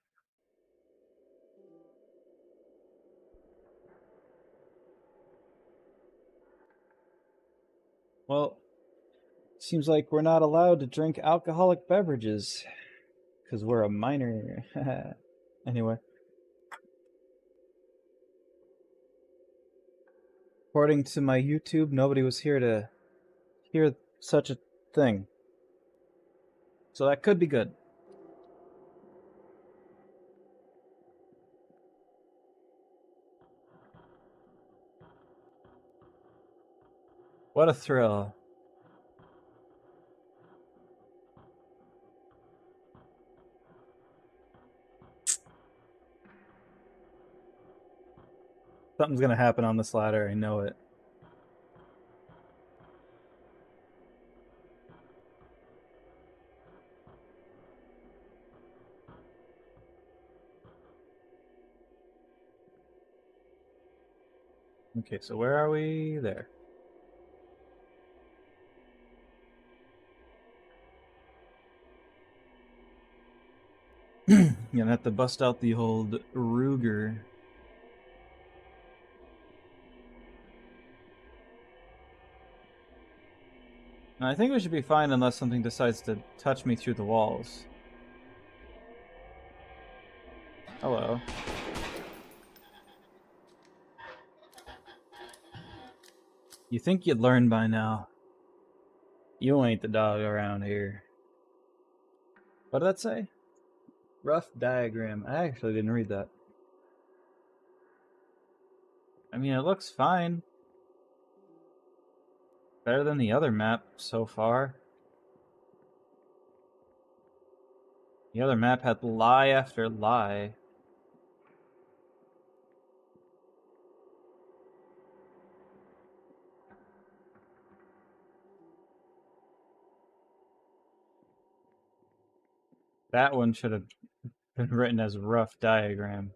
Well, seems like we're not allowed to drink alcoholic beverages because we're a minor. Anyway. According to my YouTube, nobody was here to hear such a thing. So that could be good. What a thrill. Something's gonna happen on this ladder, I know it. Okay, so where are we? There. You're gonna have to bust out the old Ruger. And I think we should be fine unless something decides to touch me through the walls. Hello. You think you'd learn by now. You ain't the dog around here. What did that say? Rough diagram. I actually didn't read that. I mean, it looks fine. Better than the other map so far. The other map had lie after lie. That one should have been written as rough diagram.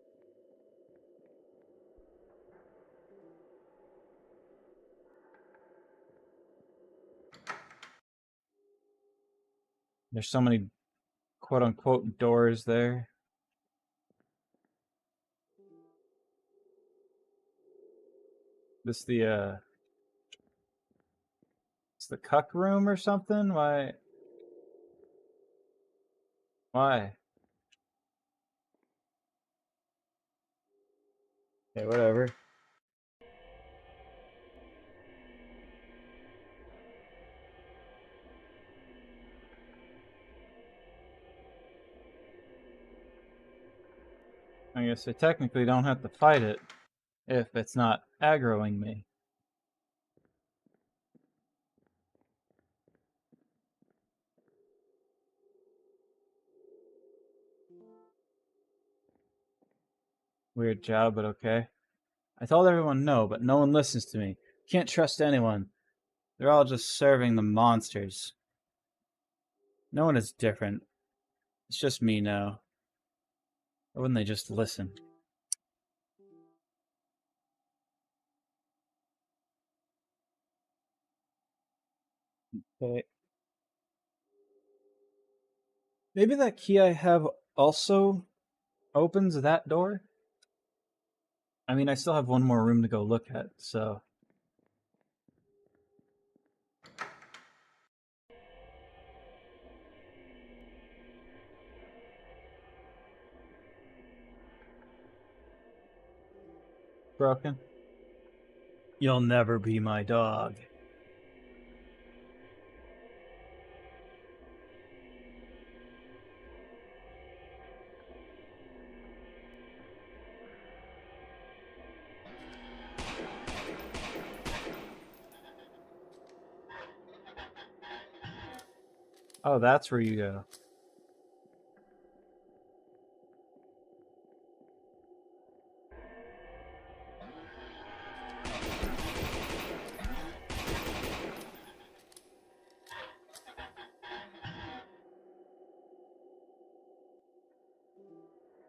There's so many quote-unquote doors there. This it's the cuck room or something? Why? Why? Okay, whatever. I guess I technically don't have to fight it if it's not aggroing me. Weird job, but okay. I told everyone no, but no one listens to me. Can't trust anyone. They're all just serving the monsters. No one is different. It's just me now. Or wouldn't they just listen? Okay. Maybe that key I have also opens that door? I mean, I still have one more room to go look at, so... Broken? You'll never be my dog. Oh, that's where you go.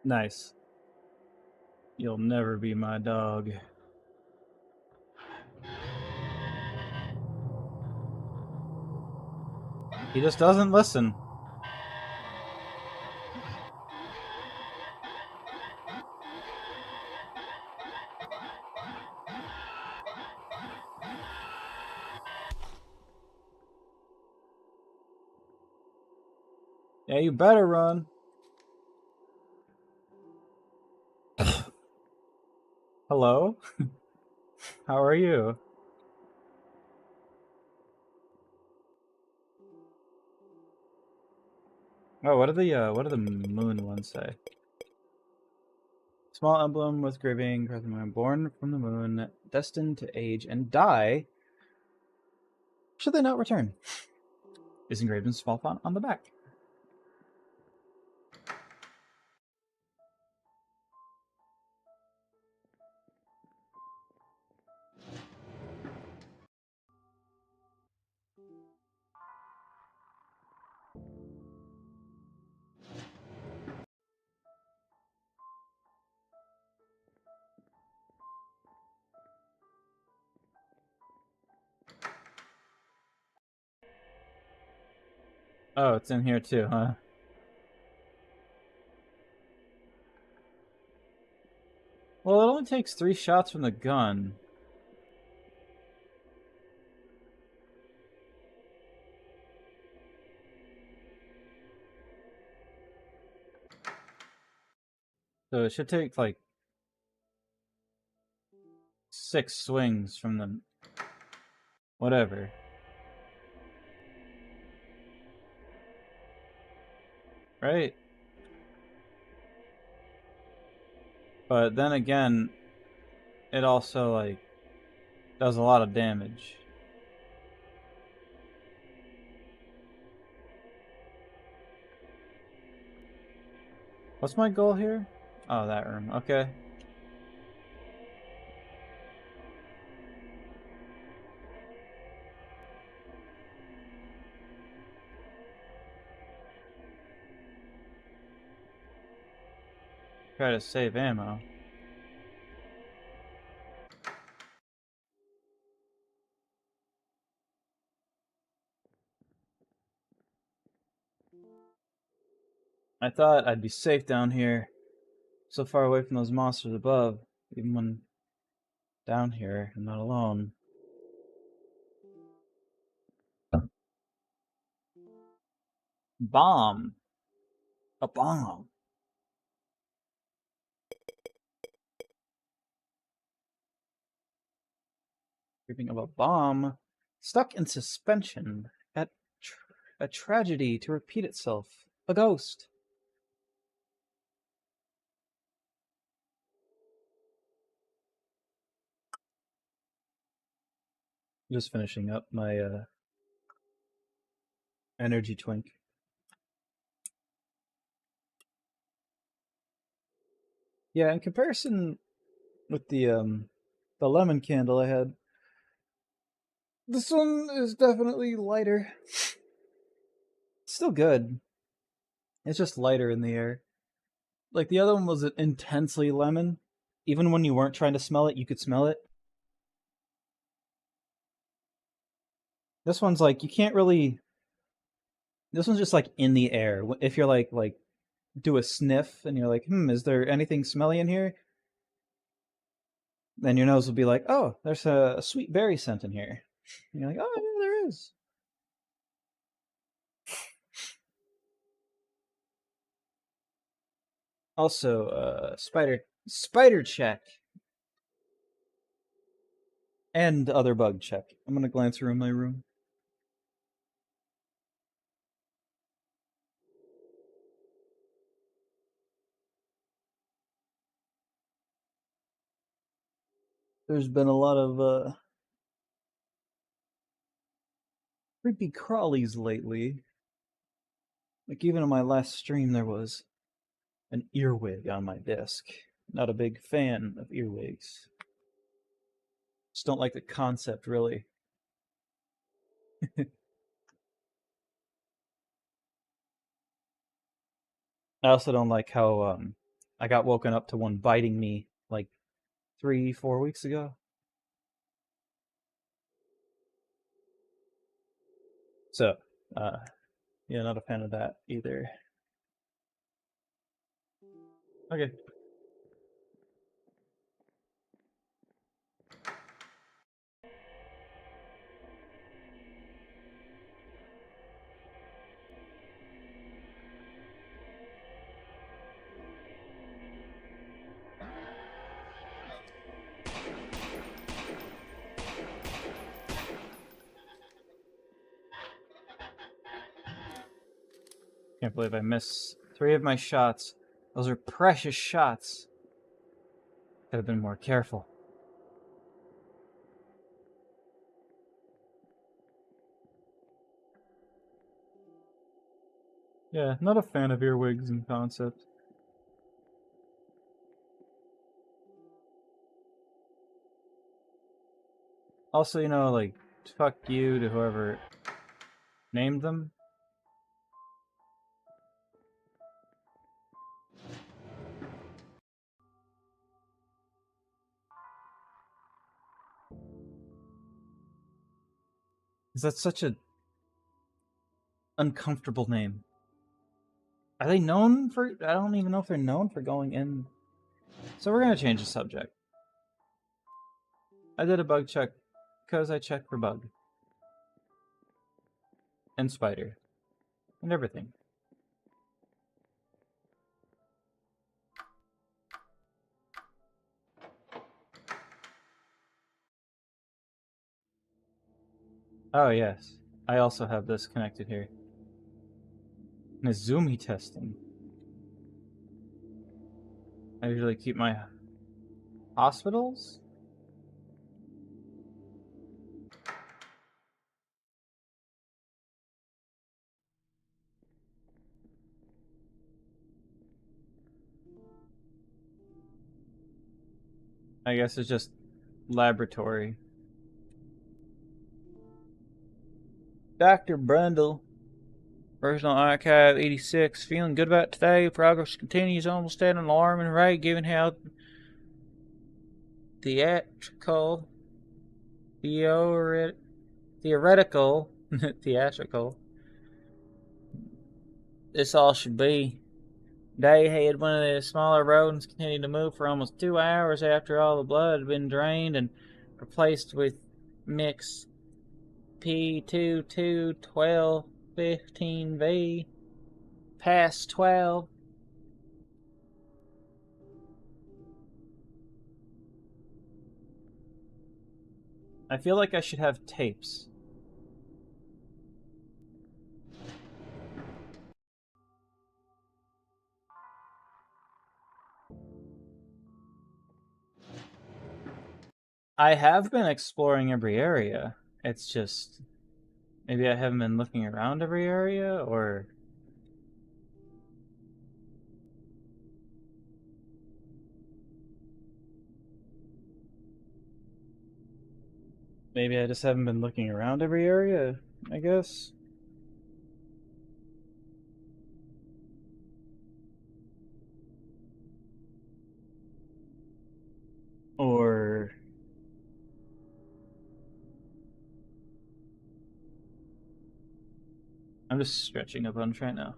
Nice. You'll never be my dog. He just doesn't listen. Yeah, you better run. Hello? How are you? Oh, what do the moon ones say? Small emblem with graving, born from the moon, destined to age and die. Should they not return? Is engraved in small font on the back. Oh, it's in here too, huh? Well, it only takes 3 shots from the gun. So it should take like 6 swings from the... whatever. Right? But then again, it also like does a lot of damage. What's my goal here? Oh, that room. Okay. Try to save ammo. I thought I'd be safe down here, so far away from those monsters above, even when down here, I'm not alone. Bomb. A bomb. Creeping of a bomb. Stuck in suspension. A tragedy to repeat itself. A ghost. Just finishing up my energy twink. Yeah, in comparison with the lemon candle I had, this one is definitely lighter. Still good. It's just lighter in the air. Like the other one was intensely lemon. Even when you weren't trying to smell it, you could smell it. This one's like, you can't really... This one's just like in the air. If you're like do a sniff and you're like, is there anything smelly in here? Then your nose will be like, oh, there's a sweet berry scent in here. And you're like, oh, yeah, there is. Also, spider check. And other bug check. I'm gonna glance around my room. There's been a lot of creepy crawlies lately. Like even in my last stream, there was an earwig on my desk. Not a big fan of earwigs. Just don't like the concept, really. I also don't like how I got woken up to one biting me like 3-4 weeks ago. So, yeah, not a fan of that either. Okay. Can't believe I missed 3 of my shots. Those are precious shots. Could have been more careful. Yeah, not a fan of earwigs in concept. Also, like, fuck you to whoever named them. Is that such a uncomfortable name? Are they known for... I don't even know if they're known for going in... So we're gonna change the subject. I did a bug check because I checked for bug. And spider. And everything. Oh, yes. I also have this connected here. Nezumi testing. I usually keep my hospitals? I guess it's just laboratory. Dr. Brundle. Personal Archive 86. Feeling good about today. Progress continues almost at an alarming rate given how theatrical, theoretical, theatrical this all should be. Day had one of the smaller rodents continued to move for almost 2 hours after all the blood had been drained and replaced with mix P221215V past 12. I feel like I should have tapes. I have been exploring every area. It's just maybe I haven't been looking around every area, or maybe I just haven't been looking around every area, I guess. Or I'm just stretching a bunch right now.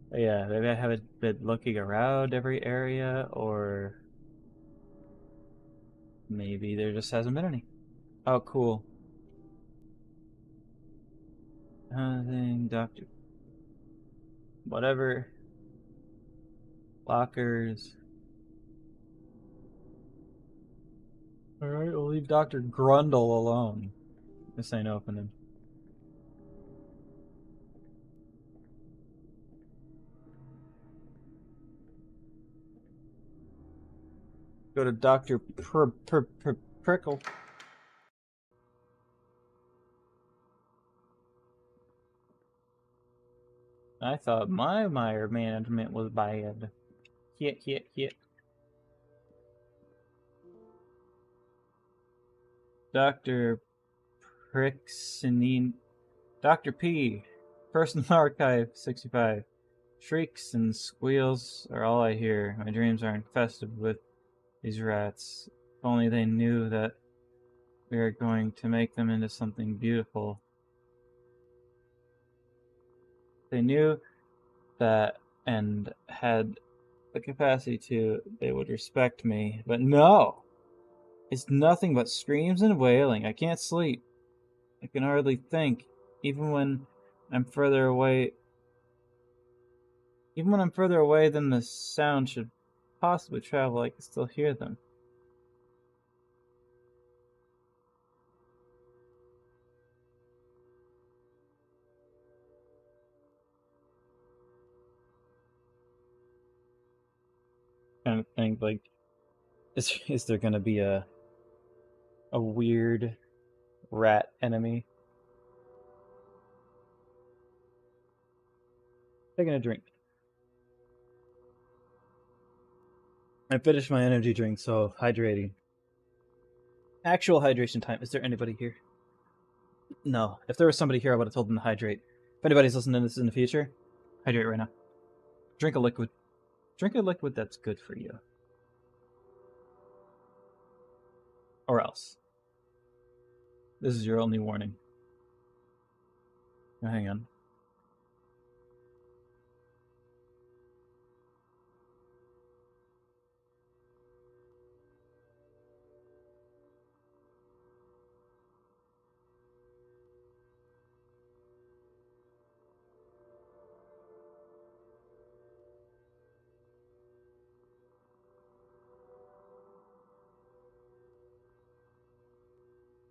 But yeah, maybe I haven't been looking around every area, or maybe there just hasn't been any. Oh, cool. Doctor. Whatever. Lockers. Alright, we'll leave Dr. Grundle alone. This ain't opening. Go to Dr. Prickle. I thought my Meyer management was bad. Hit. Dr. Prixinine. Dr. P. Personal Archive 65. Shrieks and squeals are all I hear. My dreams are infested with these rats. If only they knew that we are going to make them into something beautiful. They knew that and had the capacity to, they would respect me. But no! It's nothing but screams and wailing. I can't sleep. I can hardly think. Even when I'm further away than the sound should possibly travel, I can still hear them. Kind of think, like, is there gonna be a weird rat enemy? Taking a drink. I finished my energy drink, so hydrating. Actual hydration time. Is there anybody here? No. If there was somebody here, I would have told them to hydrate. If anybody's listening to this in the future, hydrate right now. Drink a liquid. Drink a liquid that's good for you. Or else. This is your only warning. Now, hang on.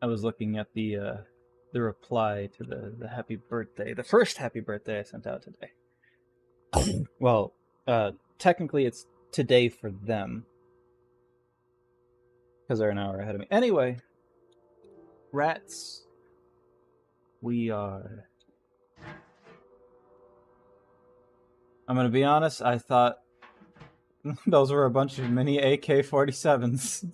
I was looking at the reply to the happy birthday, the first happy birthday I sent out today. Well, technically it's today for them because they're an hour ahead of me. Anyway, rats. We are. I'm gonna be honest. I thought those were a bunch of mini AK-47s.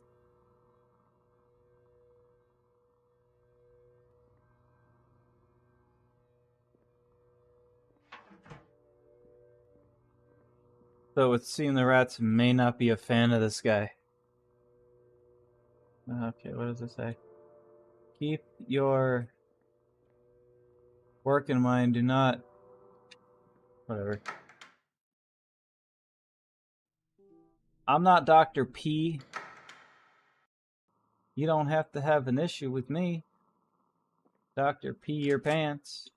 So it would seem the rats may not be a fan of this guy. Okay, what does it say? Keep your work in mind. Do not... Whatever. I'm not Dr. P. You don't have to have an issue with me. Dr. P your pants.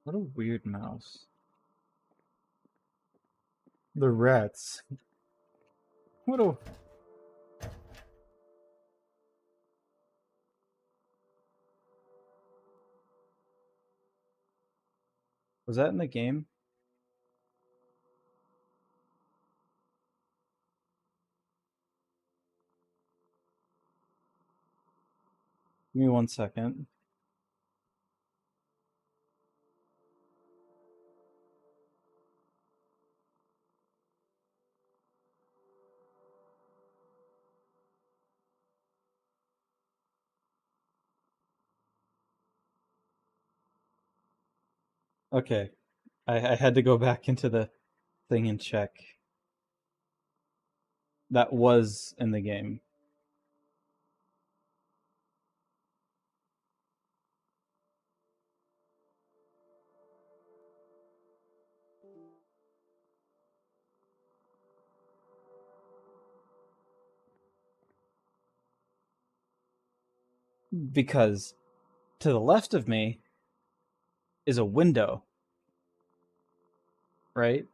What a weird mouse. The rats. What a... Was that in the game? Give me 1 second. Okay. I had to go back into the thing and check. That was in the game. because to the left of me is a window, right?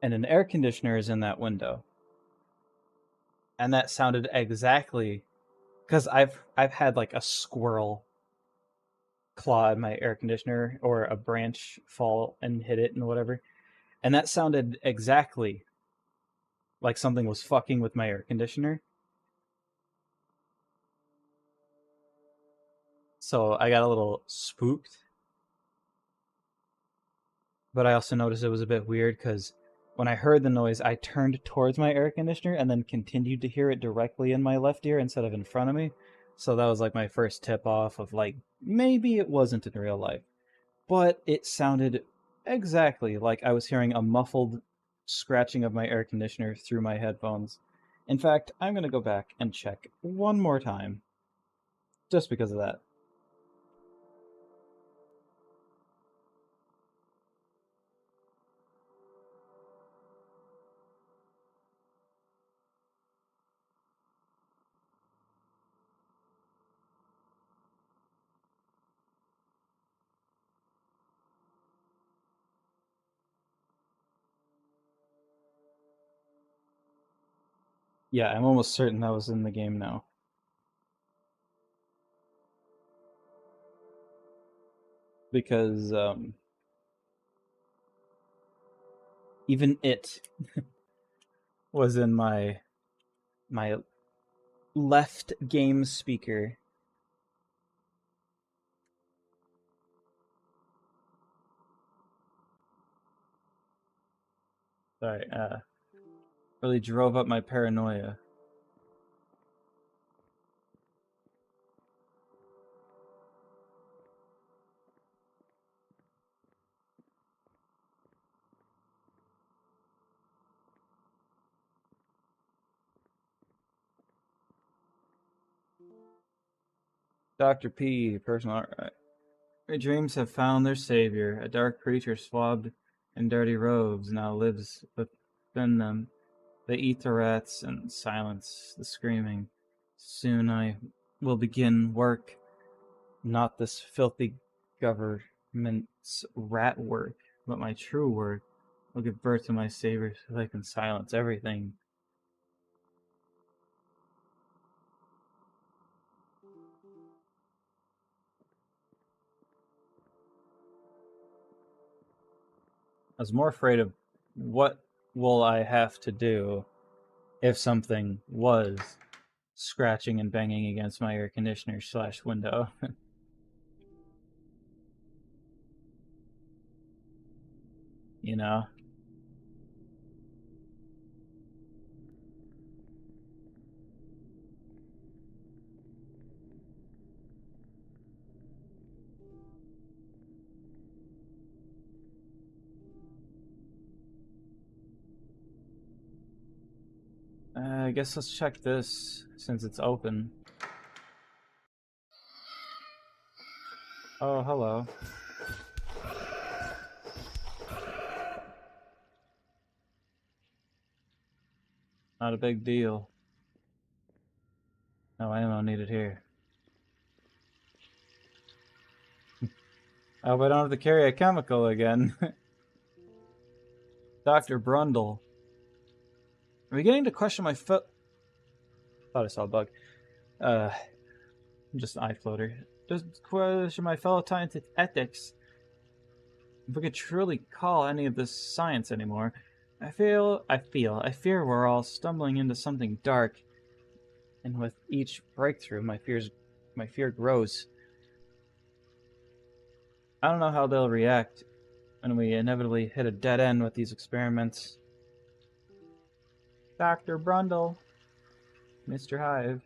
And an air conditioner is in that window. And that sounded exactly, because I've had like a squirrel claw in my air conditioner or a branch fall and hit it and whatever. And that sounded exactly like something was fucking with my air conditioner. So I got a little spooked. But I also noticed it was a bit weird because when I heard the noise, I turned towards my air conditioner and then continued to hear it directly in my left ear instead of in front of me. So that was like my first tip off of like, maybe it wasn't in real life. But it sounded exactly like I was hearing a muffled scratching of my air conditioner through my headphones. In fact, I'm going to go back and check one more time just because of that. Yeah, I'm almost certain that was in the game now. Because even it was in my left game speaker. Sorry, really drove up my paranoia. Dr. P, personal art. My dreams have found their savior. A dark creature swabbed in dirty robes now lives within them. They eat the rats and silence the screaming. Soon I will begin work, not this filthy government's rat work, but my true work. Will give birth to my savior so they can silence everything. I was more afraid of what will I have to do if something was scratching and banging against my air conditioner slash window. You know? I guess let's check this since it's open. Oh, hello. Not a big deal. No ammo needed here. Oh, but I don't have to carry a chemical again. Dr. Brundle. I'm beginning to question my foot. Thought I saw a bug. Just an eye floater. Just question my fellow scientific ethics. If we could truly call any of this science anymore, I fear we're all stumbling into something dark. And with each breakthrough, my fear grows. I don't know how they'll react when we inevitably hit a dead end with these experiments. Dr. Brundle. Mr. Hive.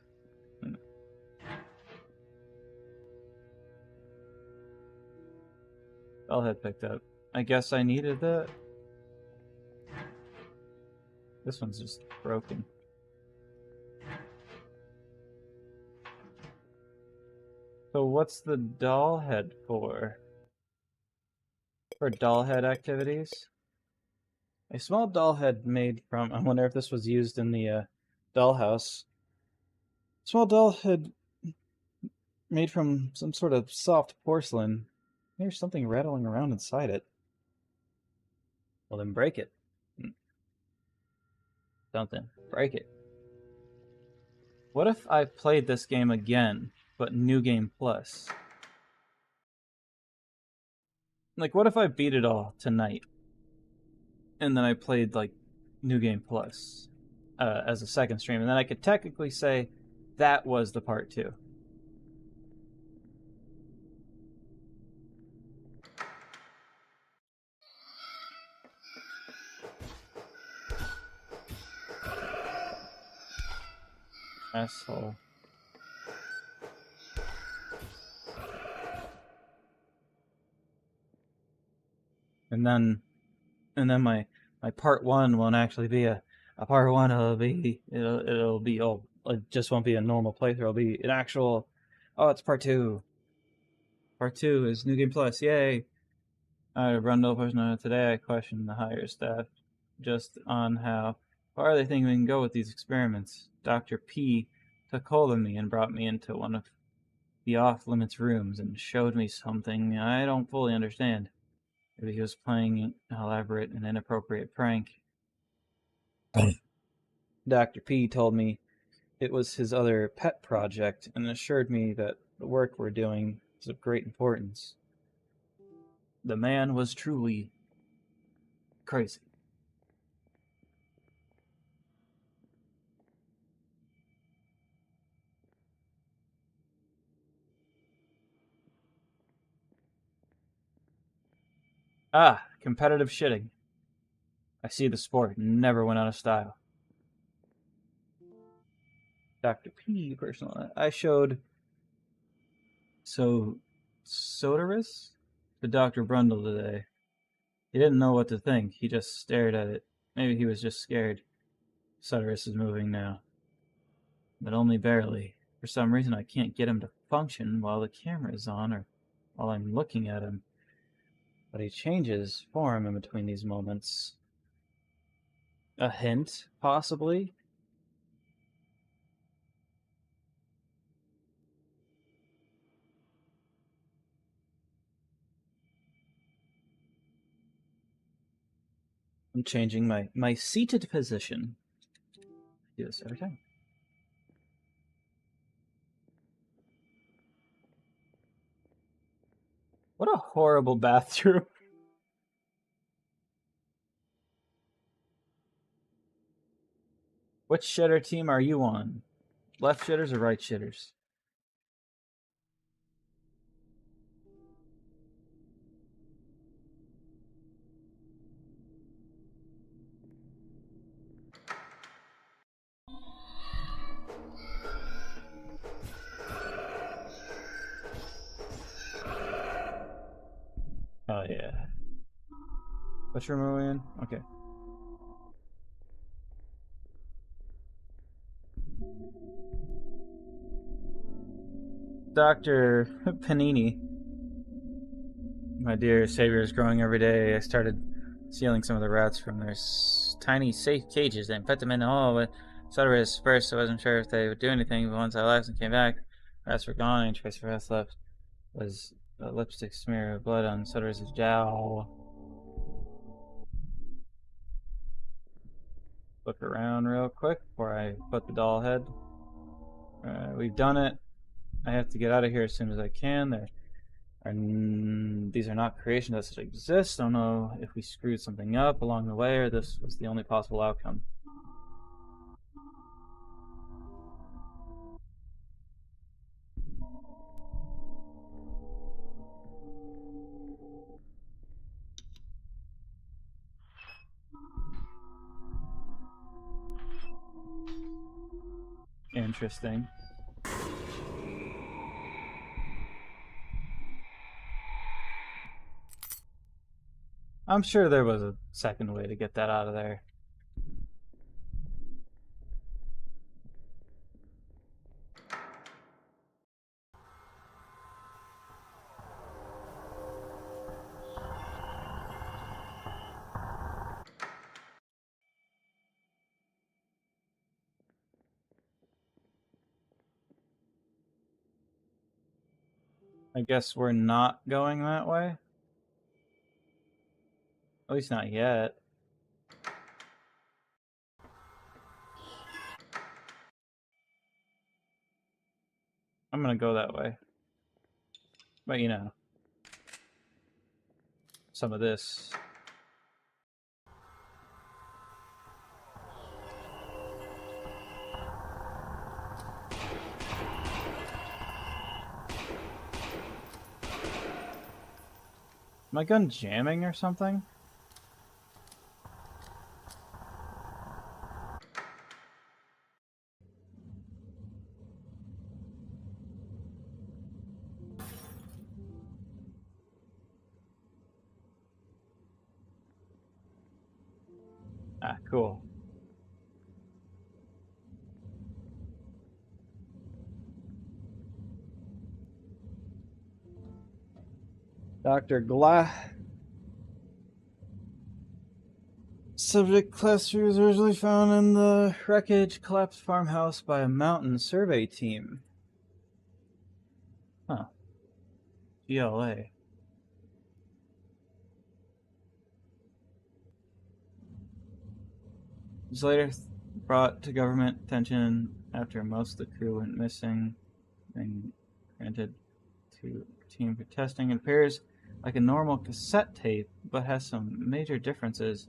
Bellhead picked up. I guess I needed that. This one's just broken. So what's the doll head for? For doll head activities? A small doll head made from... I wonder if this was used in the dollhouse. Small doll head made from some sort of soft porcelain. There's something rattling around inside it. Well, then break it. Something. Break it. What if I played this game again, but New Game Plus? Like, what if I beat it all tonight, and then I played, like, New Game Plus as a second stream, and then I could technically say that was the part 2. Asshole. And then my part 1 won't actually be a part 1. It'll be it just won't be a normal playthrough. It'll be an actual. Oh, it's part 2. Part 2 is New Game Plus. Yay! I run no person today. I questioned the higher staff just on how far they think we can go with these experiments. Dr. P took hold of me and brought me into one of the off-limits rooms and showed me something I don't fully understand. Maybe he was playing an elaborate and inappropriate prank. Dr. P told me it was his other pet project and assured me that the work we're doing is of great importance. The man was truly crazy. Ah, competitive shitting. I see the sport never went out of style. Dr. P, personally, I showed Sodaris to Dr. Brundle today. He didn't know what to think. He just stared at it. Maybe he was just scared. Sodaris is moving now, but only barely. For some reason, I can't get him to function while the camera is on or while I'm looking at him. But he changes form in between these moments. A hint, possibly? I'm changing my seated position. I do this every time. What a horrible bathroom. Which shitter team are you on? Left shitters or right shitters? Oh yeah. Which room are we in? Okay. Dr. Panini. My dear savior is growing every day. I started sealing some of the rats from their tiny safe cages and put them in the hole with Sodaris first. I wasn't sure if they would do anything, but once I left and came back, rats were gone and trace of rats left was a lipstick smear of blood on Sodaris' jowl. Look around real quick before I put the doll head. We've done it. I have to get out of here as soon as I can. These are not creations that exist. I don't know if we screwed something up along the way or this was the only possible outcome. Interesting. I'm sure there was a second way to get that out of there. I guess we're not going that way. At least not yet. I'm gonna go that way. But you know, some of this. My gun jamming or something? Ah, cool. Dr. Glah. Subject cluster was originally found in the wreckage collapsed farmhouse by a mountain survey team. Huh. GLA. It was later brought to government attention after most of the crew went missing and granted to team for testing. It appears like a normal cassette tape, but has some major differences.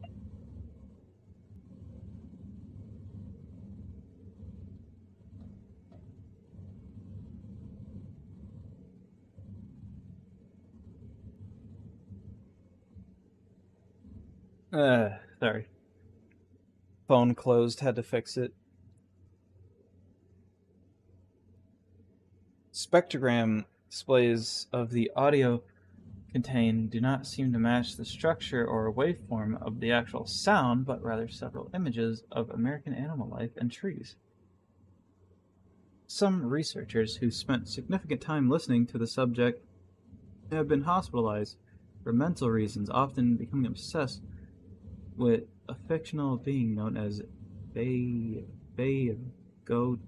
Sorry. Phone closed, had to fix it. Spectrogram displays of the audio contained do not seem to match the structure or waveform of the actual sound, but rather several images of American animal life and trees. Some researchers who spent significant time listening to the subject have been hospitalized for mental reasons, often becoming obsessed with a fictional being known as Bay Goat.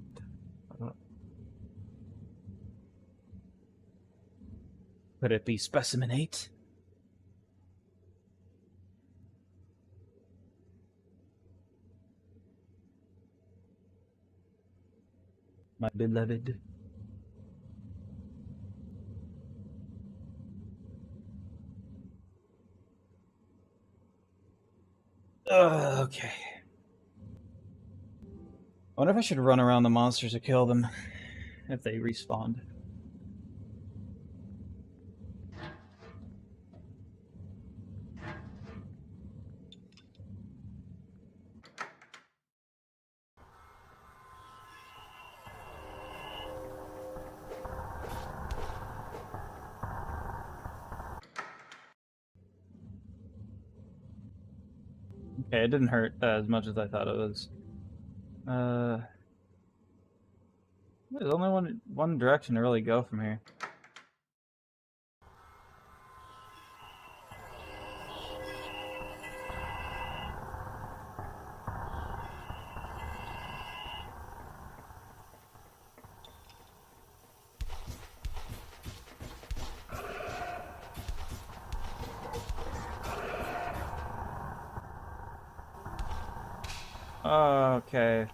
Could it be Specimen 8? My beloved. Okay. I wonder if I should run around the monsters or kill them if they respawn. Okay, it didn't hurt as much as I thought it was. There's only one direction to really go from here. Okay.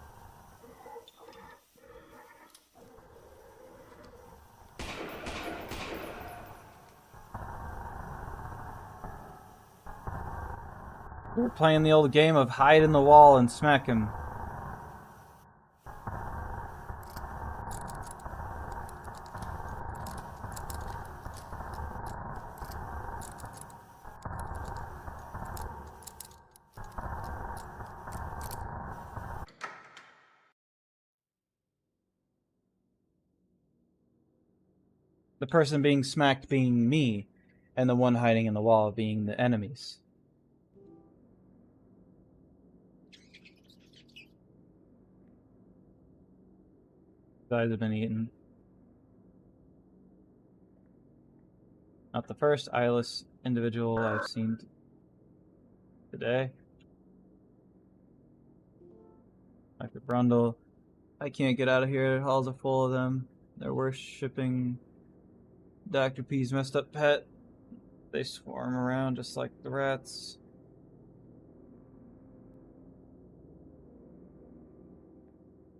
We're playing the old game of hide in the wall and smack him. The person being smacked being me, and the one hiding in the wall being the enemies. Guys have been eaten. Not the first eyeless individual I've seen today. Dr. Brundle. I can't get out of here. Halls are full of them. They're worshipping Dr. P's messed up pet. They swarm around just like the rats.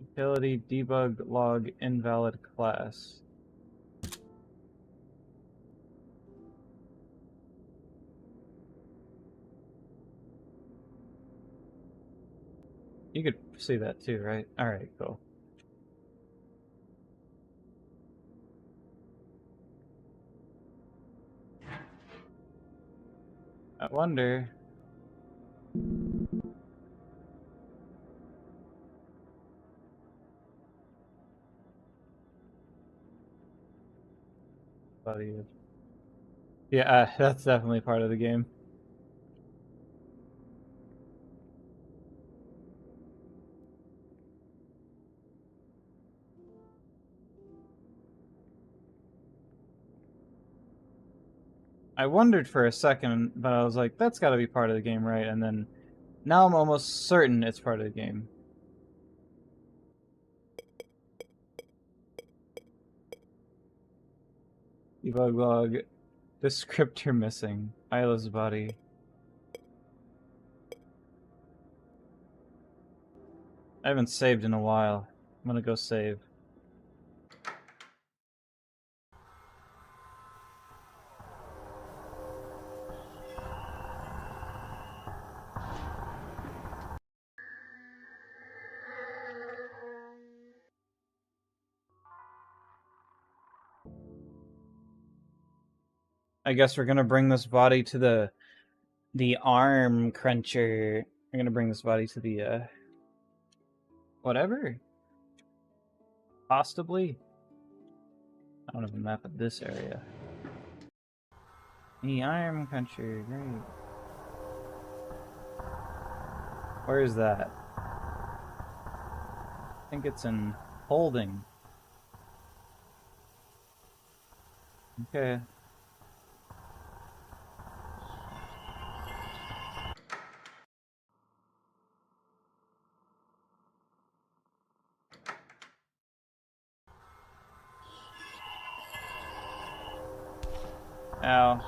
Utility debug log invalid class. You could see that too, right? Alright, cool. I wonder. Yeah, that's definitely part of the game. I wondered for a second, but I was like, that's gotta be part of the game, right? And then now I'm almost certain it's part of the game. Debug log. Descriptor missing. Isla's body. I haven't saved in a while. I'm gonna go save. I guess we're gonna bring this body to the arm cruncher. We're gonna bring this body to the whatever. Possibly. I don't have a map of this area. The arm cruncher, great. Where is that? I think it's in holding. Okay. Ow.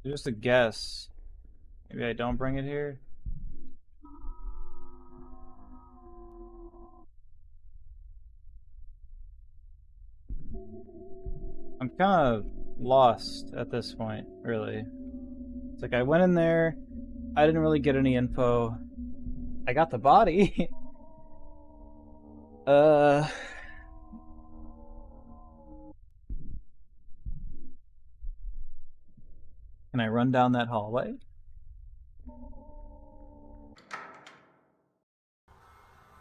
Just a guess. Maybe I don't bring it here? I'm kind of lost at this point, really. It's like I went in there, I didn't really get any info. I got the body. Can I run down that hallway?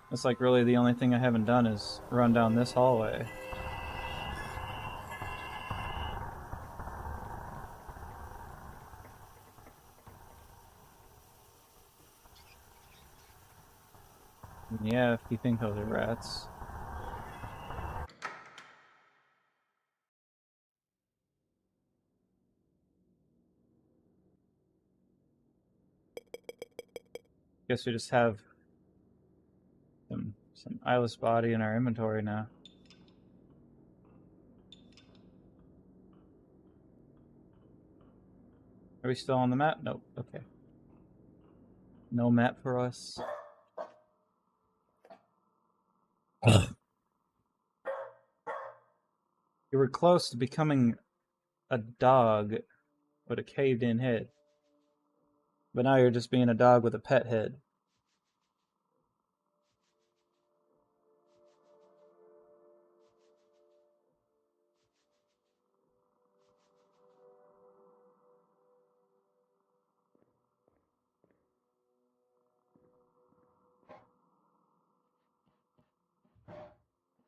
That's like really the only thing I haven't done is run down this hallway. Yeah, if you think those are rats. Guess we just have some eyeless body in our inventory now. Are we still on the map? Nope. Okay. No map for us. You were close to becoming a dog with a caved-in head. But now you're just being a dog with a pet head.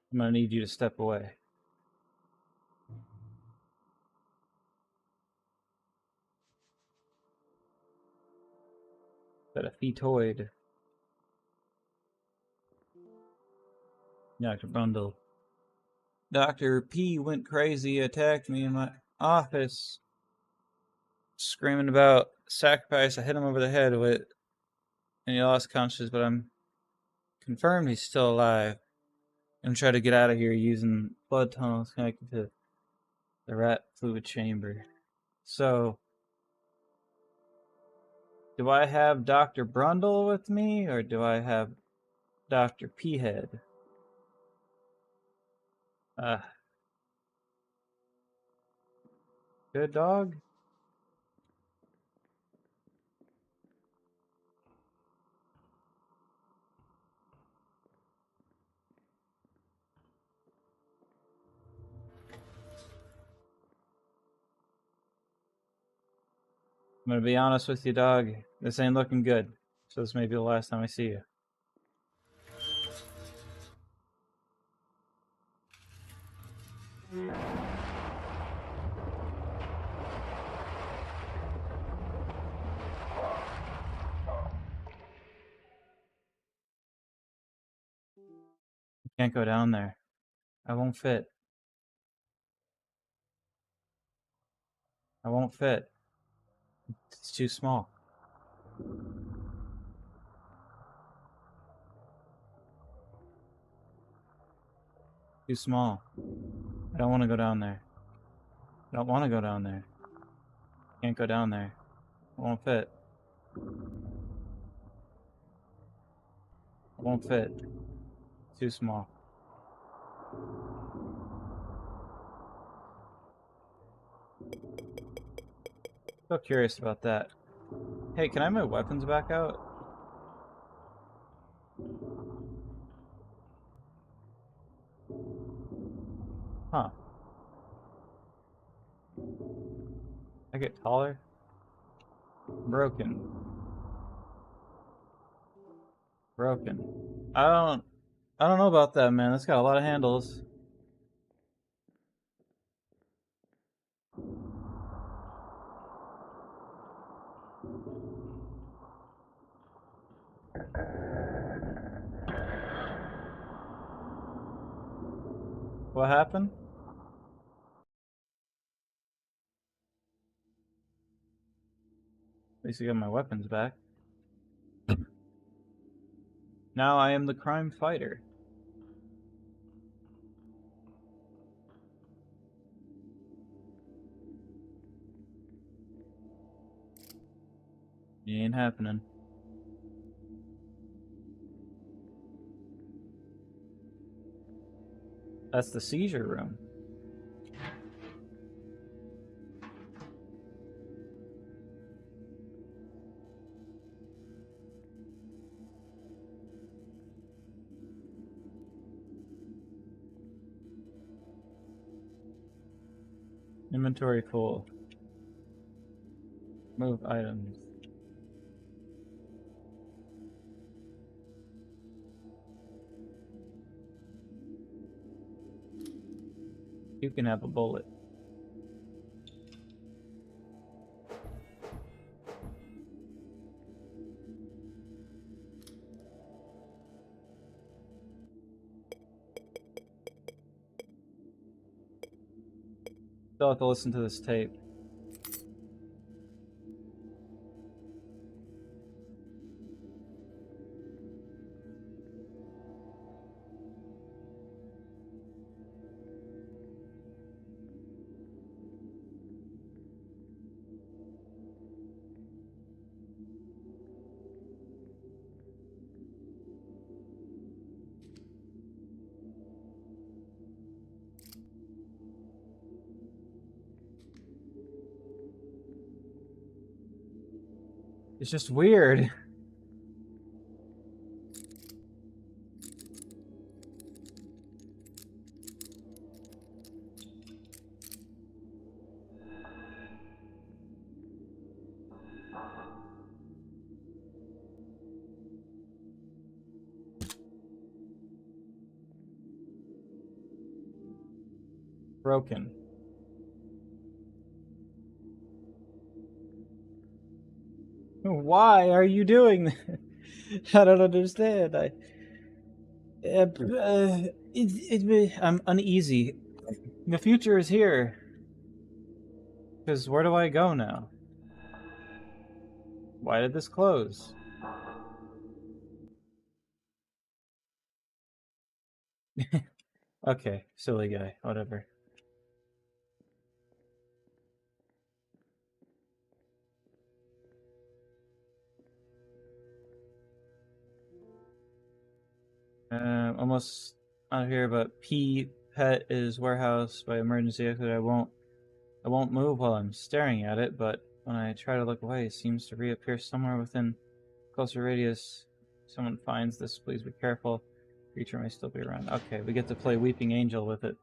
I'm gonna need you to step away. That a fetoid. Dr. Bundle. Dr. P went crazy, attacked me in my office. screaming about sacrifice. I hit him over the head with, and he lost consciousness, but I'm confirmed he's still alive. I'm trying to get out of here using blood tunnels connected to the rat fluid chamber. So, do I have Dr. Brundle with me, or do I have Dr. P-Head? Good dog? I'm gonna be honest with you, dog. This ain't looking good. So this may be the last time I see you. I can't go down there. I won't fit. I won't fit. It's too small. Too small. I don't want to go down there. I don't want to go down there. Can't go down there. I won't fit. I won't fit. Too small. So curious about that. Hey, can I have my weapons back out? Huh. I get taller? Broken. Broken. I don't know about that, man. That's got a lot of handles. What happened? At least I got my weapons back. Now I am the crime fighter. It ain't happening. That's the seizure room. Inventory full. Move items. You can have a bullet. Still have to listen to this tape. It's just weird. Broken. Why are you doing that? I don't understand. I'm uneasy. The future is here. Because where do I go now? Why did this close? Okay, silly guy, whatever. Almost out of here, but P pet is warehouse by emergency exit. I won't move while I'm staring at it, but when I try to look away, it seems to reappear somewhere within closer radius. If someone finds this, please be careful. Creature may still be around. Okay, we get to play Weeping Angel with it.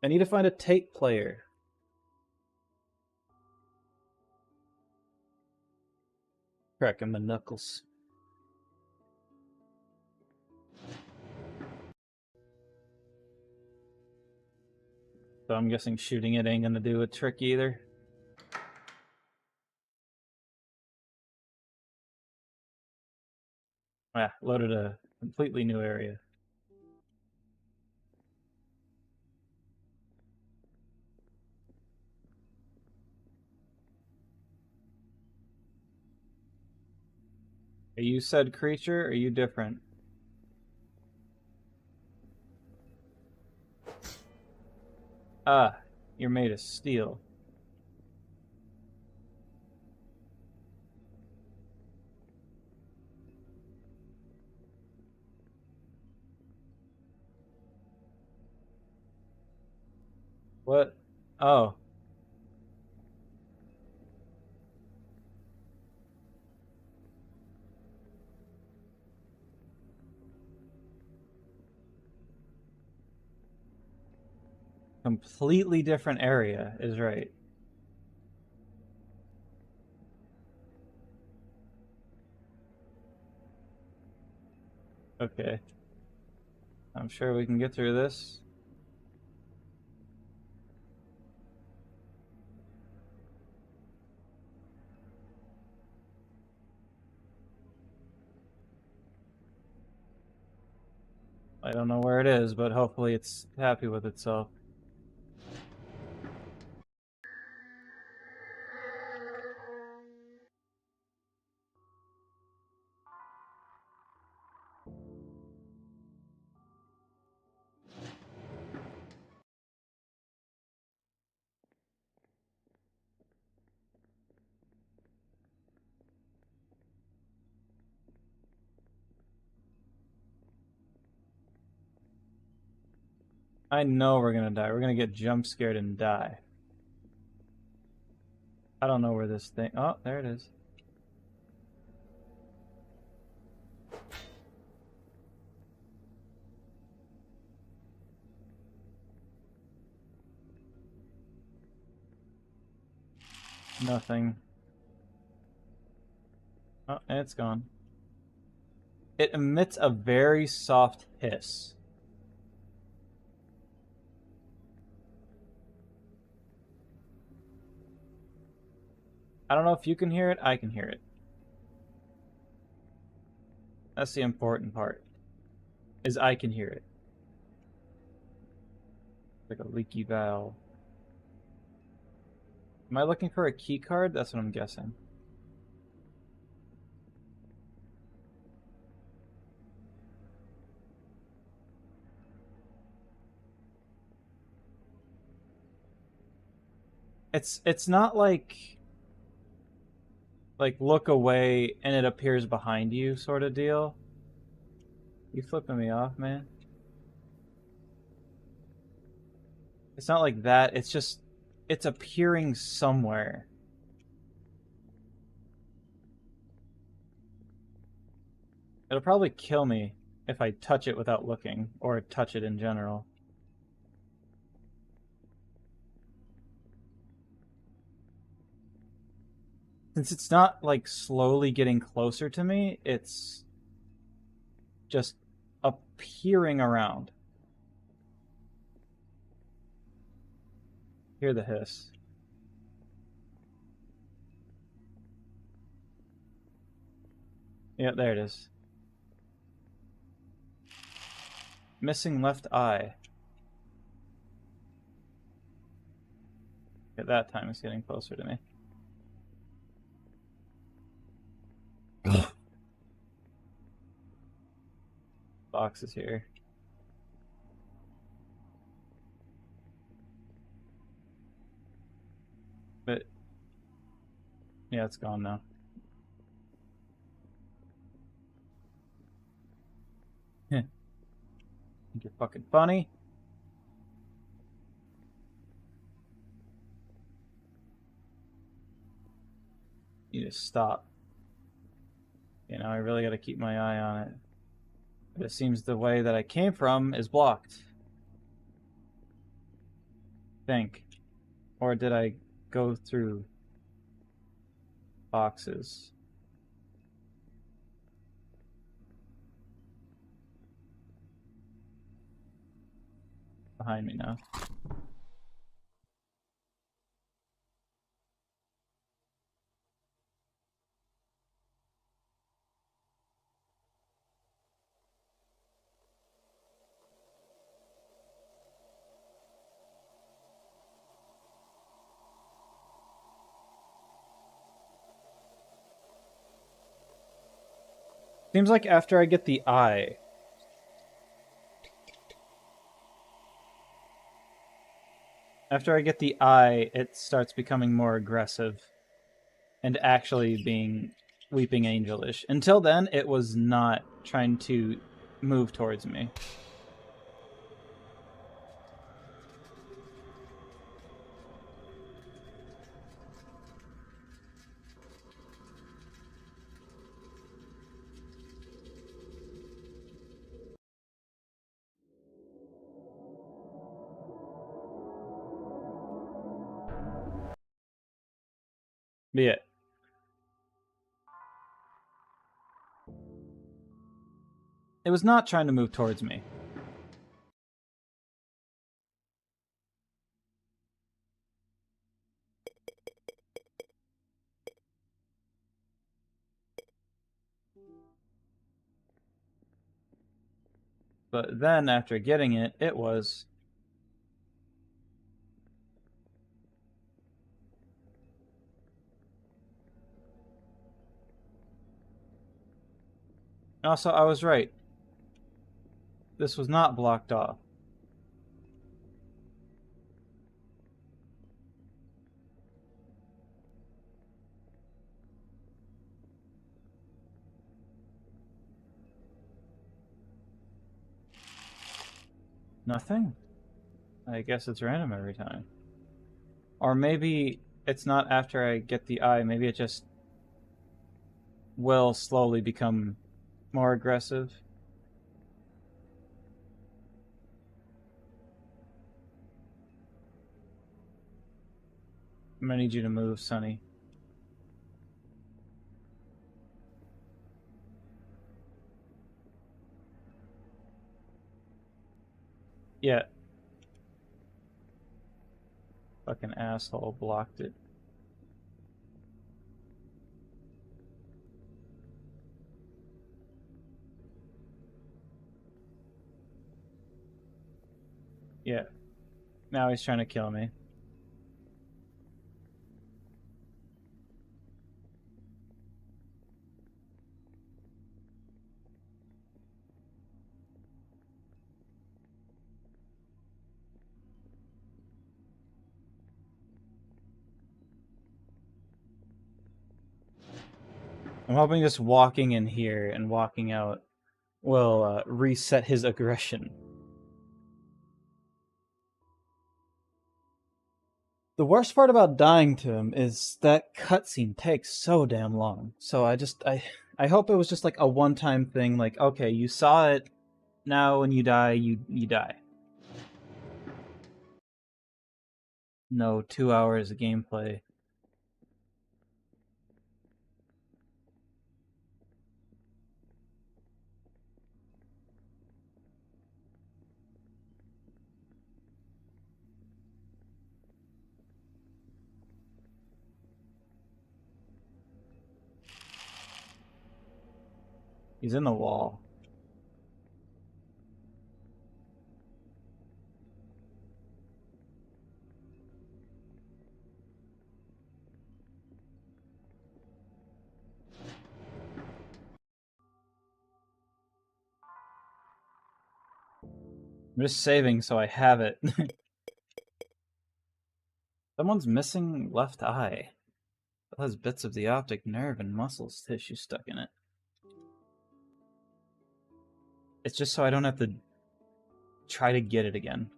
I need to find a tape player. Cracking my knuckles. So I'm guessing shooting it ain't gonna do a trick either. Yeah, loaded a completely new area. Are you said creature, or are you different? Ah, you're made of steel. What? Oh. Completely different area is right. Okay. I'm sure we can get through this. I don't know where it is, but hopefully it's happy with itself. I know we're gonna die. We're gonna get jump scared and die. I don't know where this thing... Oh, there it is. Nothing. Oh, and it's gone. It emits a very soft hiss. I don't know if you can hear it. I can hear it. That's the important part. Is I can hear it. Like a leaky valve. Am I looking for a key card? That's what I'm guessing. It's not like look away and it appears behind you sort of deal. You flipping me off, man? It's not like that. It's just it's appearing somewhere. It'll probably kill me if I touch it without looking, or touch it in general. Since it's not like slowly getting closer to me, it's just appearing around. Hear the hiss. Yeah, there it is. Missing left eye. Okay, that time is getting closer to me. Box is here. But yeah, it's gone now. Think you're fucking funny? You just stop. You know, I really gotta keep my eye on it. But it seems the way that I came from is blocked. Think. Or did I go through boxes? Behind me now. Seems like after I get the eye, it starts becoming more aggressive and actually being weeping angelish. Until then, it was not trying to move towards me. But yeah. It was not trying to move towards me. But then, after getting it, it was... Also, I was right. This was not blocked off. Nothing? I guess it's random every time. Or maybe it's not after I get the eye. Maybe it just will slowly become more aggressive. I'm gonna need you to move, Sonny. Yeah. Fucking asshole blocked it. Yeah. Now he's trying to kill me. I'm hoping just walking in here and walking out will reset his aggression. The worst part about dying to him is that cutscene takes so damn long. So I hope it was just like a one-time thing. Like, okay, you saw it. Now when you die, you die. No 2 hours of gameplay. He's in the wall. I'm just saving so I have it. Someone's missing left eye. It has bits of the optic nerve and muscles tissue stuck in it. It's just so I don't have to try to get it again.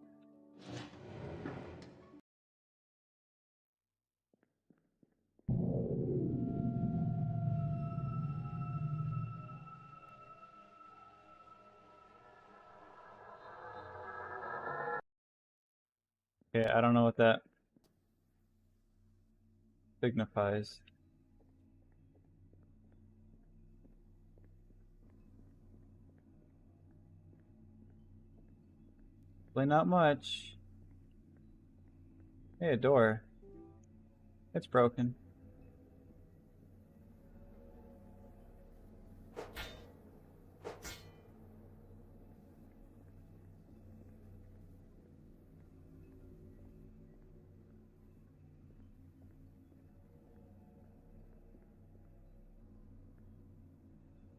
Okay, I don't know what that signifies. Probably not much. Hey, a door. It's broken.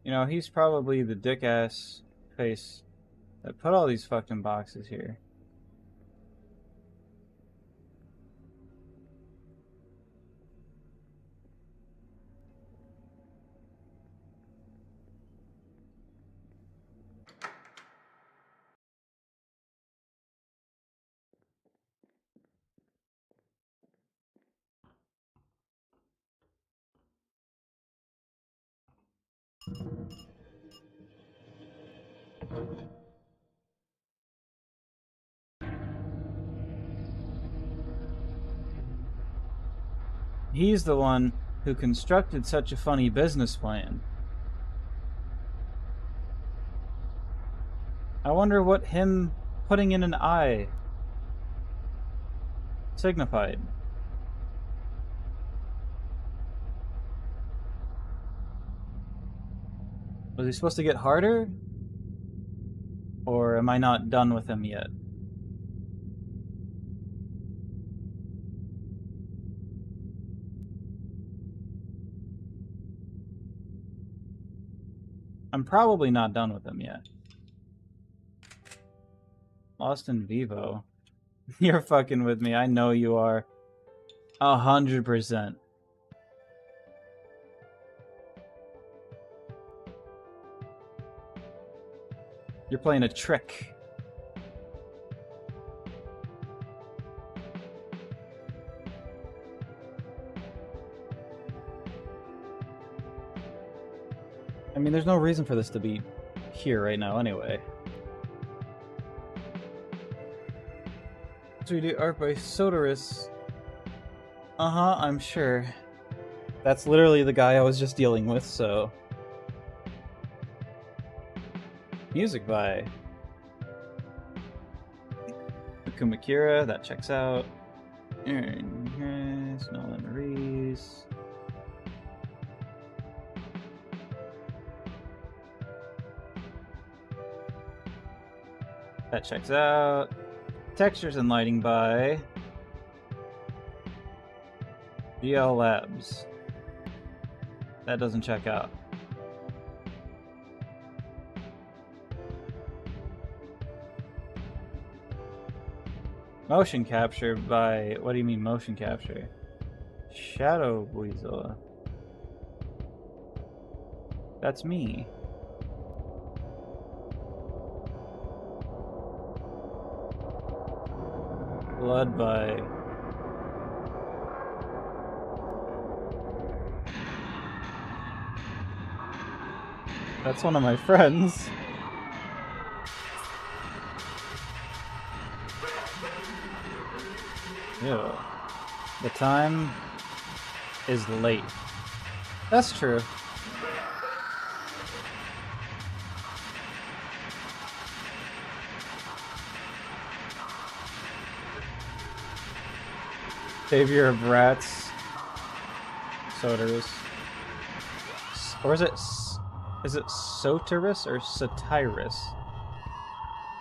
You know, he's probably the dick-ass face that put all these fucking boxes here. He's the one who constructed such a funny business plan. I wonder what him putting in an eye signified. Was he supposed to get harder? Or am I not done with him yet? I'm probably not done with him yet. Lost in Vivo. You're fucking with me. I know you are. 100%. You're playing a trick. I mean, there's no reason for this to be here right now anyway. 3D art by Sodaris. Uh-huh, I'm sure. That's literally the guy I was just dealing with, so... Music by Kumakira, that checks out. Aaron Nolan Reese. That checks out. Textures and lighting by GL Labs. That doesn't check out. Motion capture by... What do you mean motion capture? Shadow Weasel. That's me. Blood by... That's one of my friends. Ew. The time is late. That's true. Savior of Rats. Sodaris. Or is it Sotaris or Sotiris?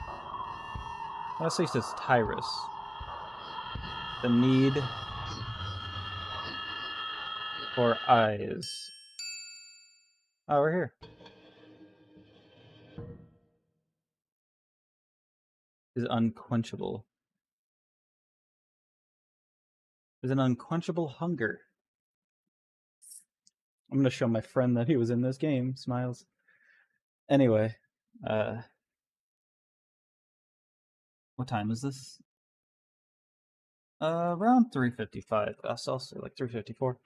I want to say it's Tyrus. The need for eyes. Oh, we're here. is unquenchable. There's an unquenchable hunger. I'm gonna show my friend that he was in this game. Smiles. Anyway, what time is this? Around 3:55. That's also like 3:54.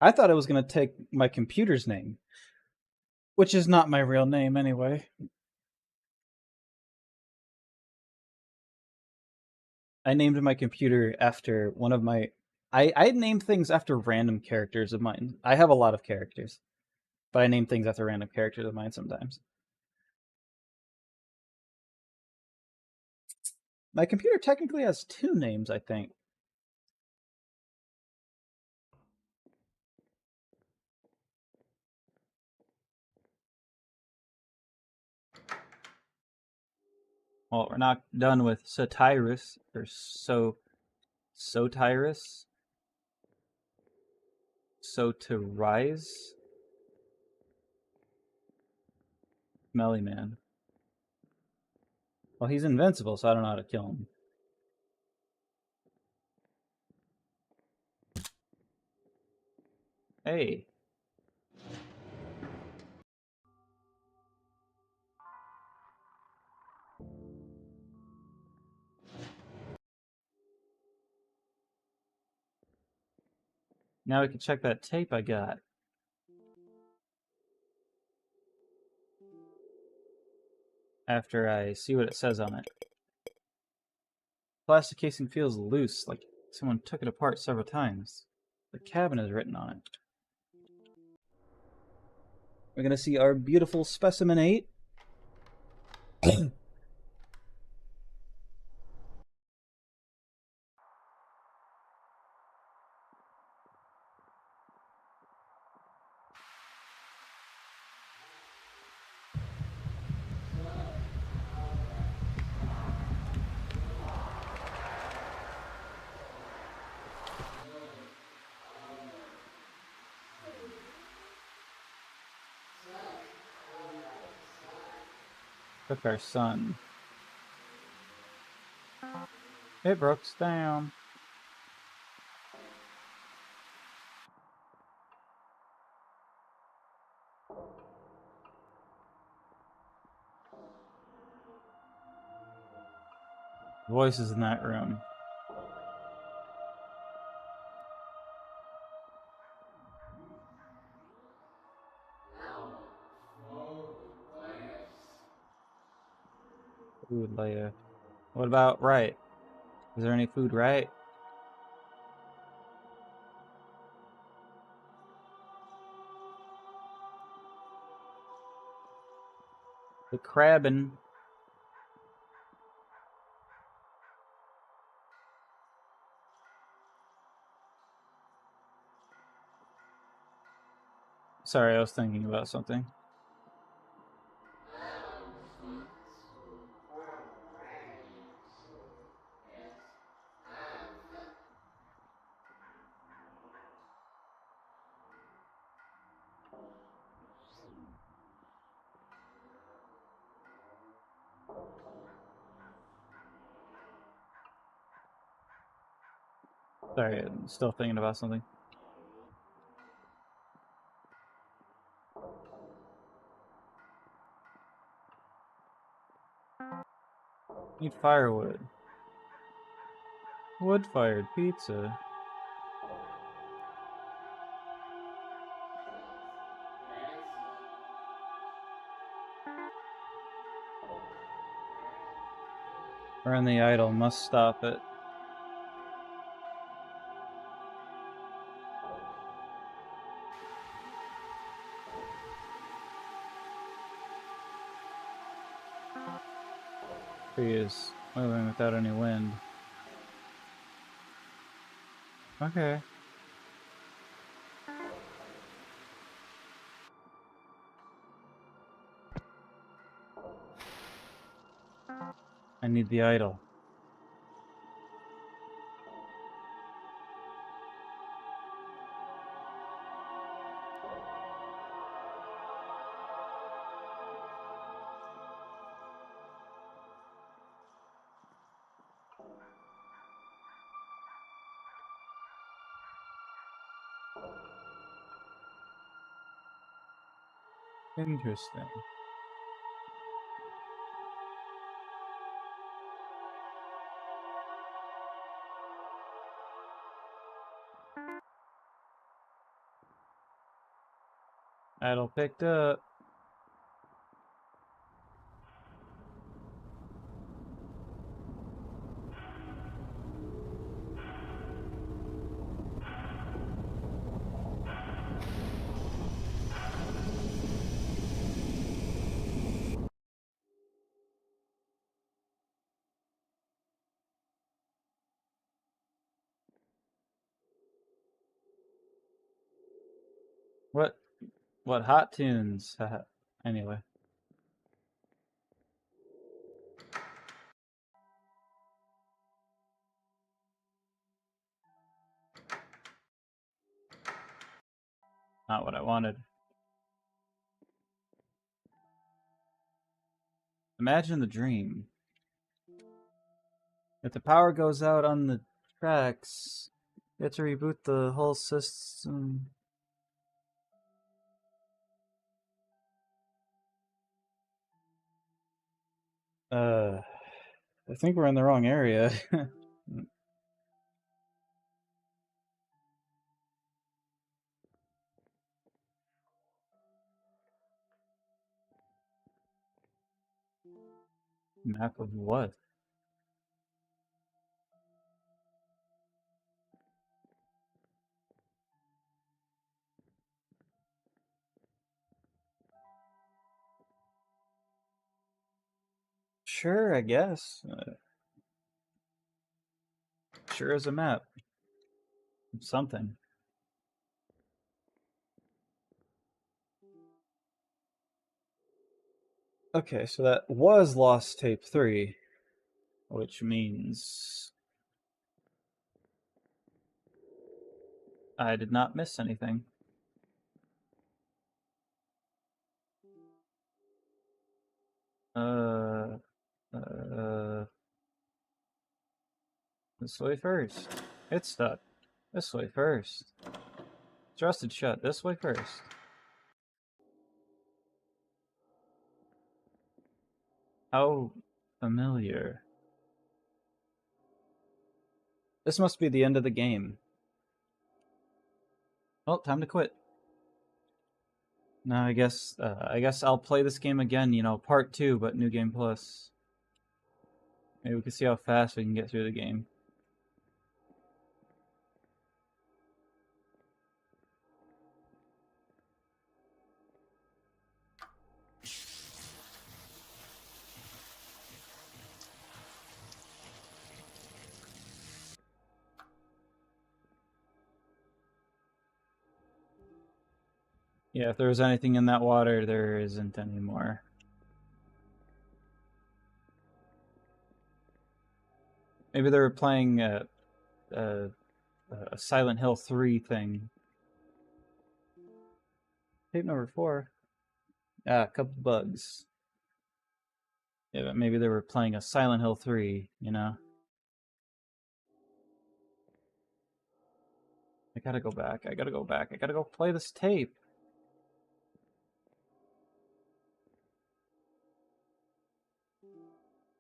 I thought it was gonna take my computer's name, which is not my real name anyway. I named my computer after one of my. I named things after random characters of mine. I have a lot of characters, but I name things after random characters of mine sometimes. My computer technically has 2 names, I think. Well, we're not done with Satyrus, or Sotyrus. So to rise? Smelly Man. Well, he's invincible, so I don't know how to kill him. Hey. Now we can check that tape I got. After I see what it says on it. Plastic casing feels loose, like someone took it apart several times. The cabin is written on it. We're gonna see our beautiful specimen 8. Took our son. It broke down. Voices in that room. Food layer. What about right? Is there any food right? The crabbin. Sorry, I was thinking about something. Sorry, I'm still thinking about something. Need firewood. Wood-fired pizza. Burn the idol. Must stop it. Tree is moving without any wind. Okay. I need the idol. Interesting. Idle picked up. What? What hot tunes? Anyway. Not what I wanted. Imagine the dream. If the power goes out on the tracks, you have to reboot the whole system. I think we're in the wrong area. Map of what? Sure, I guess. Sure as a map. Something. Okay, so that was Lost Tape 3, which means I did not miss anything. This way first. It's stuck. This way first. Trusted shut. This way first. How familiar. This must be the end of the game. Well, time to quit. No, I guess I'll play this game again, you know, part 2, but New Game Plus. Maybe we can see how fast we can get through the game. Yeah, if there was anything in that water, there isn't anymore. Maybe they were playing a Silent Hill 3 thing. Tape number 4. Ah, a couple bugs. Yeah, but maybe they were playing a Silent Hill 3, you know? I gotta go back. I gotta go back. I gotta go play this tape.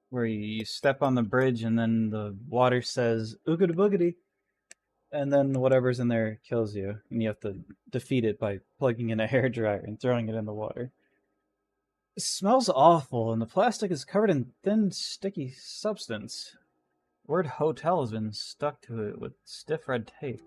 Where you step on the bridge and then the water says oogity boogity, and then whatever's in there kills you, and you have to defeat it by plugging in a hairdryer and throwing it in the water. It smells awful, and the plastic is covered in thin, sticky substance. The word hotel has been stuck to it with stiff red tape.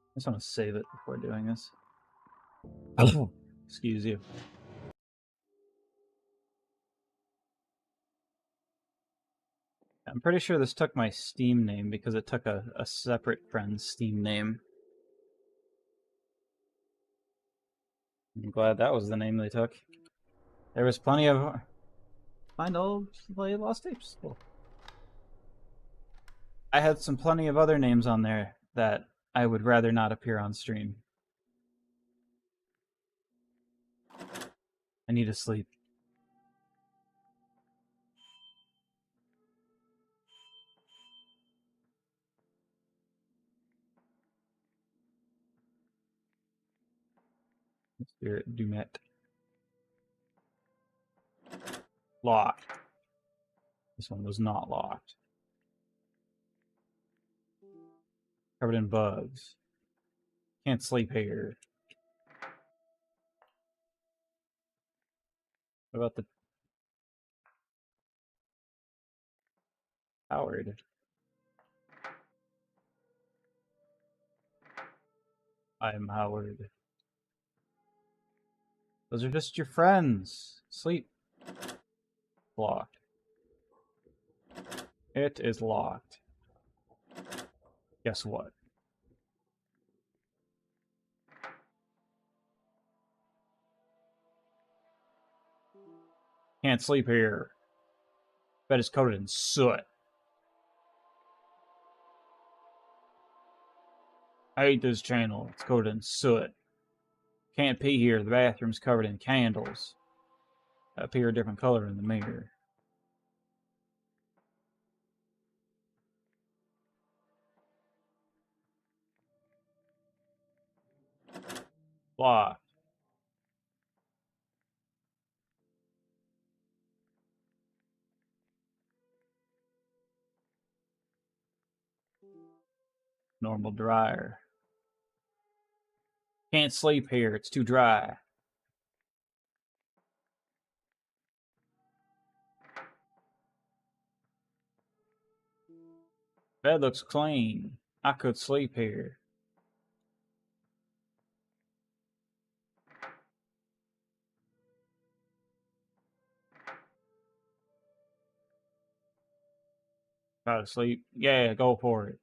I just want to save it before doing this. Excuse you. I'm pretty sure this took my Steam name because it took a separate friend's Steam name. I'm glad that was the name they took. There was plenty of... find old lost tapes. Cool. I had plenty of other names on there that I would rather not appear on stream. I need to sleep. Spirit Dumet. Locked. This one was not locked. Covered in bugs. Can't sleep here. What about the Howard? I'm Howard. Those are just your friends. Sleep. Locked. It is locked. Guess what? Can't sleep here. Bed is coated in soot. I hate this channel. It's coated in soot. Can't pee here. The bathroom's covered in candles. That appear a different color in the mirror. Locked. Normal dryer. Can't sleep here. It's too dry. Bed looks clean. I could sleep here. Try to sleep. Yeah, go for it.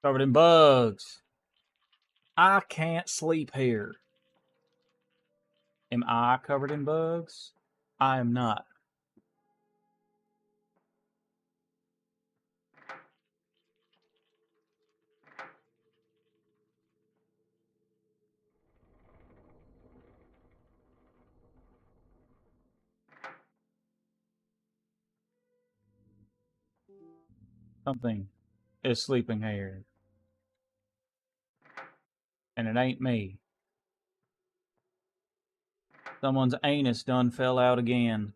Covered in bugs. I can't sleep here. Am I covered in bugs? I am not. Something is sleeping here. And it ain't me. Someone's anus done fell out again.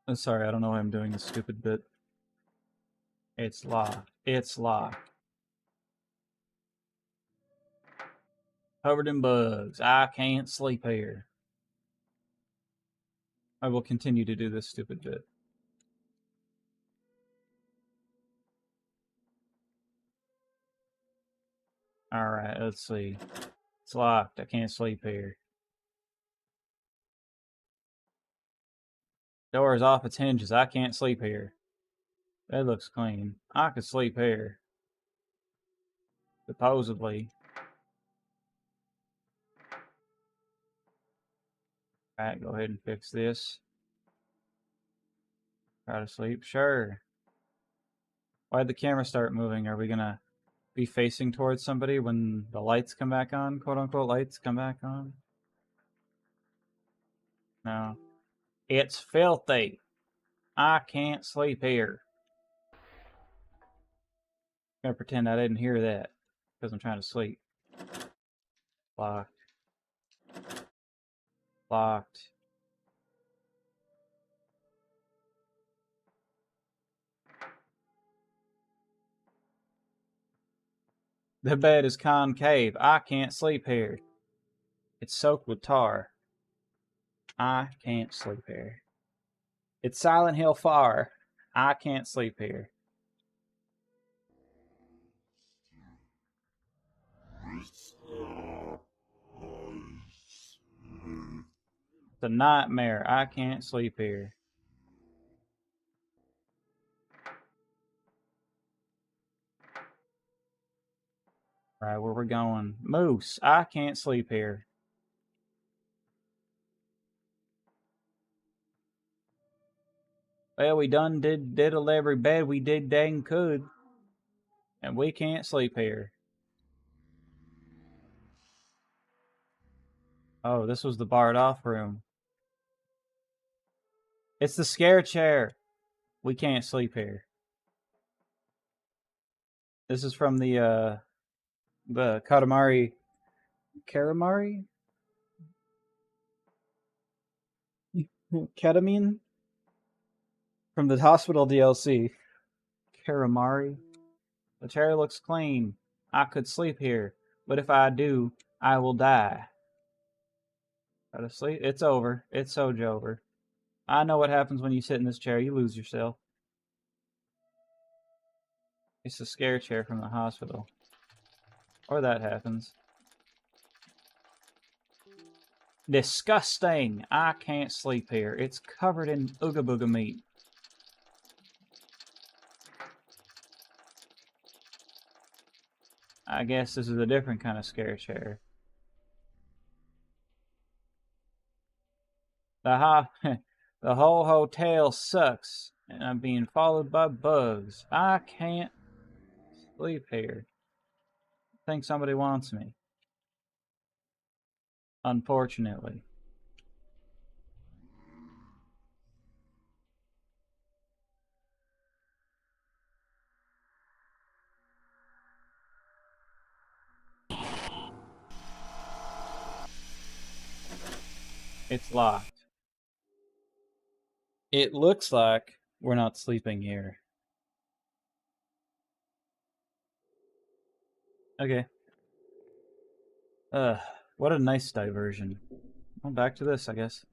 I'm sorry, I don't know why I'm doing this stupid bit. It's locked. It's locked. Covered in bugs. I can't sleep here. I will continue to do this stupid bit. Alright, let's see. It's locked. I can't sleep here. Door is off its hinges. I can't sleep here. Bed looks clean. I could sleep here. Supposedly. Alright, go ahead and fix this. Try to sleep? Sure. Why'd the camera start moving? Are we gonna be facing towards somebody when the lights come back on? Quote unquote lights come back on? No. It's filthy. I can't sleep here. I'm gonna pretend I didn't hear that because I'm trying to sleep. Locked. Locked. The bed is concave. I can't sleep here. It's soaked with tar. I can't sleep here. It's Silent Hill far. I can't sleep here. It's a nightmare. I can't sleep here. Alright, where we're going. Moose, I can't sleep here. Well, we done diddle every bed we did dang could. And we can't sleep here. Oh, this was the barred off room. It's the scare chair. We can't sleep here. This is from the Katamari. Katamari? Ketamine? From the hospital DLC. Karamari. The chair looks clean. I could sleep here, but if I do, I will die. Go to sleep? It's over. It's so over. I know what happens when you sit in this chair. You lose yourself. It's a scare chair from the hospital. Or that happens. Disgusting! I can't sleep here. It's covered in ooga booga meat. I guess this is a different kind of scare chair. The whole hotel sucks, and I'm being followed by bugs. I can't sleep here. I think somebody wants me. Unfortunately. It's locked. It looks like we're not sleeping here. Okay. What a nice diversion. Well, back to this, I guess.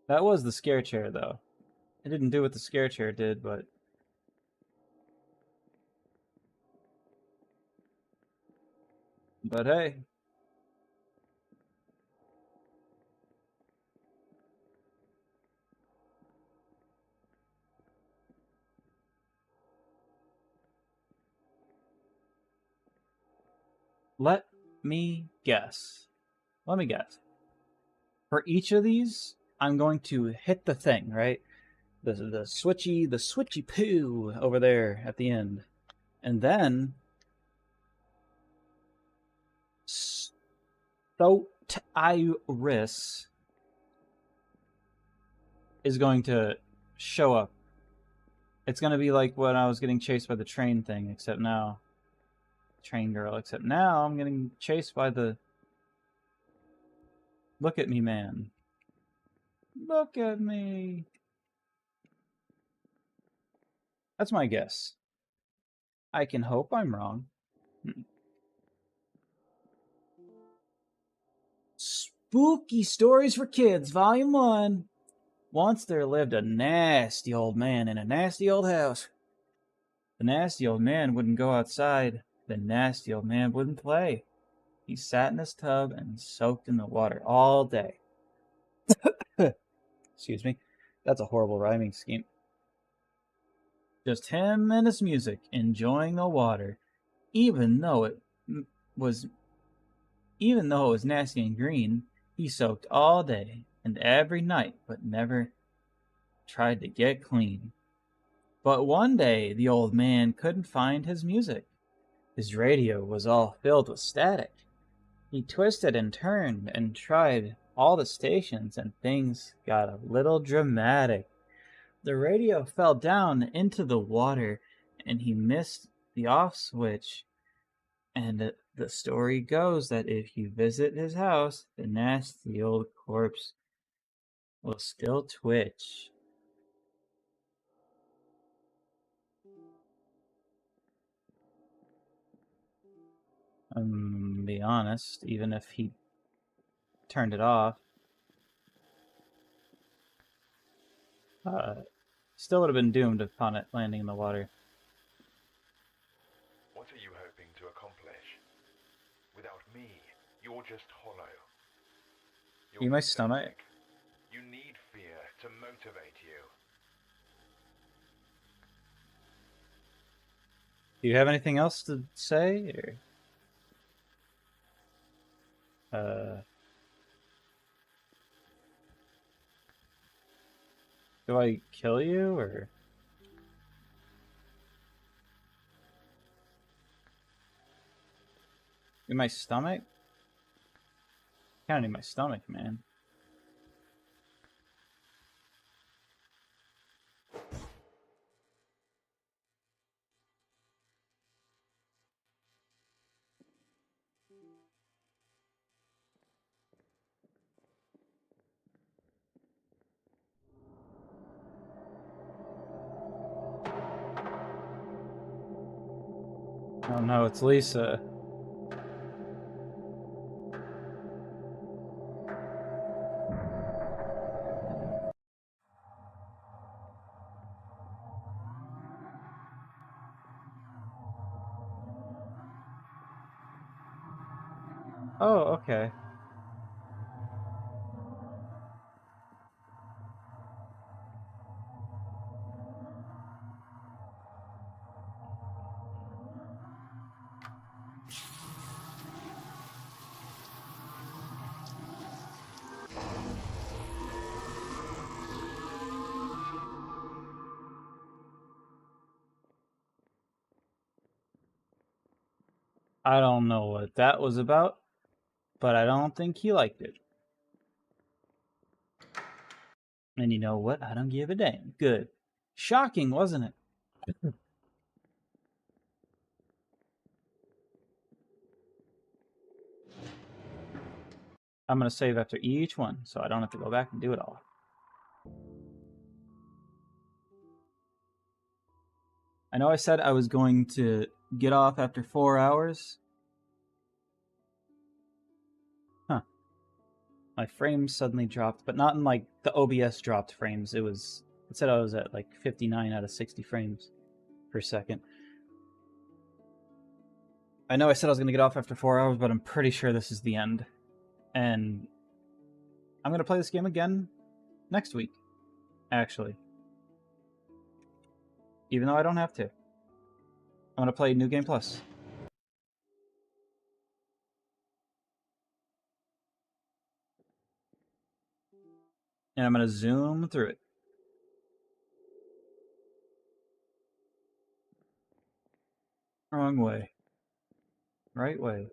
That was the scare chair, though. It didn't do what the scare chair did, but... But hey. Let me guess. Let me guess. For each of these, I'm going to hit the thing, right? The switchy poo over there at the end. And then Iris is going to show up. It's going to be like when I was getting chased by the train thing, except now train girl, except now I'm getting chased by the look at me man. Look at me. That's my guess. I can hope I'm wrong. Spooky Stories for Kids, Volume 1. Once there lived a nasty old man in a nasty old house. The nasty old man wouldn't go outside. The nasty old man wouldn't play. He sat in his tub and soaked in the water all day. Excuse me. That's a horrible rhyming scheme. Just him and his music, enjoying the water, even though it was nasty and green. He soaked all day and every night, but never tried to get clean. But one day the old man couldn't find his music. His radio was all filled with static. He twisted and turned and tried all the stations, and things got a little dramatic. The radio fell down into the water, and he missed the off switch. And the story goes that if you visit his house, the nasty old corpse will still twitch. Be honest, even if he turned it off, still would have been doomed upon it landing in the water. What are you hoping to accomplish? Without me, you're just hollow. You my stomach? You need fear to motivate you. Do you have anything else to say? Or, do I kill you, or? In my stomach? Kinda need my stomach, man. Oh no, it's Lisa. Oh, okay. I don't know what that was about, but I don't think he liked it. And you know what? I don't give a damn. Good. Shocking, wasn't it? I'm going to save after each one, so I don't have to go back and do it all. I know I said I was going to get off after 4 hours. Huh. My frames suddenly dropped, but not in like the OBS dropped frames. It said I was at like 59 out of 60 frames per second. I know I said I was going to get off after 4 hours, but I'm pretty sure this is the end. And I'm going to play this game again next week, actually. Even though I don't have to. I'm going to play New Game Plus. And I'm going to zoom through it. Wrong way. Right way.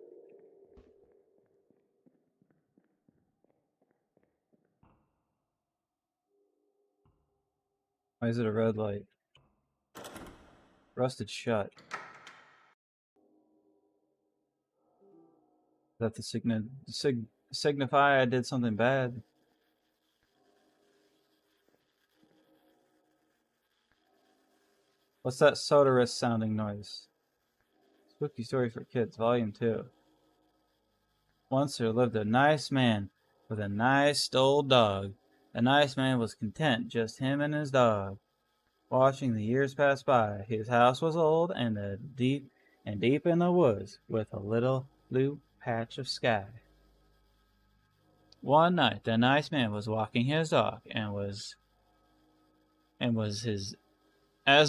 Why is it a red light? Rusted shut. Is that to signify I did something bad? What's that sonorous sounding noise? Spooky Story for Kids, Volume 2. Once there lived a nice man with a nice old dog. The nice man was content, just him and his dog. Watching the years pass by, his house was old and deep in the woods, with a little blue patch of sky. One night, the nice man was walking his dog, as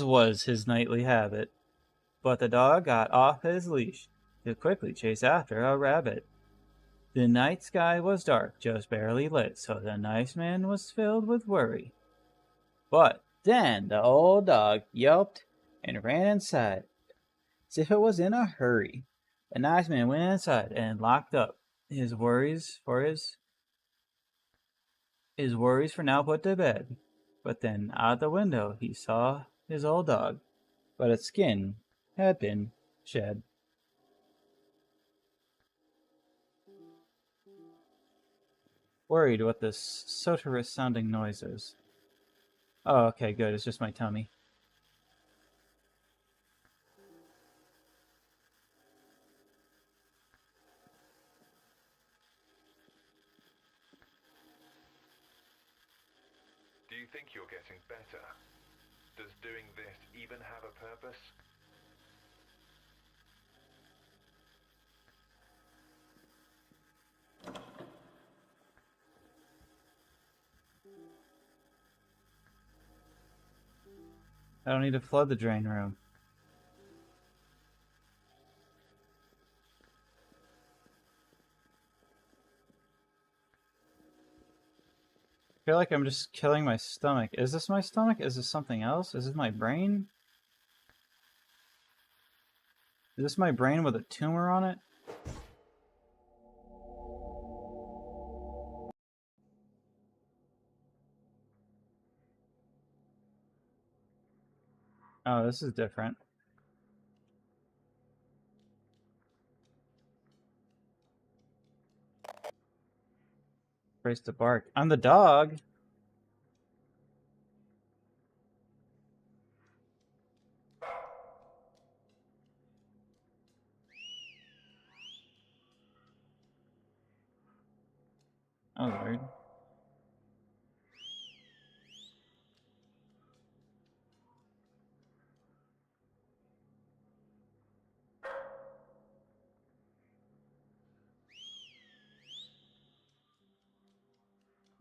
was his nightly habit. But the dog got off his leash to quickly chase after a rabbit. The night sky was dark, just barely lit, so the nice man was filled with worry. But then the old dog yelped and ran inside, as if it was in a hurry. The nice man went inside and locked up his worries for now put to bed. But then out the window he saw his old dog, but its skin had been shed. Worried what this sonorous sounding noise is. Oh, okay, good. It's just my tummy. Do you think you're getting better? Does doing this even have a purpose? I don't need to flood the drain room. feel like I'm just killing my stomach. Is this my stomach? Is this something else? Is this my brain? Is this my brain with a tumor on it? Oh, this is different. Brace to bark. I'm the dog. Oh, weird.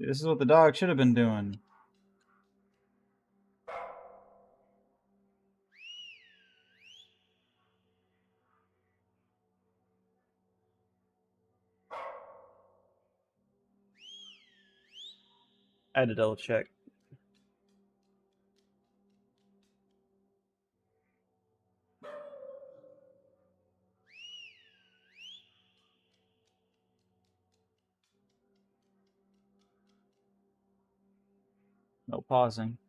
This is what the dog should have been doing. I had to double check. No pausing.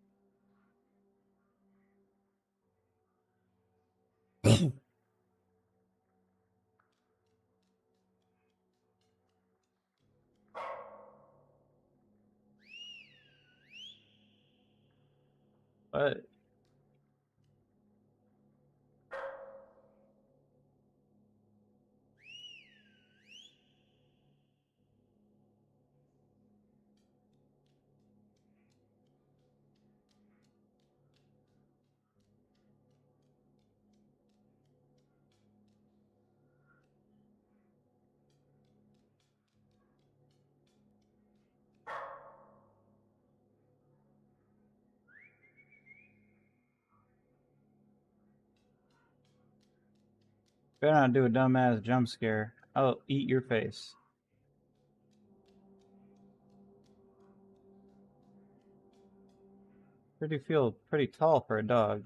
But better not do a dumbass jump scare. I'll eat your face. Pretty feel pretty tall for a dog.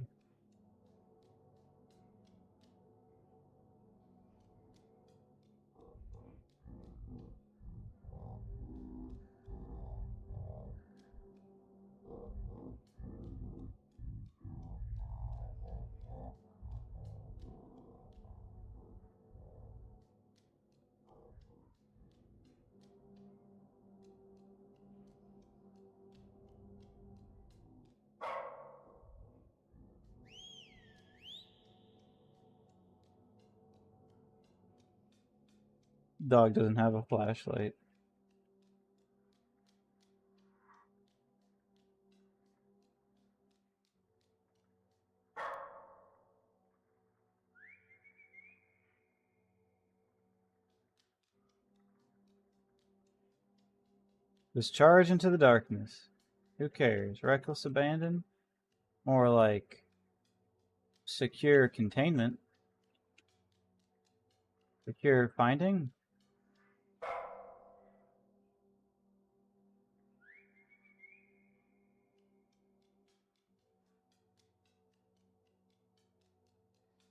Dog doesn't have a flashlight. Discharge into the darkness. Who cares? Reckless abandon? More like secure containment. Secure finding?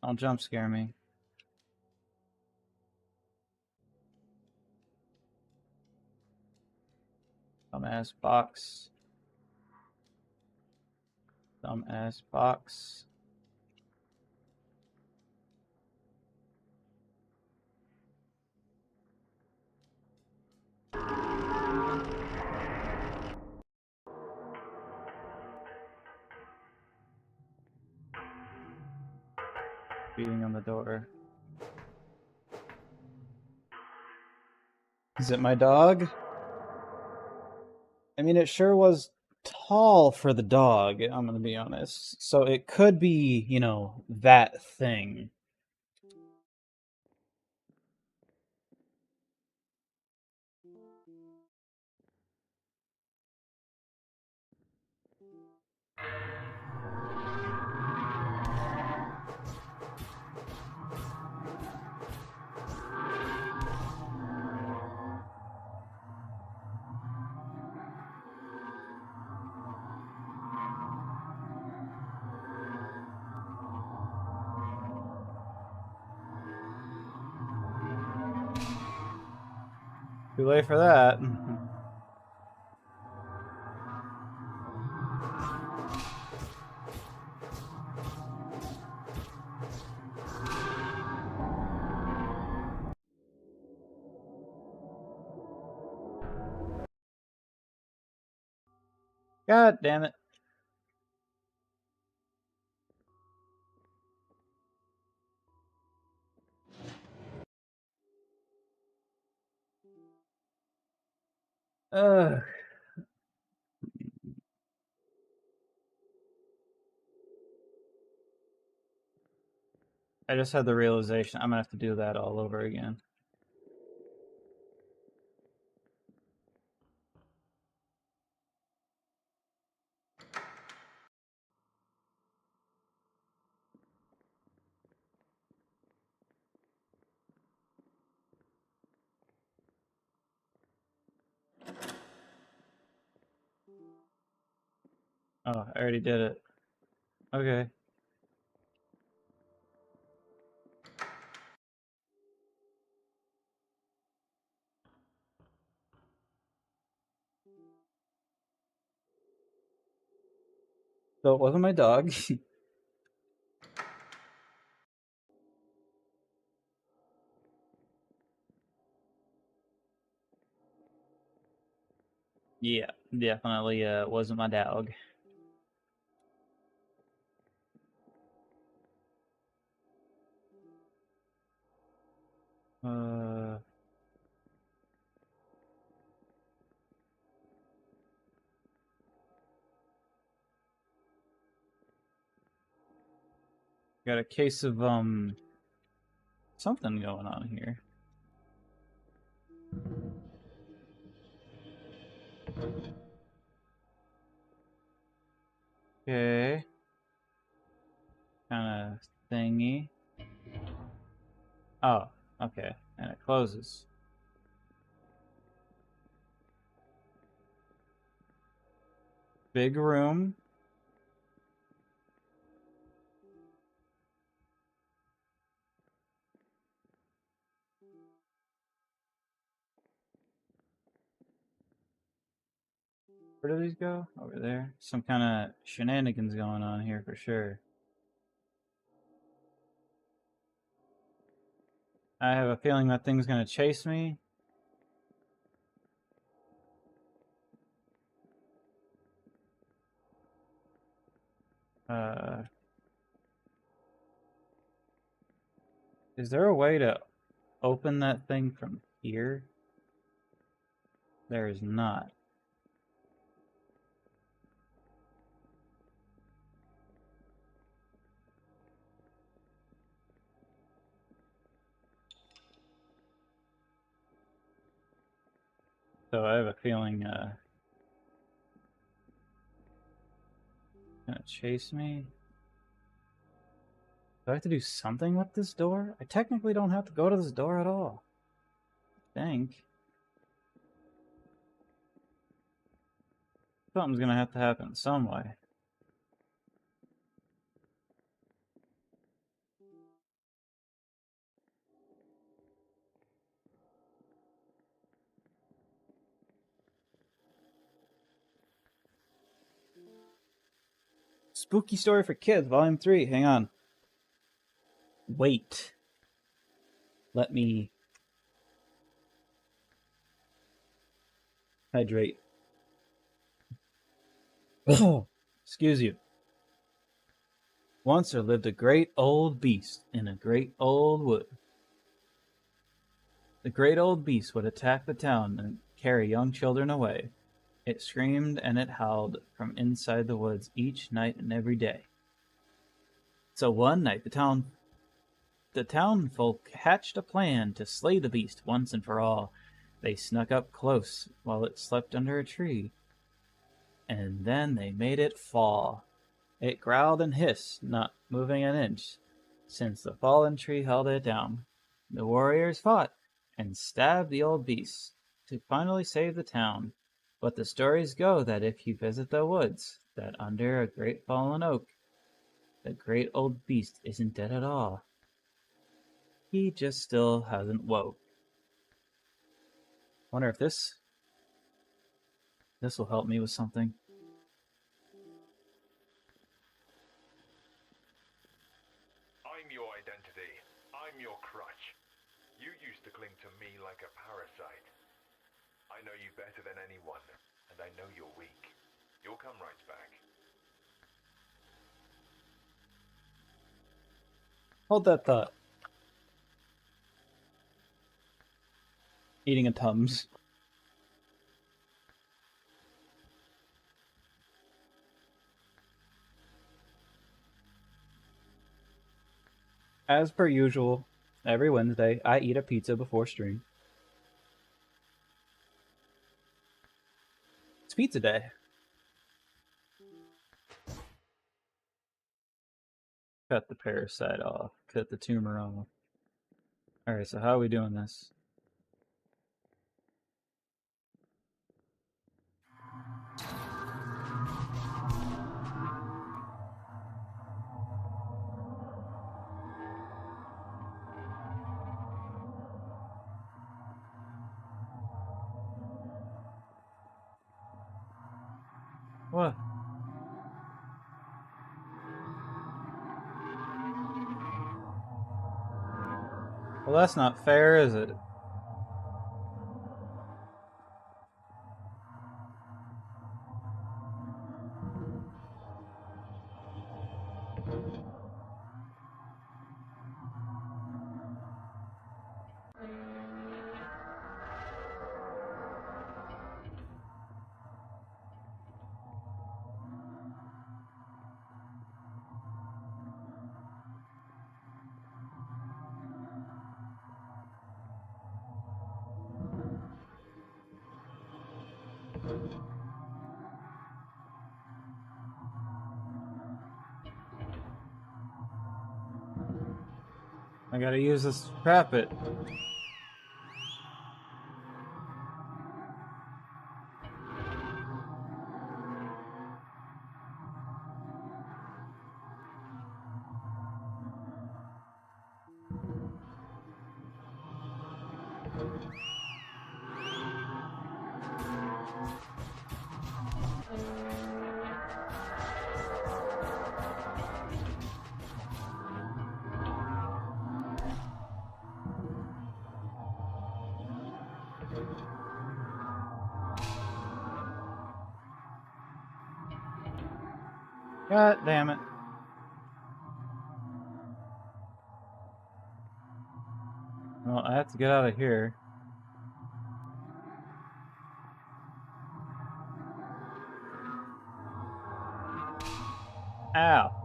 Don't jump scare me. Dumbass box. Dumbass box. Beating on the door. Is it my dog? I mean, it sure was tall for the dog, I'm gonna be honest. So it could be, you know, that thing. Too late for that. God damn it. Ugh. I just had the realization I'm gonna have to do that all over again. Oh, I already did it. Okay. So it wasn't my dog. Yeah, definitely wasn't my dog. Uh, got a case of something going on here. Okay. Kind of thingy. Oh, okay. And it closes. Big room. Where do these go? Over there. Some kind of shenanigans going on here for sure. I have a feeling that thing's gonna chase me. Is there a way to open that thing from here? There is not. So I have a feeling gonna chase me. Do I have to do something with this door? I technically don't have to go to this door at all. I think. Something's gonna have to happen some way. Spooky Story for Kids, Volume 3. Hang on. Wait. Let me hydrate. Oh, excuse you. Once there lived a great old beast in a great old wood. The great old beast would attack the town and carry young children away. It screamed and it howled from inside the woods each night and every day. So one night the town folk hatched a plan to slay the beast once and for all. They snuck up close while it slept under a tree, and then they made it fall. It growled and hissed, not moving an inch, since the fallen tree held it down. The warriors fought and stabbed the old beast to finally save the town. But the stories go that if you visit the woods, that under a great fallen oak, the great old beast isn't dead at all. He just still hasn't woke. Wonder if this will help me with something. I'm your identity. I'm your crutch. You used to cling to me like a parasite. I know you better than anyone, and I know you're weak. You'll come right back. Hold that thought. Eating a Tums. As per usual, every Wednesday, I eat a pizza before stream. It's pizza day. Cut the parasite off. Cut the tumor off. Alright, so how are we doing this? What? Well, that's not fair, is it? I gotta use this crap it. God damn it. Well, I have to get out of here. Ow.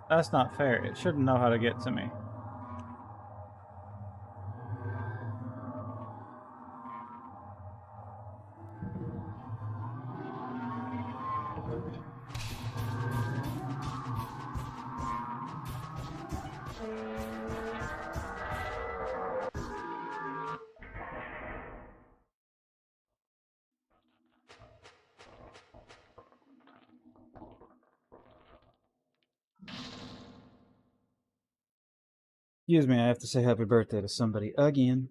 That's not fair. It shouldn't know how to get to me. Excuse me, I have to say happy birthday to somebody again.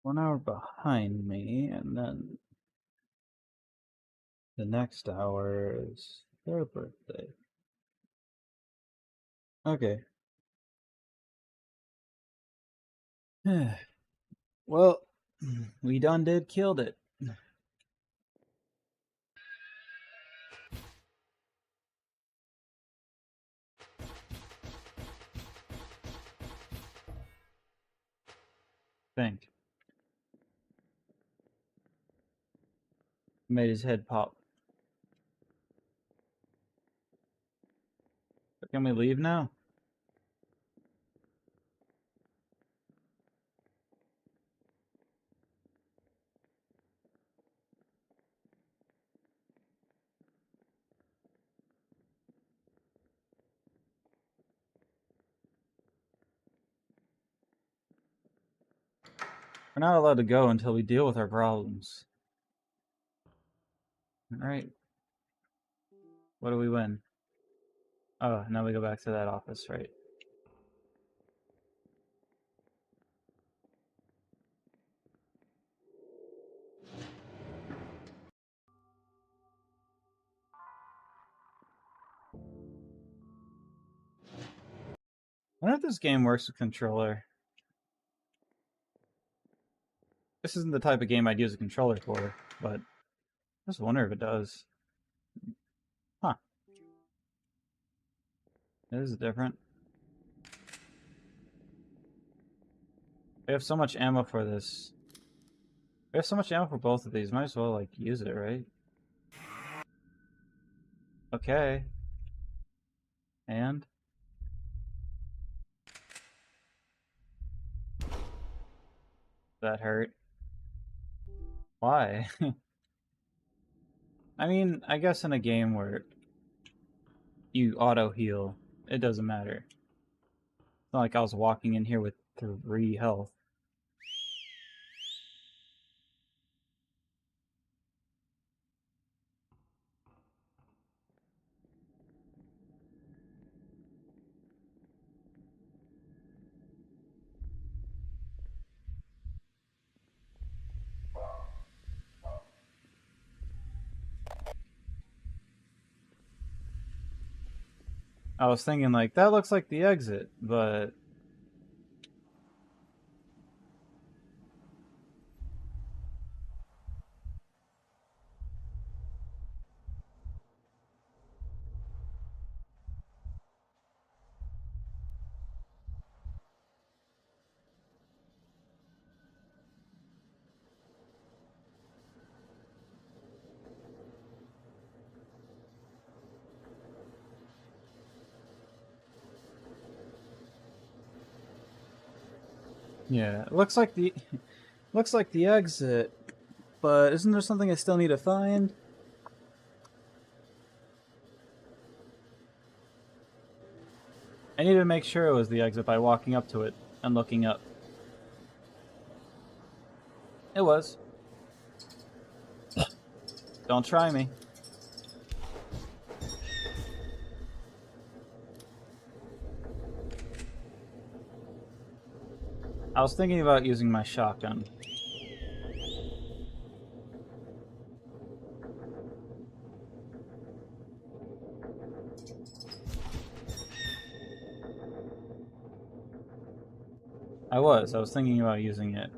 One hour behind me, and then the next hour is their birthday. Okay. Well, we done did killed it. Think. Made his head pop. Can we leave now? We're not allowed to go until we deal with our problems. Alright. What do we win? Oh, now we go back to that office, right? I wonder if this game works with controller. This isn't the type of game I'd use a controller for, but I just wonder if it does. Huh. It is different. We have so much ammo for this. We have so much ammo for both of these. Might as well, like, use it, right? Okay. And? That hurt. Why? I mean, I guess in a game where you auto-heal, it doesn't matter. It's not like I was walking in here with 3 health. I was thinking, like, that looks like the exit, but... yeah, it looks like the... looks like the exit, but isn't there something I still need to find? I needed to make sure it was the exit by walking up to it and looking up. It was. Don't try me. I was thinking about using my shotgun. I was thinking about using it.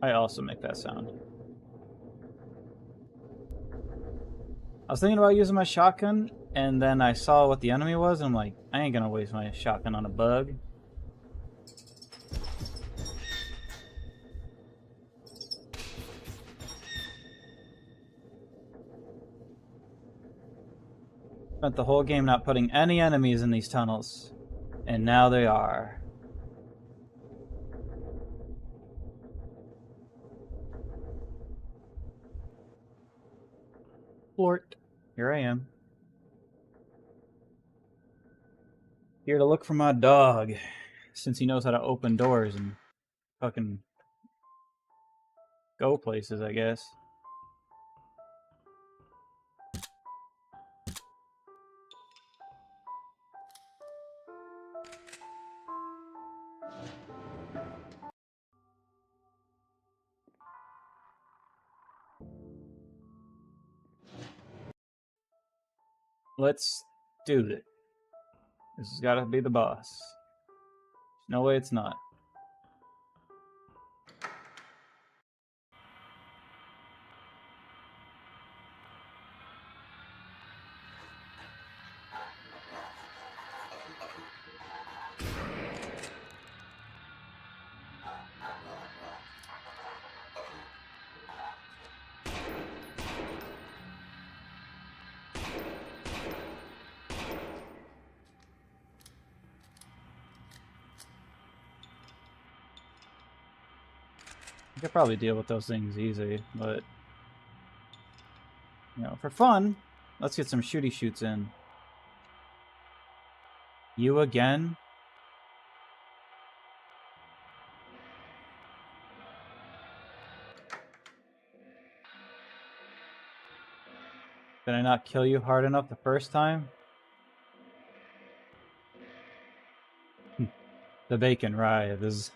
I also make that sound. I was thinking about using my shotgun, and then I saw what the enemy was, and I'm like, I ain't gonna waste my shotgun on a bug. Spent the whole game not putting any enemies in these tunnels, and now they are. Flort. Here I am. Here to look for my dog, since he knows how to open doors and fucking go places, I guess. Let's do it. This has got to be the boss. No way it's not. I could probably deal with those things easy, but you know, for fun, let's get some shooty shoots in. You again? Did I not kill you hard enough the first time? The bacon writhes.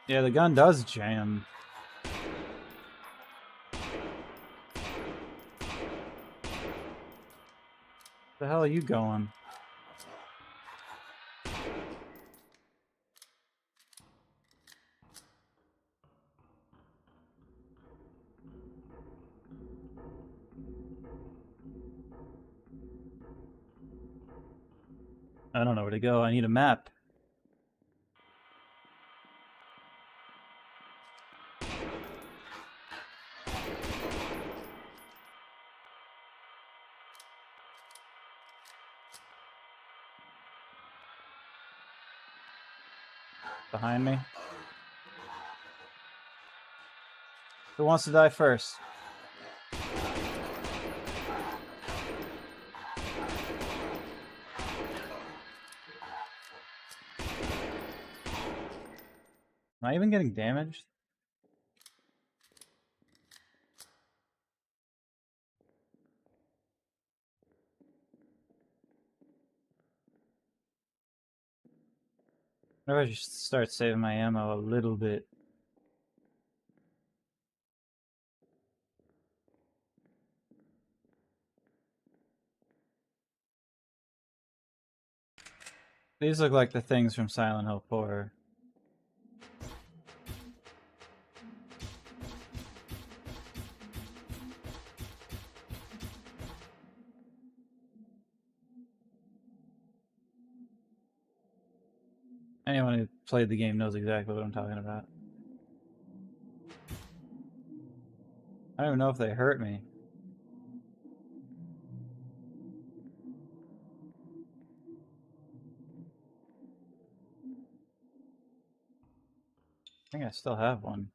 Yeah, the gun does jam. Where the hell are you going? I don't know where to go. I need a map. Behind me. Who wants to die first? Am I even getting damaged? Maybe I should start saving my ammo a little bit. These look like the things from Silent Hill 4. Anyone who played the game knows exactly what I'm talking about. I don't even know if they hurt me. I think I still have one.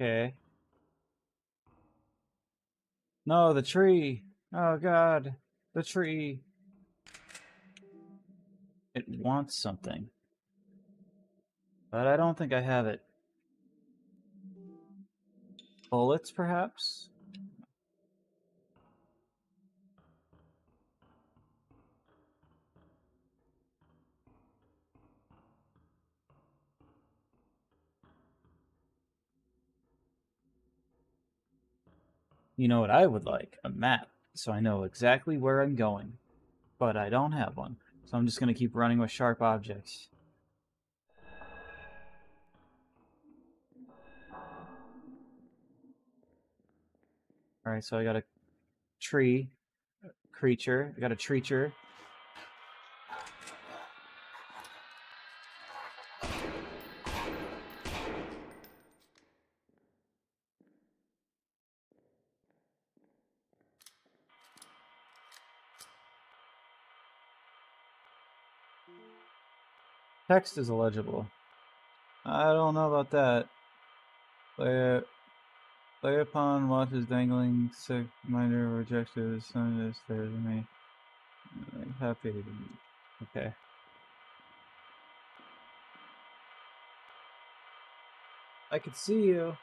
Okay. No, the tree. Oh god. The tree. It wants something. But I don't think I have it. Bullets, perhaps? You know what I would like? A map, so I know exactly where I'm going. But I don't have one, so I'm just gonna keep running with sharp objects. Alright, so I got a tree creature. I got a treacher. Text is illegible. I don't know about that. Play upon watches dangling sick minor rejected as soon as there's me. Happy. Okay. I could see you.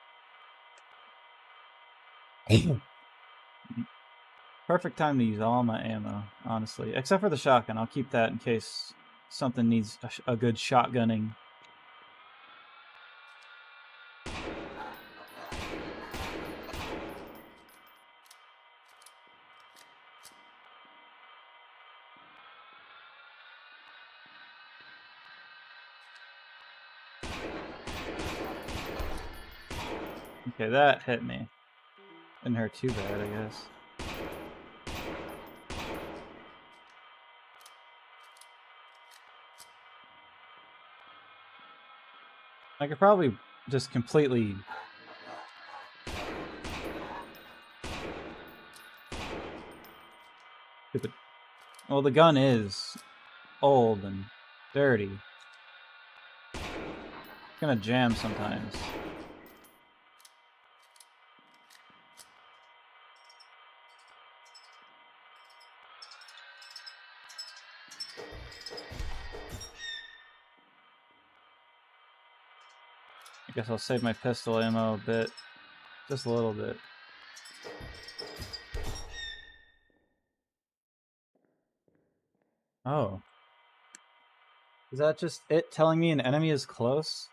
Perfect time to use all my ammo, honestly. Except for the shotgun. I'll keep that in case something needs a good shotgunning. Okay, that hit me. Didn't hurt too bad, I guess. I could probably just completely... Stupid. Well, the gun is old and dirty. It's gonna jam sometimes. I guess I'll save my pistol ammo a bit. Just a little bit. Oh. Is that just it telling me an enemy is close?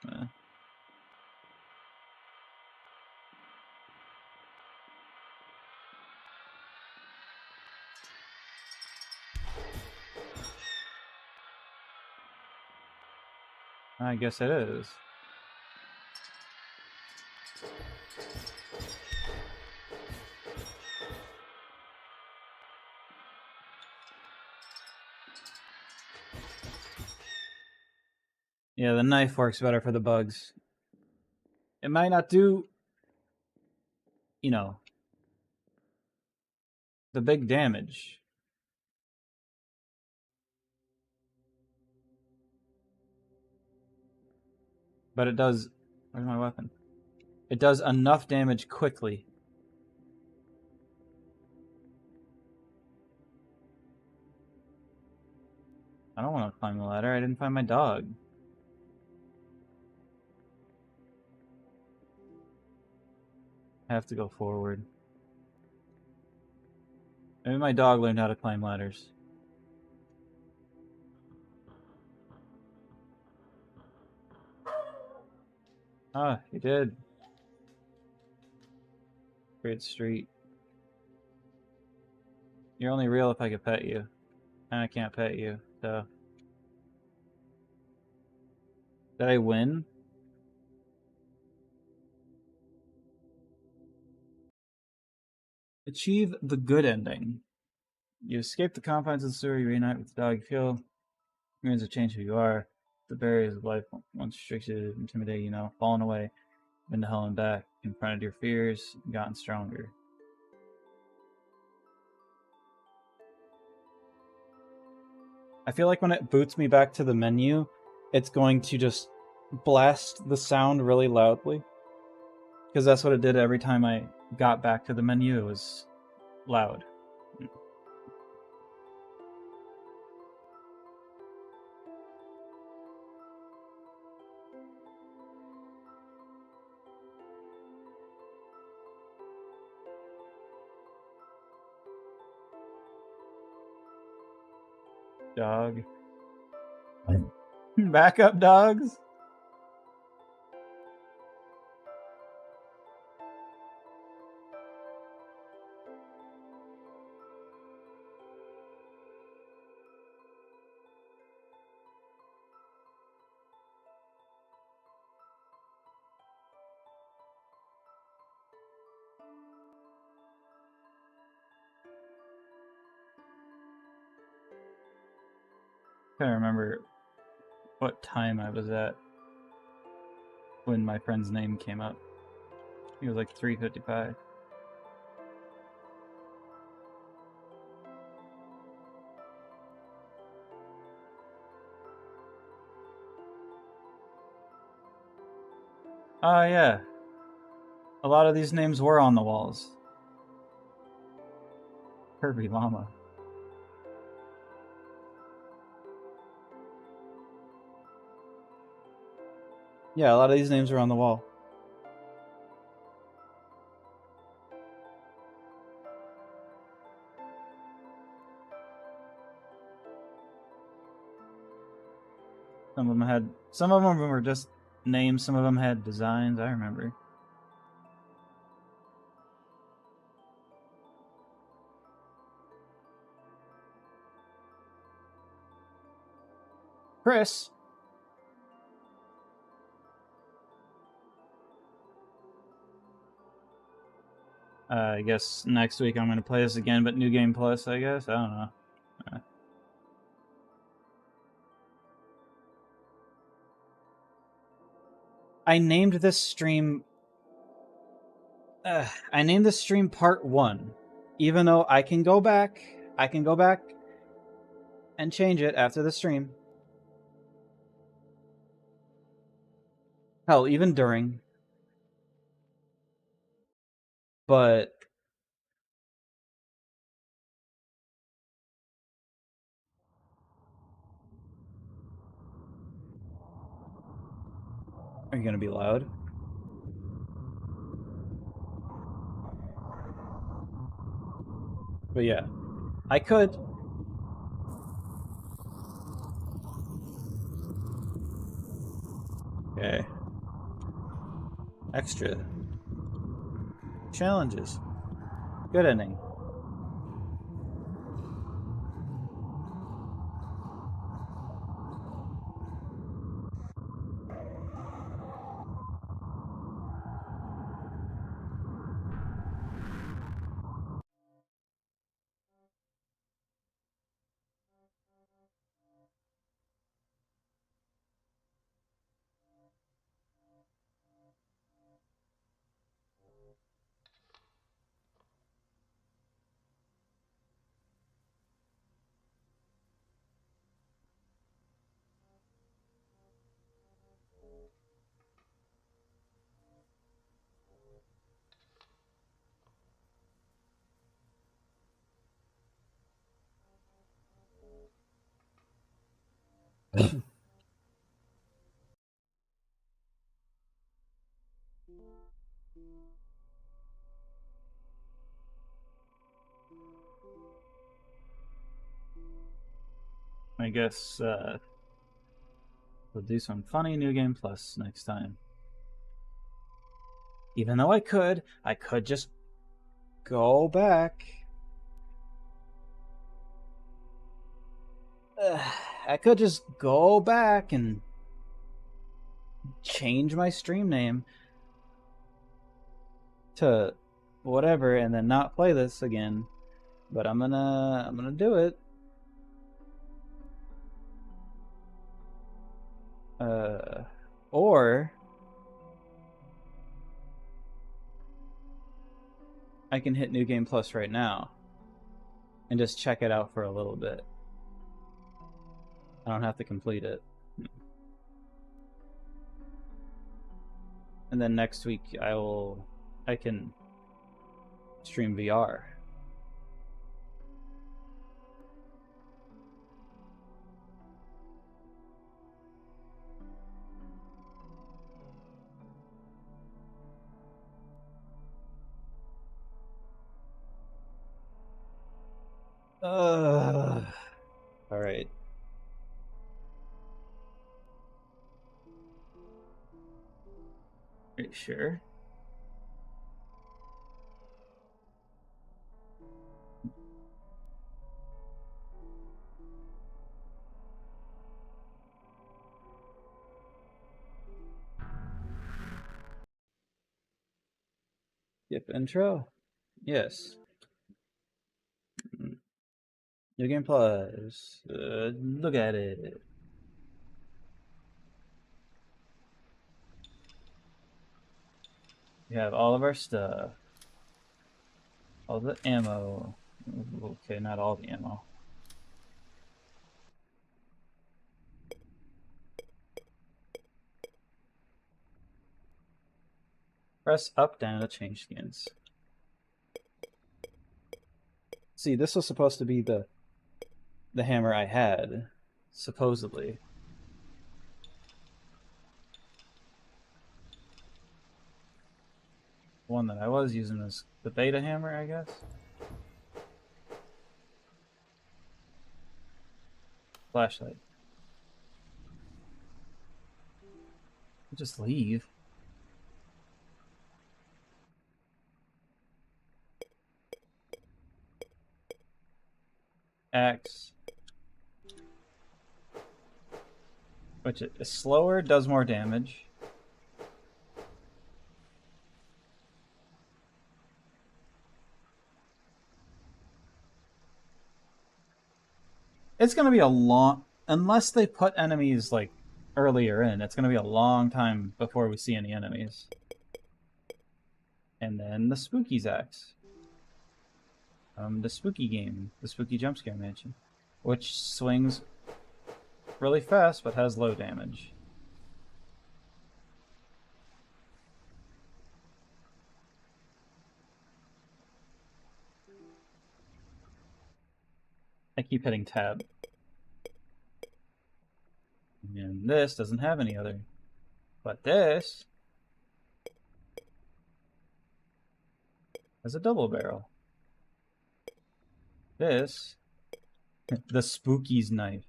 I guess it is. Yeah, the knife works better for the bugs. It might not do, you know, the big damage. But it does... Where's my weapon? It does enough damage quickly. I don't want to climb the ladder. I didn't find my dog. I have to go forward. Maybe my dog learned how to climb ladders. Ah, he did. Great street. You're only real if I can pet you. And I can't pet you, so... Did I win? Achieve the good ending. You escape the confines of the sewer, you reunite with the dog, you feel experience have changed who you are. The barriers of life once restricted, intimidated, you know, fallen away, been to hell and back, confronted your fears, gotten stronger. I feel like when it boots me back to the menu, it's going to just blast the sound really loudly. Because that's what it did every time I got back to the menu, it was loud. Dog. Backup dogs? I can't remember what time I was at when my friend's name came up. He was like 3:55. Oh yeah. A lot of these names were on the walls. Kirby Llama. Yeah, a lot of these names are on the wall. Some of them were just names, some of them had designs, I remember. Chris! I guess next week I'm going to play this again, but New Game Plus, I guess. I don't know. I named this stream... I named this stream Part 1. Even though I can go back and change it after the stream. Hell, even during. But... Are you gonna be loud? But yeah, I could. Okay. Extra. Challenges. Good ending. I guess we'll do some funny New Game Plus next time. Even though I could just Go back. I could just go back and change my stream name to whatever and then not play this again. But I'm gonna do it. Or I can hit New Game Plus right now and just check it out for a little bit. I don't have to complete it. And then next week I can stream VR. All right. Are you sure? Skip intro? Yes. New Game Plus. Look at it. We have all of our stuff. All the ammo. Okay, not all the ammo. Press up down to change skins. See, this was supposed to be the hammer I had, supposedly. One that I was using is the beta hammer, I guess. Flashlight. Just leave. Axe. Which is slower, does more damage. It's gonna be a long... Unless they put enemies, like, earlier in, it's gonna be a long time before we see any enemies. And then the Spookies Axe. The spooky game, the spooky jump scare mansion, which swings really fast but has low damage. I keep hitting tab. And this doesn't have any other. But this has a double barrel. This, the Spooky's knife.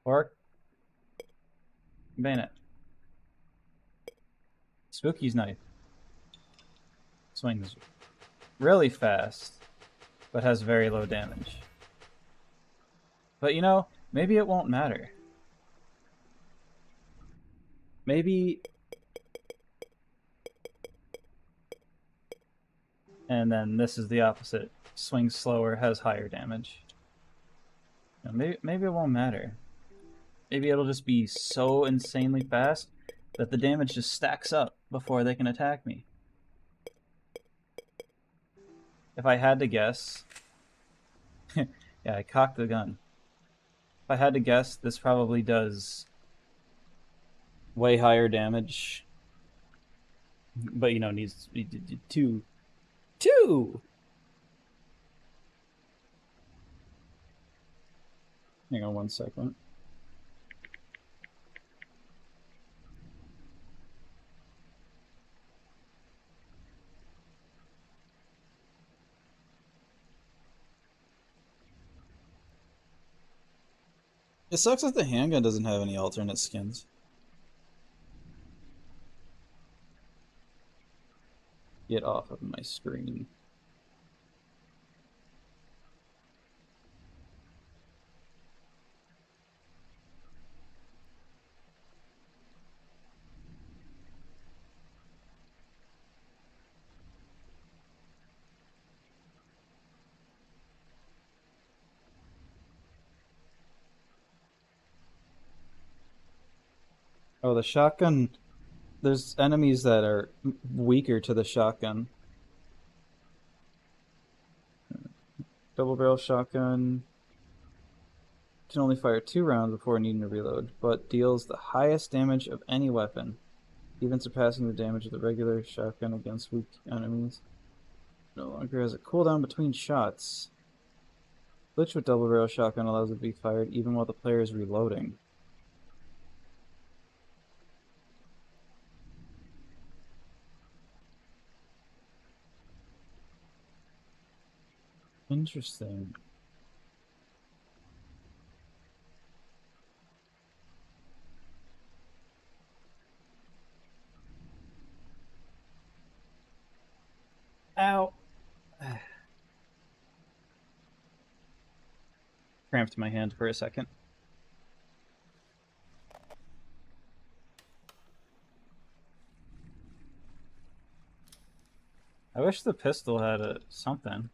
Or bayonet. Spooky's knife. Swings really fast, but has very low damage. But you know, maybe it won't matter. Maybe... And then this is the opposite. Swings slower, has higher damage. Maybe it won't matter. Maybe it'll just be so insanely fast that the damage just stacks up before they can attack me. If I had to guess... yeah, I cocked the gun. If I had to guess, this probably does way higher damage. But, you know, needs two. Hang on 1 second. It sucks that the handgun doesn't have any alternate skins. Get off of my screen. Oh, the shotgun. There's enemies that are weaker to the shotgun. Double barrel shotgun can only fire 2 rounds before needing to reload, but deals the highest damage of any weapon, even surpassing the damage of the regular shotgun against weak enemies. No longer has a cooldown between shots. Glitch with double barrel shotgun allows it to be fired even while the player is reloading. Interesting. Ow. Cramped my hand for a second. I wish the pistol had a something.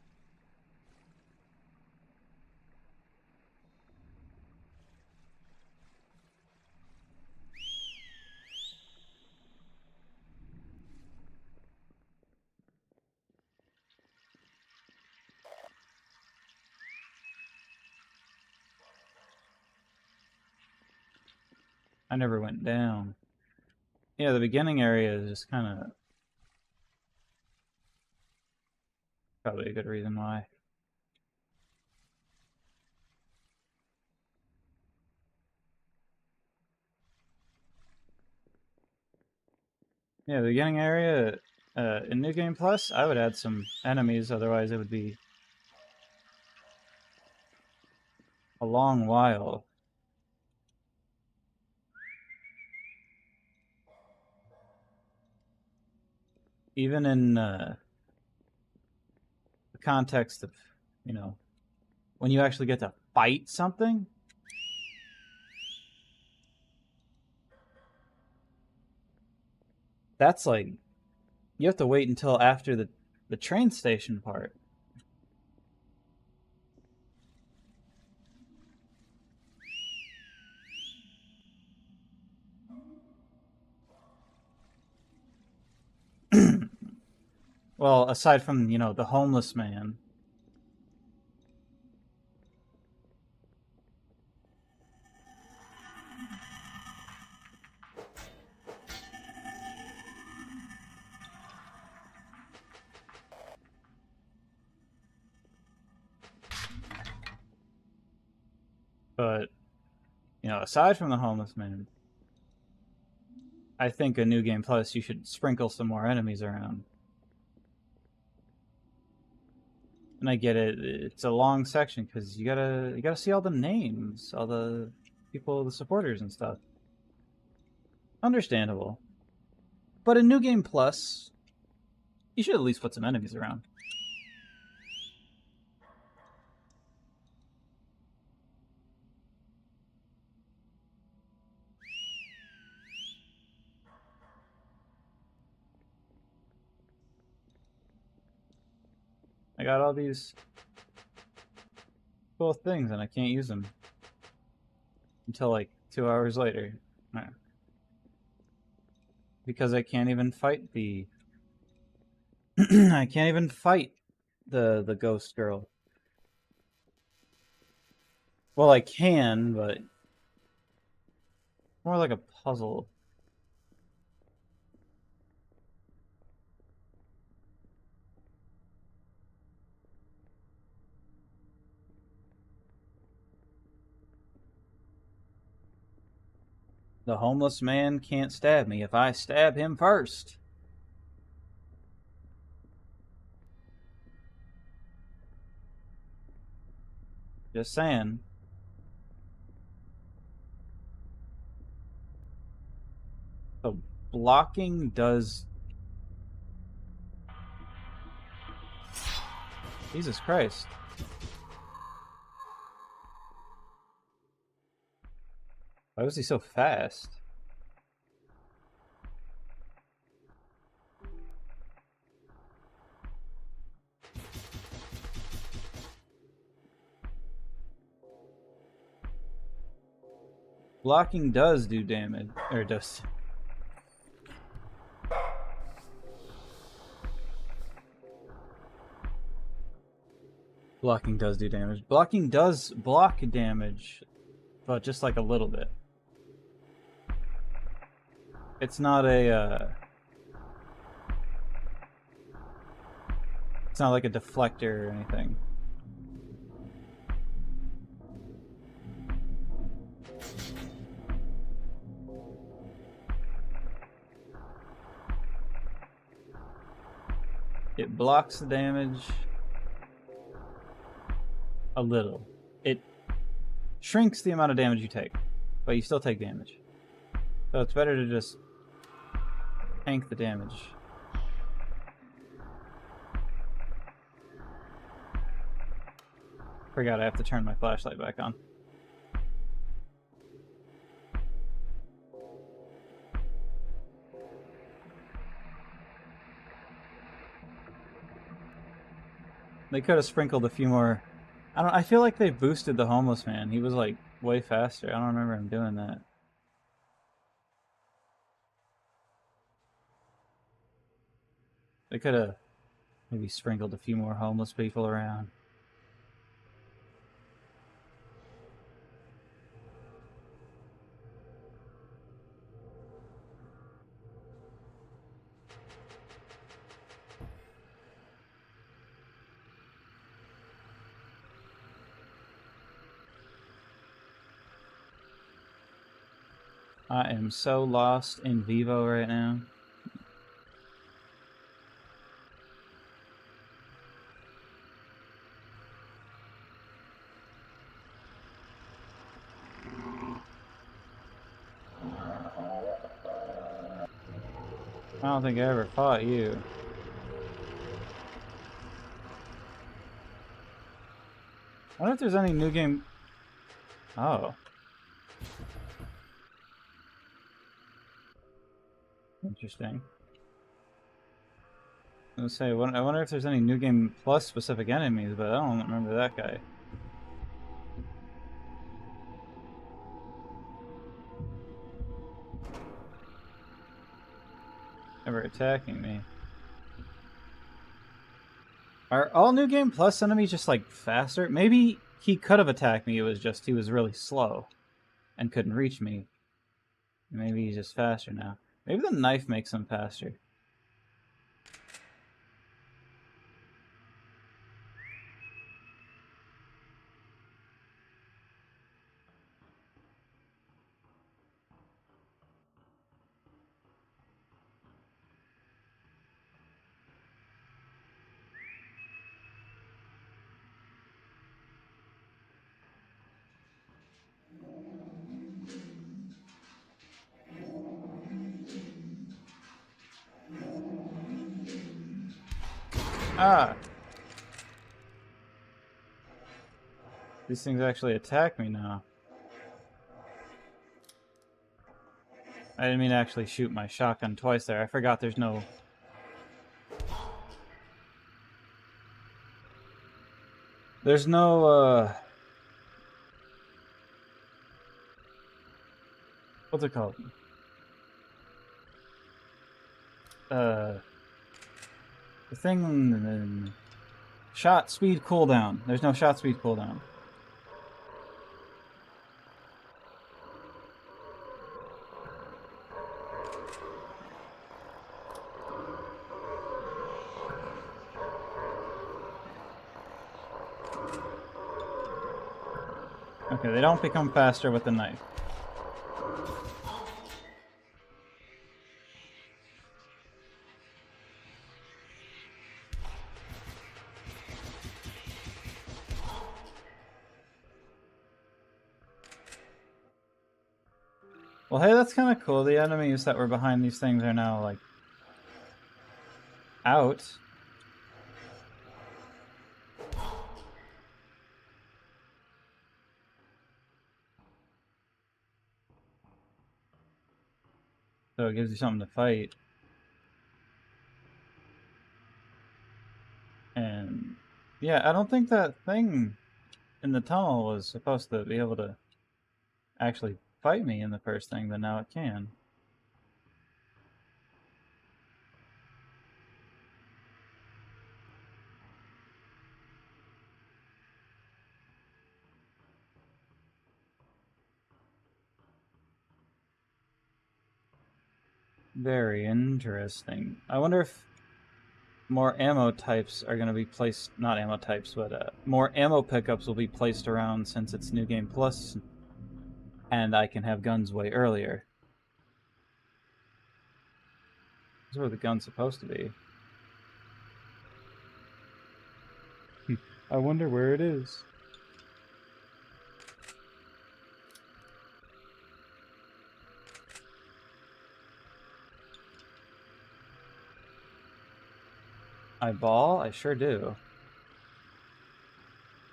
I never went down. Yeah, the beginning area is just kind of probably a good reason why. Yeah, the beginning area in New Game Plus, I would add some enemies, otherwise it would be a long while. Even in the context of, you know, when you actually get to fight something. That's like, you have to wait until after the train station part. Well, aside from, you know, the homeless man. But, you know, aside from the homeless man, I think a New Game Plus, you should sprinkle some more enemies around. And I get it; it's a long section because you gotta see all the names, all the people, the supporters and stuff. Understandable, but in New Game Plus, you should at least put some enemies around. I got all these cool things and I can't use them until like 2 hours later. Because I can't even fight the I can't even fight the ghost girl. Well, I can, but more like a puzzle. The homeless man can't stab me if I stab him first. Just saying. So blocking does... Jesus Christ. Why was he so fast? Blocking does do damage, or does... Blocking does do damage. Blocking does block damage, but just like a little bit. It's not a, it's not like a deflector or anything. It blocks the damage a little. It shrinks the amount of damage you take, but you still take damage. So it's better to just tank the damage. Forgot I have to turn my flashlight back on. They could have sprinkled a few more. I feel like they boosted the homeless man. He was like way faster. I don't remember him doing that. They could have maybe sprinkled a few more homeless people around. I am so lost in Vivo right now. I don't think I ever fought you. I wonder if there's any new game... Oh. Interesting. I was gonna say, I wonder if there's any New Game Plus specific enemies, but I don't remember that guy. Ever attacking me. Are all New Game Plus enemies just like faster? Maybe he could have attacked me, it was just he was really slow and couldn't reach me. Maybe he's just faster now. Maybe the knife makes him faster. Ah! These things actually attack me now. I didn't mean to actually shoot my shotgun twice there. I forgot there's no... There's no, what's it called? The thing... Shot speed cooldown. There's no shot speed cooldown. Okay, they don't become faster with the knife. Well, hey, that's kind of cool. The enemies that were behind these things are now, like, out. So it gives you something to fight. And, yeah, I don't think that thing in the tunnel was supposed to be able to actually fight me in the first thing, but now it can. Very interesting. I wonder if more ammo types are going to be placed... Not ammo types, but more ammo pickups will be placed around since it's New Game Plus, and I can have guns way earlier. This is where the gun's supposed to be. I wonder where it is. I ball? I sure do.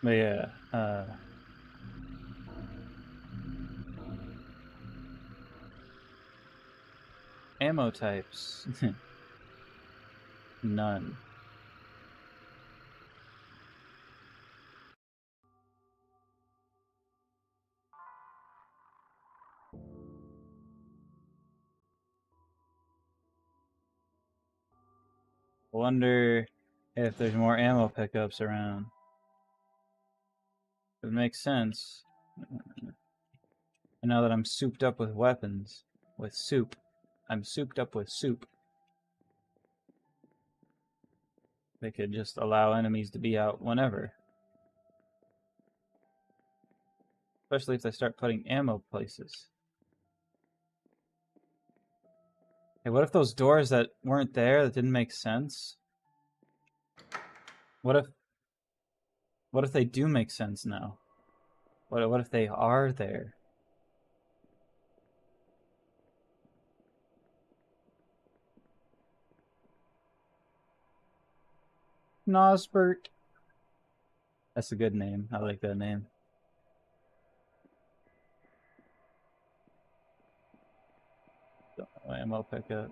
But yeah, ammo types. None. Wonder if there's more ammo pickups around. It makes sense. And now that I'm souped up with weapons. With soup. I'm souped up with soup. They could just allow enemies to be out whenever. Especially if they start putting ammo places. Hey, what if those doors that weren't there, that didn't make sense? What if they do make sense now? What if they are there? Nosbert. That's a good name. I like that name. Ammo pickup.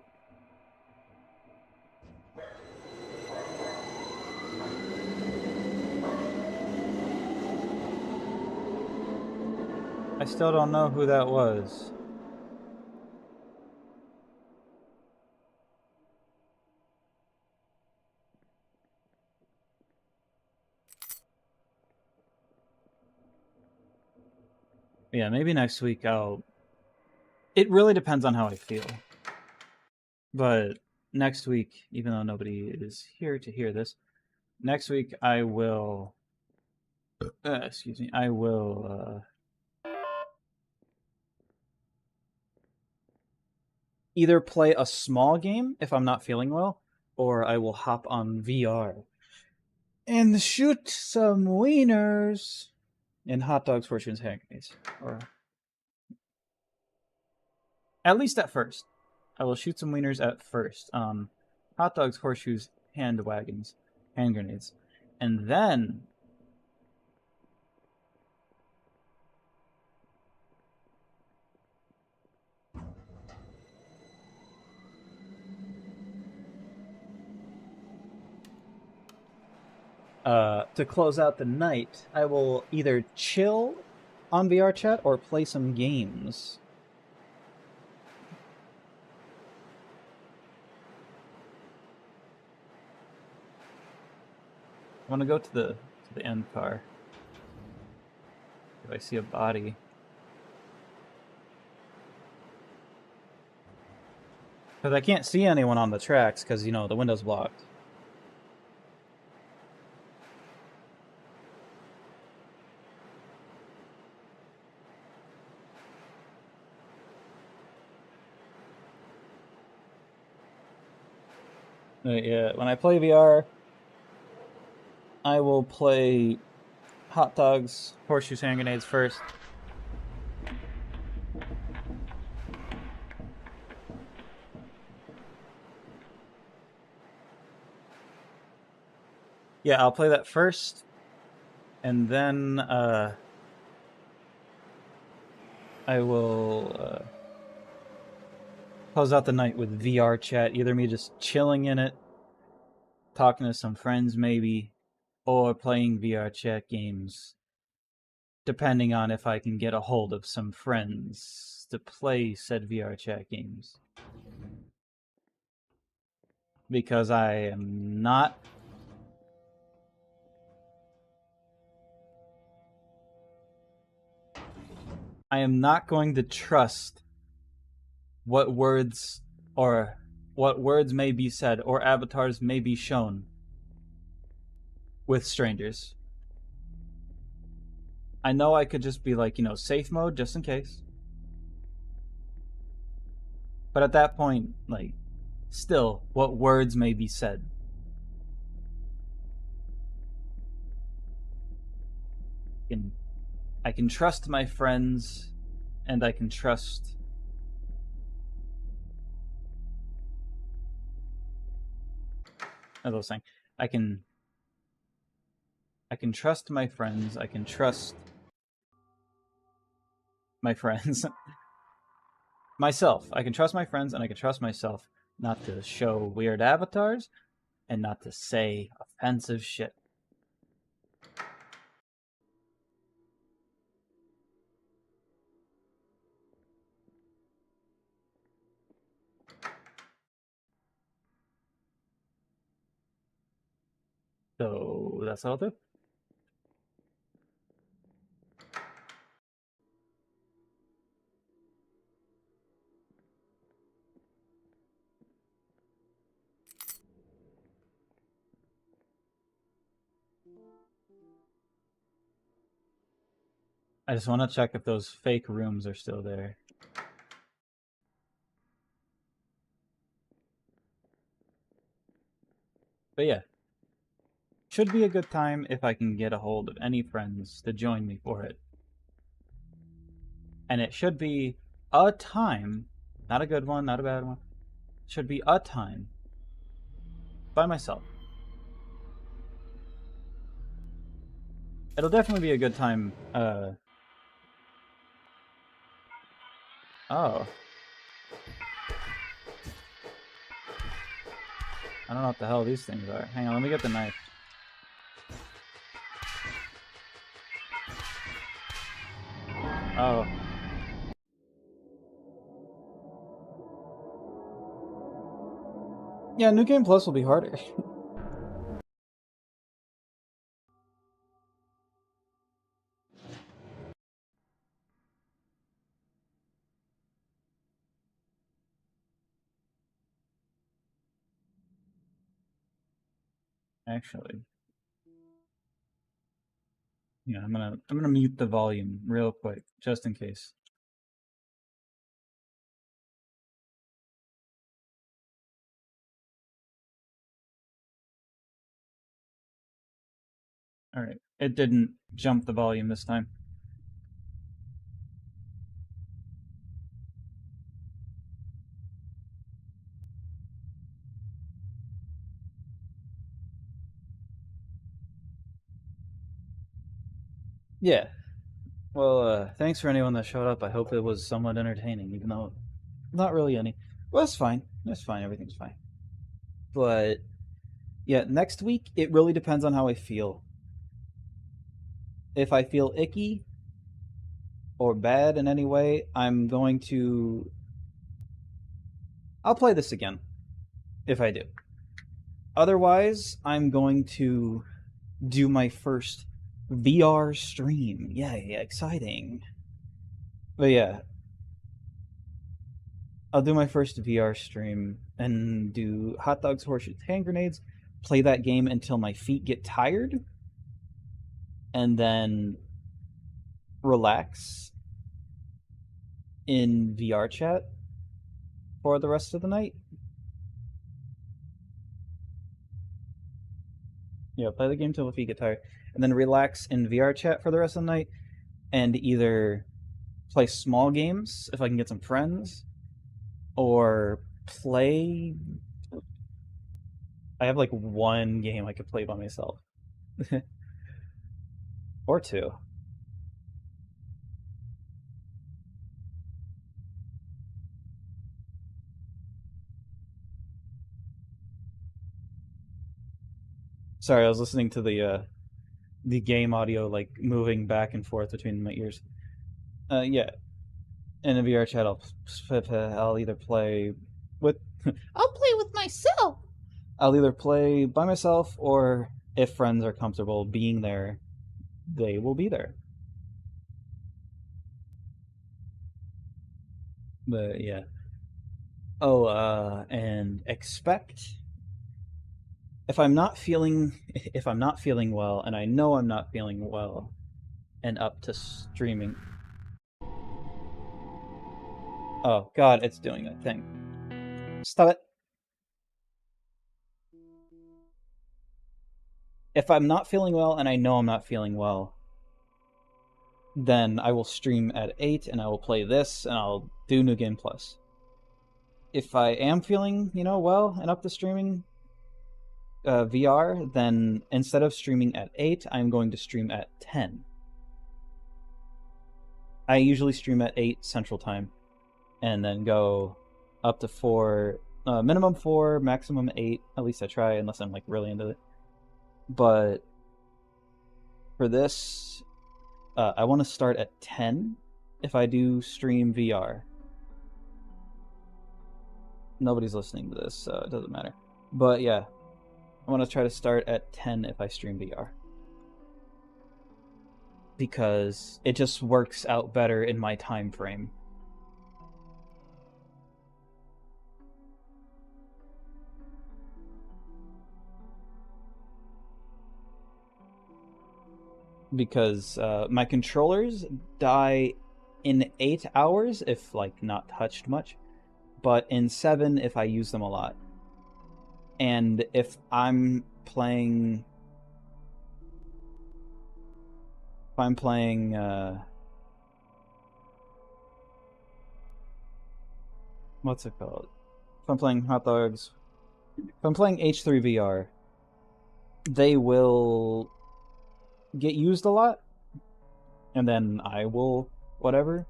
I still don't know who that was. Yeah, maybe next week I'll... It really depends on how I feel. But next week, even though nobody is here to hear this, next week I will... excuse me. I will... either play a small game if I'm not feeling well, or I will hop on VR and shoot some wieners in hot dogs, horseshoes, hand grenades. Or at least at first. I will shoot some wieners at first. Hot dogs, horseshoes, hand wagons, hand grenades. And then to close out the night, I will either chill on VR chat or play some games. I want to go to the end car. If I see a body. Because I can't see anyone on the tracks because, you know, the window's blocked. Yeah, when I play VR, I will play hot dogs, horseshoes, hand grenades first. Yeah, I'll play that first, and then I will close out the night with VR chat. Either me just chilling in it, talking to some friends maybe, or playing VR chat games, depending on if I can get a hold of some friends to play said VR chat games. Because I am not going to trust what words may be said or avatars may be shown with strangers. I know I could just be like, you know, safe mode just in case. But at that point, like, still, what words may be said? I can trust my friends, and I can trust as I was saying, I can trust my friends, I can trust my friends. Myself. I can trust my friends and I can trust myself not to show weird avatars and not to say offensive shit. So that's all I'll do. I just want to check if those fake rooms are still there. But yeah, should be a good time if I can get a hold of any friends to join me for it. And it should be a time, not a good one, not a bad one, should be a time by myself. It'll definitely be a good time. Oh. I don't know what the hell these things are. Hang on, let me get the knife. Oh. Yeah, New Game Plus will be harder. Actually. Yeah, I'm gonna mute the volume real quick, just in case. Alright. It didn't jump the volume this time. Yeah. Well, thanks for anyone that showed up. I hope it was somewhat entertaining, even though not really any. Well, that's fine. That's fine. Everything's fine. But yeah, next week it really depends on how I feel. If I feel icky or bad in any way, I'm going to. I'll play this again if I do. Otherwise, I'm going to do my first VR stream. Yay, exciting. But yeah, I'll do my first VR stream and do hot dogs, horseshoes, hand grenades, play that game until my feet get tired, and then relax in VR chat for the rest of the night. Yeah, play the game till my feet get tired, and then relax in VR chat for the rest of the night, and either play small games if I can get some friends, or play. I have like one game I could play by myself, or two. Sorry, I was listening to the game audio like moving back and forth between my ears. Yeah, in a VR chat, I'll either play with. I'll play with myself. I'll either play by myself, or if friends are comfortable being there, they will be there. But yeah. Oh, and expect if I'm not feeling well, and I know I'm not feeling well, and up to streaming. Oh God, it's doing that thing. Stop it. If I'm not feeling well, and I know I'm not feeling well, then I will stream at 8, and I will play this, and I'll do New Game Plus. If I am feeling, well, and up to streaming VR, then instead of streaming at 8, I'm going to stream at 10. I usually stream at 8 Central Time, and then go up to 4, minimum 4, maximum 8. At least I try, unless I'm like really into it. But for this, I want to start at 10 if I do stream VR. Nobody's listening to this, so it doesn't matter. But yeah, I want to try to start at 10 if I stream VR. Because it just works out better in my time frame. Because my controllers die in 8 hours if like not touched much, but in 7 if I use them a lot. And if I'm playing what's it called? If I'm playing hot dogs, if I'm playing H3VR, they will get used a lot, and then I will whatever.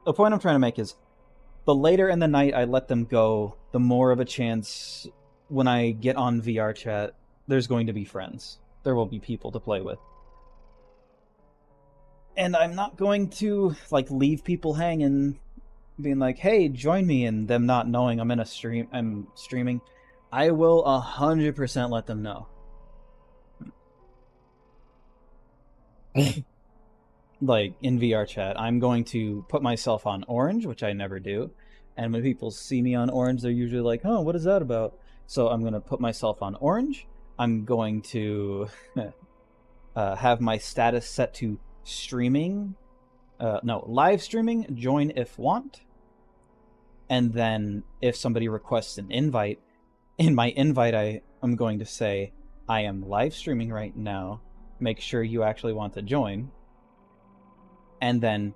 The point I'm trying to make is the later in the night I let them go, the more of a chance when I get on VR chat, there's going to be friends. There will be people to play with. And I'm not going to like leave people hanging, being like, hey, join me, and them not knowing I'm streaming. I will 100% let them know. Like in VR chat, I'm going to put myself on orange, which I never do, And when people see me on orange, they're usually like, "Oh, what is that about?" So I'm gonna put myself on orange. I'm going to have my status set to streaming. No, live streaming. Join if want. And then if somebody requests an invite, in my invite I'm going to say, I am live streaming right now. Make sure you actually want to join. And then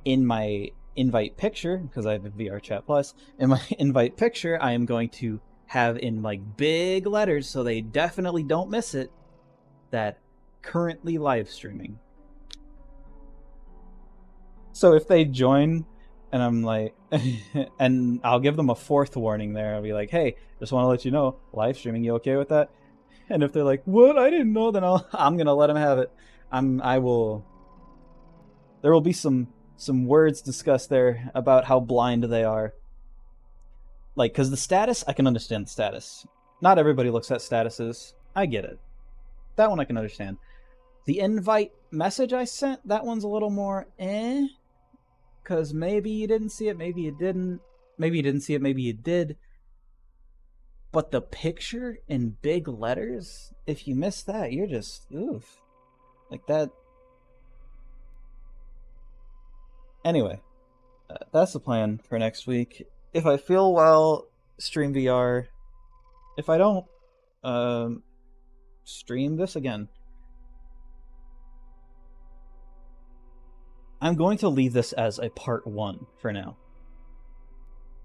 in my invite picture, because I have a VR Chat Plus, in my invite picture, I am going to have in like big letters so they definitely don't miss it, that currently live streaming. So if they join and I'm like, and I'll give them a fourth warning there. I'll be like, hey, just want to let you know, live streaming, you okay with that? And if they're like, what? I didn't know, then I'm going to let them have it. There will be some words discussed there about how blind they are. Like, because the status, I can understand the status. Not everybody looks at statuses. I get it. That one I can understand. The invite message I sent, that one's a little more because maybe you didn't see it, maybe you didn't. Maybe you didn't see it, maybe you did. But the picture in big letters, if you miss that, you're just, oof. Like that. Anyway, that's the plan for next week. If I feel well, stream VR. If I don't, stream this again. I'm going to leave this as a part 1 for now.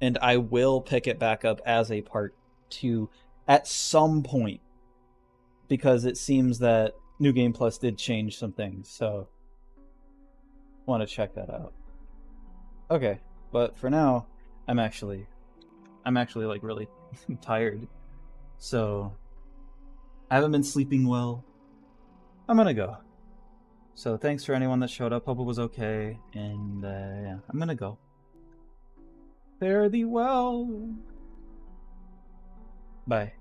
And I will pick it back up as a part 2 at some point. Because it seems that New Game Plus did change some things, so want to check that out. Okay, but for now, I'm actually like really tired. So I haven't been sleeping well. I'm gonna go. So thanks for anyone that showed up. Hope it was okay. And yeah, I'm gonna go. Fare thee well. Bye.